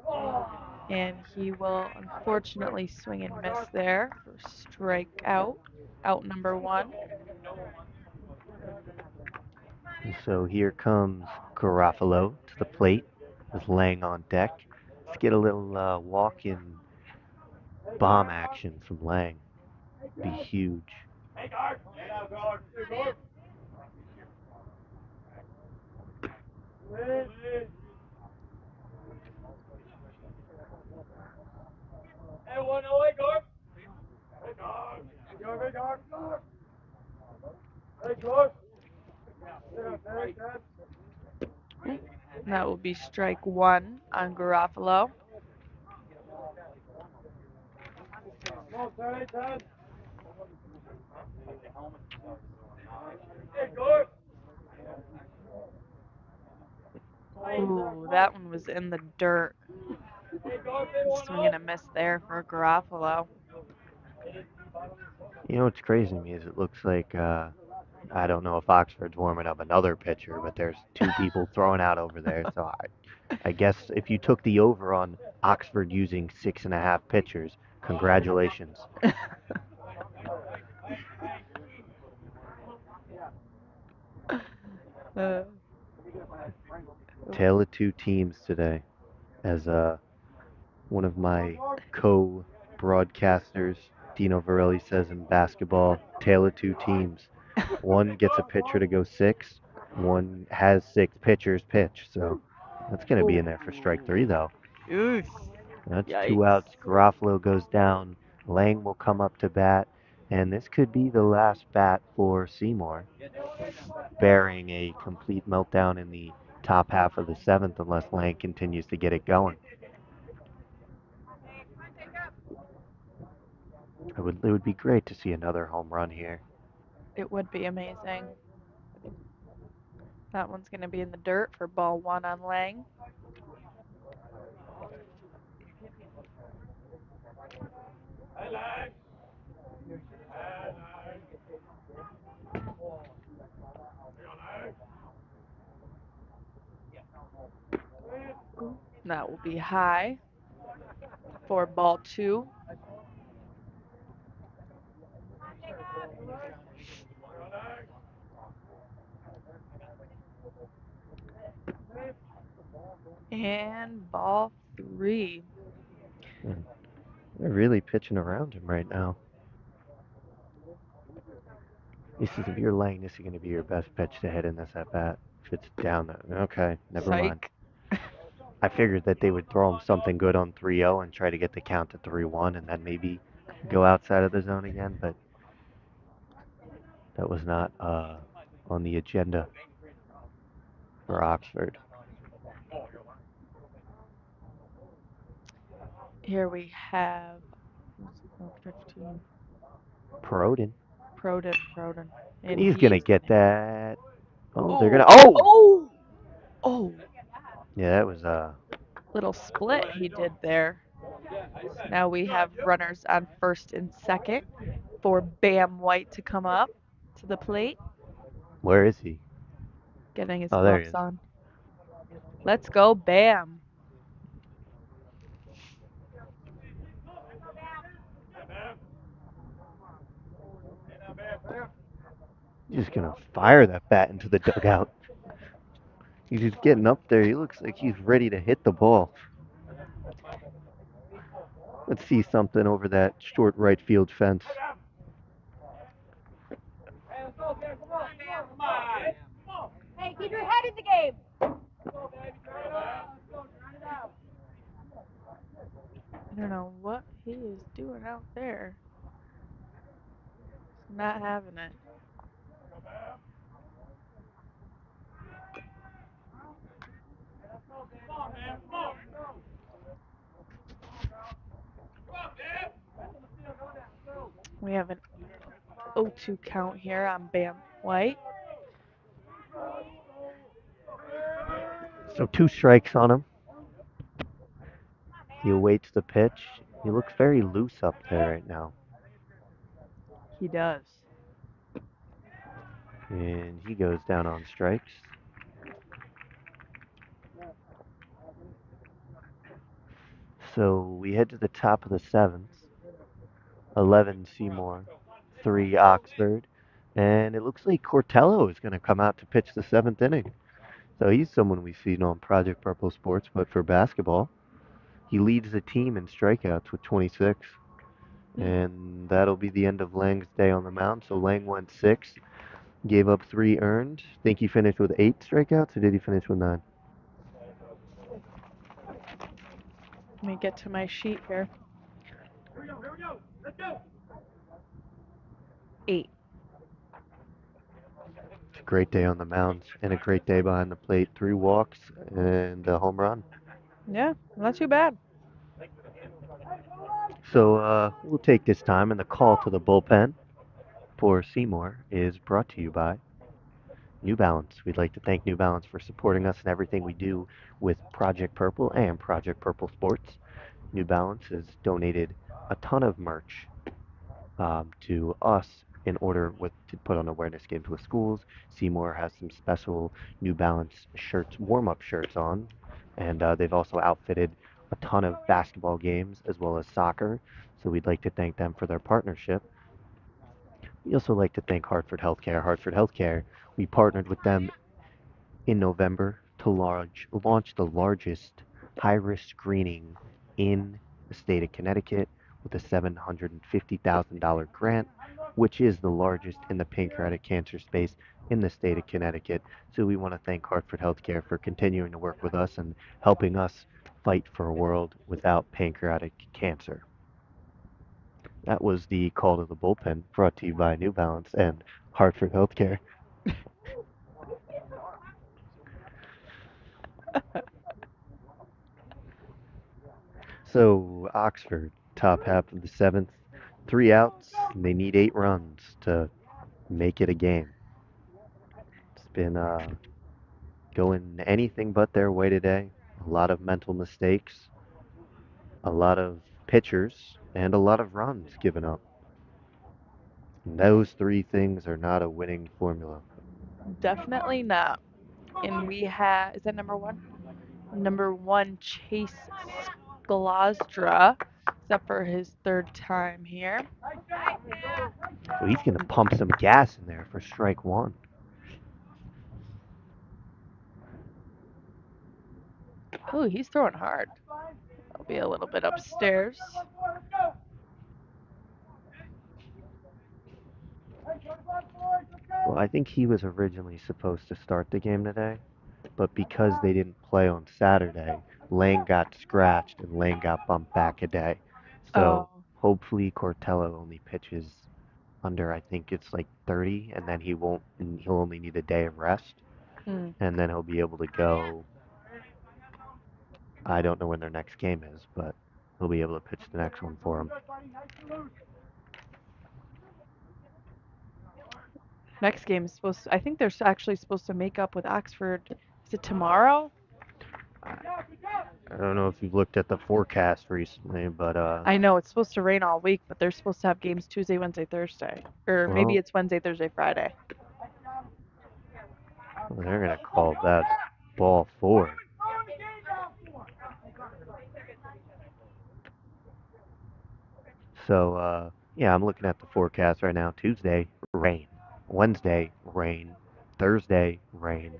4-2. And he will unfortunately swing and miss there for strike out number 1. And so here comes Garofalo to the plate, is laying on deck. Let's get a little walk-in bomb action from Lang. Be huge. Hey, guard. Hey, guard. Hey, 1-0, hey, guard. Hey, guard. Hey, guard. Hey, guard. That will be strike 1 on Garofalo. Ooh, that one was in the dirt. Swing and a miss there for Garofalo. You know what's crazy to me is it looks like, I don't know if Oxford's warming up another pitcher, but there's 2 people throwing out over there. So I guess if you took the over on Oxford using 6.5 pitchers, congratulations. Tale of 2 teams today, as one of my co-broadcasters, Dino Varelli, says in basketball, tale of 2 teams. One gets a pitcher to go 6, one has 6 pitchers pitch, so that's going to be in there for strike 3 though. Oof. That's Yikes. 2 outs. Garofalo goes down. Lang will come up to bat, and this could be the last bat for Seymour, bearing a complete meltdown in the top half of the 7th unless Lang continues to get it going. It would be great to see another home run here. It would be amazing. That one's going to be in the dirt for ball 1 on Lang. That will be high for ball 2. And ball 3. They're really pitching around him right now. This is if you're laying, this is going to be your best pitch to hit in this at bat. If it's down, okay, never mind. Psych. I figured that they would throw him something good on 3-0 and try to get the count to 3-1 and then maybe go outside of the zone again, but that was not on the agenda for Oxford. Here we have 15. Perodin. Proden. And He's going to get that. Oh, they're going to. Oh! Oh! Oh! Yeah, that was Little split he did there. Now we have runners on first and second for Bam White to come up to the plate, where is he? getting his Oh, there he gloves is. on. Let's go, Bam. He's just going to fire that bat into the dugout. He's just getting up there. He looks like he's ready to hit the ball. Let's see something over that short right field fence. Hey, keep your head in the game. I don't know what he is doing out there. He's not having it. We have an 0-2 count here on Bam White. So 2 strikes on him. He awaits the pitch. He looks very loose up there right now. He does. And he goes down on strikes. So we head to the top of the 7th. 11 Seymour, 3 Oxford. And it looks like Cortello is going to come out to pitch the 7th inning. So he's someone we've seen on Project Purple Sports, but for basketball. He leads the team in strikeouts with 26. And that'll be the end of Lang's day on the mound. So Lang went 6, gave up 3 earned. Think he finished with 8 strikeouts, or did he finish with 9? Let me get to my sheet here. 8. It's a great day on the mound and a great day behind the plate. 3 walks and a home run. Yeah, not too bad. So we'll take this time, and the call to the bullpen for Seymour is brought to you by New Balance. We'd like to thank New Balance for supporting us in everything we do with Project Purple and Project Purple Sports. New Balance has donated a ton of merch to us in order to put on awareness games with schools. Seymour has some special New Balance shirts, warm-up shirts on, and they've also outfitted a ton of basketball games as well as soccer. So we'd like to thank them for their partnership. We also like to thank Hartford Healthcare. Hartford Healthcare, we partnered with them in November to launch the largest high-risk screening in the state of Connecticut with a $750,000 grant, which is the largest in the pancreatic cancer space in the state of Connecticut. So we want to thank Hartford Healthcare for continuing to work with us and helping us fight for a world without pancreatic cancer. That was the call to the bullpen, brought to you by New Balance and Hartford Healthcare. So Oxford, top half of the 7th, 3 outs, and they need 8 runs to make it a game. It's been going anything but their way today. A lot of mental mistakes, a lot of pitchers, and a lot of runs given up. And those 3 things are not a winning formula. Definitely not. And we have, is that number 1? Number 1, Chase Sklosdra. Is up for his 3rd time here. So he's going to pump some gas in there for strike 1. Oh, he's throwing hard. That'll be a little bit upstairs. Well, I think he was originally supposed to start the game today, but because they didn't play on Saturday, Lane got scratched and Lane got bumped back a day. Oh. So hopefully Cortello only pitches under, I think it's like 30, and then he'll only need a day of rest, Hmm. and then he'll be able to go. I don't know when their next game is, but he'll be able to pitch the next one for him. Next game is supposed to, I think they're actually supposed to make up with Oxford. Is it tomorrow? I don't know if you've looked at the forecast recently, but I know it's supposed to rain all week, but they're supposed to have games Tuesday, Wednesday, Thursday. Or maybe well, it's Wednesday, Thursday, Friday. they're gonna call that ball four. So yeah, I'm looking at the forecast right now. Tuesday, rain. Wednesday, rain. Thursday, rain.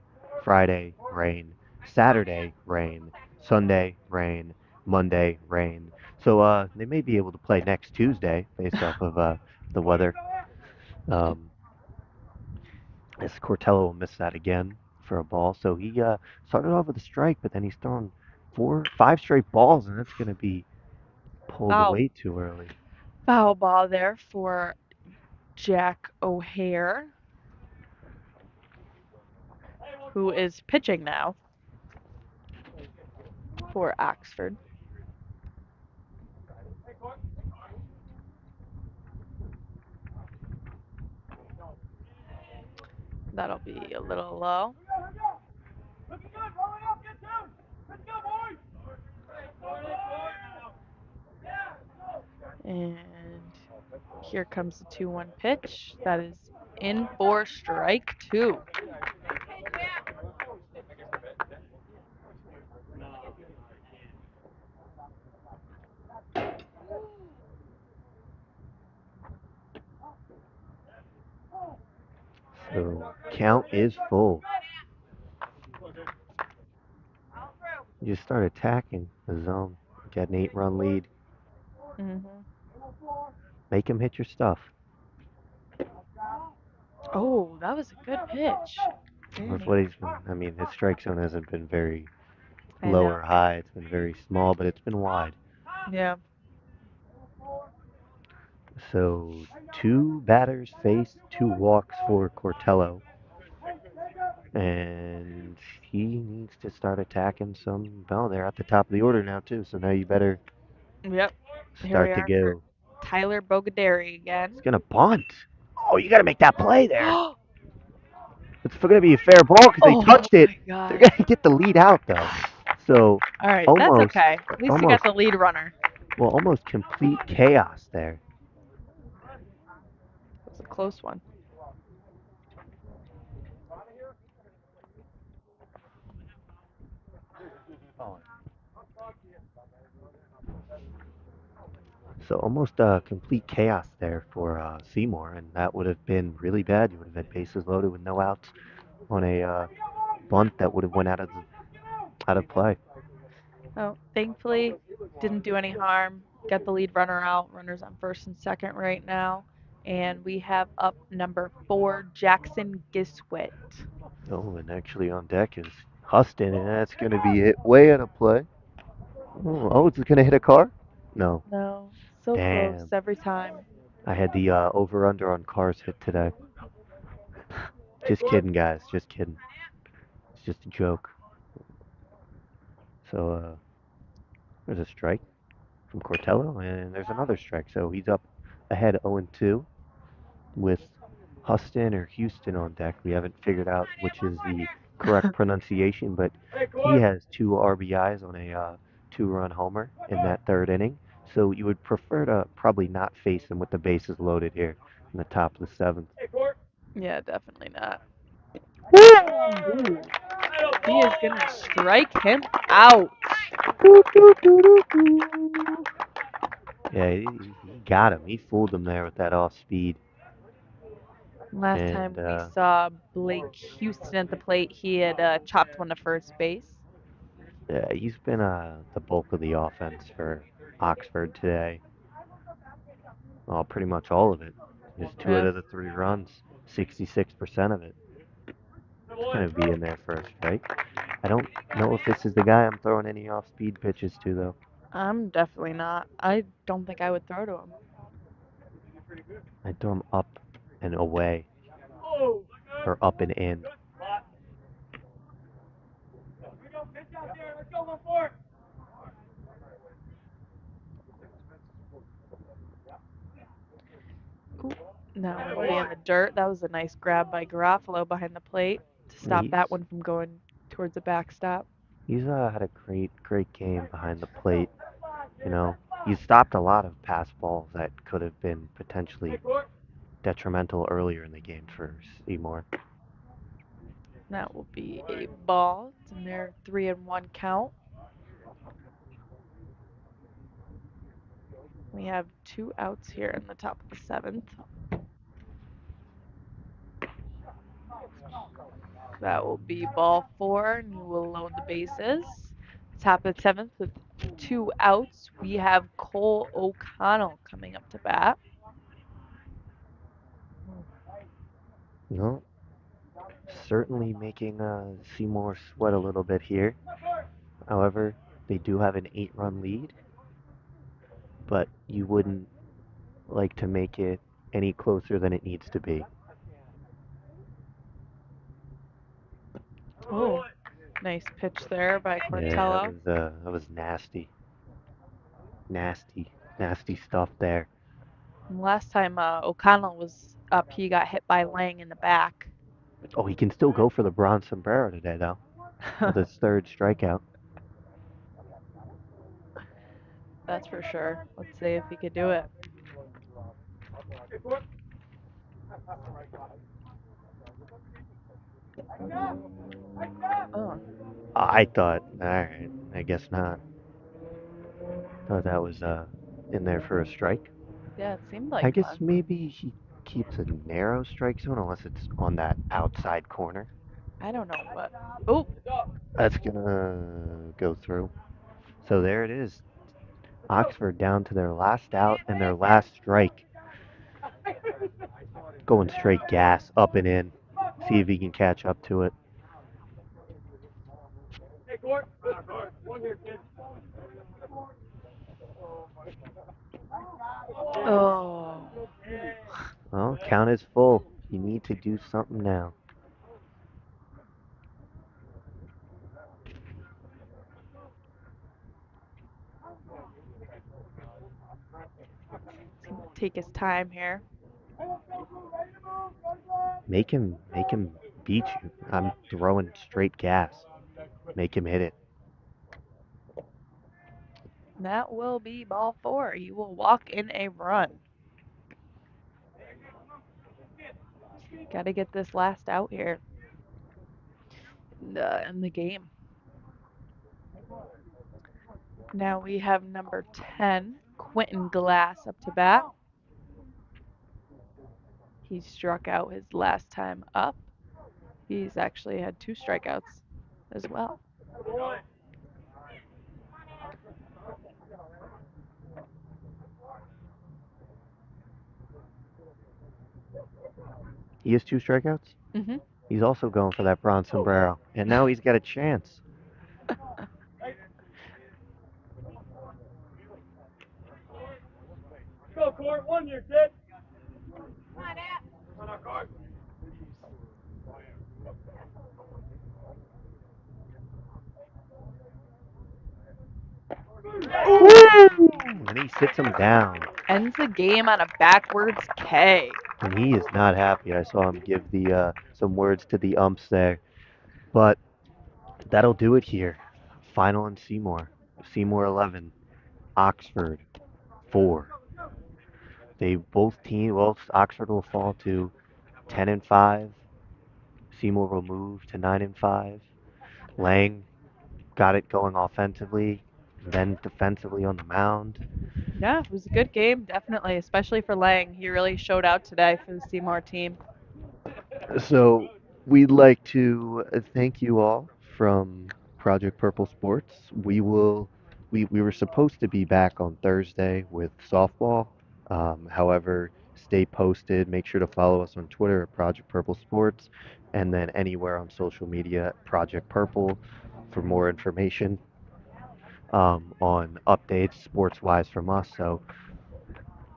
Friday, rain. Saturday, rain. Sunday, rain. Monday, rain. So they may be able to play next Tuesday based off of the weather. As Cortello will miss that again for a ball. So he started off with a strike, but then he's thrown 5 straight balls, and that's going to be pulled Foul, way too early. foul ball there for Jack O'Hare, who is pitching now for Oxford. That'll be a little low. And here comes the 2-1 pitch. That is in for strike 2. So count is full. You just start attacking the zone. Get an 8-run lead. Mm-hmm. Make him hit your stuff. Oh, that was a good pitch. That's what he's been. I mean, his strike zone hasn't been very I low know. or high. It's been very small, but it's been wide. Yeah. So 2 batters face, 2 walks for Cortello. And he needs to start attacking some. Well, they're at the top of the order now, too. So now you better Yep. Here we start to are for go. Tyler Bogaderi again. He's going to bunt. Oh, you got to make that play there. It's going to be a fair ball because they Oh touched it. my God. They're going to get the lead out, though. So All right, that's almost, okay. At least you got the lead runner. well, almost complete chaos there. It was a close one. So almost complete chaos there for Seymour, and that would have been really bad. You would have had bases loaded with no outs on a bunt that would have went out of play. Oh, thankfully, didn't do any harm. Got the lead runner out. Runners on first and second right now. And we have up number 4, Jackson Giswit. Oh, and actually on deck is Huston, and that's going to be hit way out of play. Oh, is it going to hit a car? No. No, so close Damn. every time. I had the over-under on cars hit today. Just kidding, guys. Just kidding. It's just a joke. So there's a strike from Cortello, and there's another strike. So he's up ahead 0-2 with Huston or Houston on deck. We haven't figured out which is the correct pronunciation, but he has 2 RBIs on a 2-run homer in that 3rd inning. So you would prefer to probably not face him with the bases loaded here in the top of the 7th. Yeah, definitely not. Ooh. He is going to strike him out. Yeah, he got him. He fooled him there with that off speed. Last time we saw Blake Houston at the plate, he had chopped one to first base. Yeah, he's been the bulk of the offense for Oxford today. Well, pretty much all of it. Just two out Yeah. of the 3 runs, 66% of it. It's gonna be in there for a strike. I don't know if this is the guy I'm throwing any off-speed pitches to, though. I'm definitely not. I don't think I would throw to him. I throw him up and away, or up and in. Ooh, that one will be in the dirt. That was a nice grab by Garofalo behind the plate to stop He's that one from going towards the backstop. he's had a great game behind the plate. You know, he's stopped a lot of pass balls that could have been potentially detrimental earlier in the game for Seymour. That will be a ball. It's in their 3-1 count. We have 2 outs here in the top of the 7th. That will be ball 4, and you will load the bases. Top of the 7th with 2 outs. We have Cole O'Connell coming up to bat. You know, certainly making Seymour sweat a little bit here. However, they do have an 8-run lead, but you wouldn't like to make it any closer than it needs to be. Oh, nice pitch there by Yeah, Cortello. that was nasty, nasty stuff there. And last time O'Connell was up, he got hit by Lang in the back. Oh, he can still go for the bronze sombrero today, though, with his third strikeout. That's for sure. Let's see if he could do it. Oh, I thought, all right, I guess not. Thought that was in there for a strike. yeah, it seemed I like guess one. maybe he keeps a narrow strike zone unless it's on that outside corner. I don't know, but oh, That's gonna go through. So there it is. Oxford down to their last out and their last strike. Going straight gas, up and in. See if he can catch up to it. oh. Well, count is full. You need to do something now. He's gonna take his time here. Make him beat you. I'm throwing straight gas. Make him hit it. That will be ball 4. He will walk in a run. Got to get this last out here in the game. Now we have number 10, Quentin Glass, up to bat. He struck out his last time up. He's actually had 2 strikeouts as well. He has 2 strikeouts. Mm-hmm. He's also going for that bronze sombrero. And now he's got a chance. Go, Court. 1 year, kid. Come on, Court. And he sits him down. Ends the game on a backwards K. And he is not happy. I saw him give the some words to the umps there. But that'll do it here. Final in Seymour. Seymour 11, Oxford 4. They both Oxford will fall to 10-5. Seymour will move to 9-5. Lang got it going offensively, then defensively on the mound. Yeah, it was a good game, definitely, especially for Lang. He really showed out today for the Seymour team. So we'd like to thank you all from Project Purple Sports. We were supposed to be back on Thursday with softball. However, stay posted. Make sure to follow us on Twitter at Project Purple Sports, and then anywhere on social media at Project Purple for more information on updates sports wise from us. So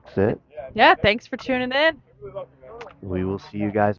that's it. Yeah, thanks for tuning in. We will see you guys.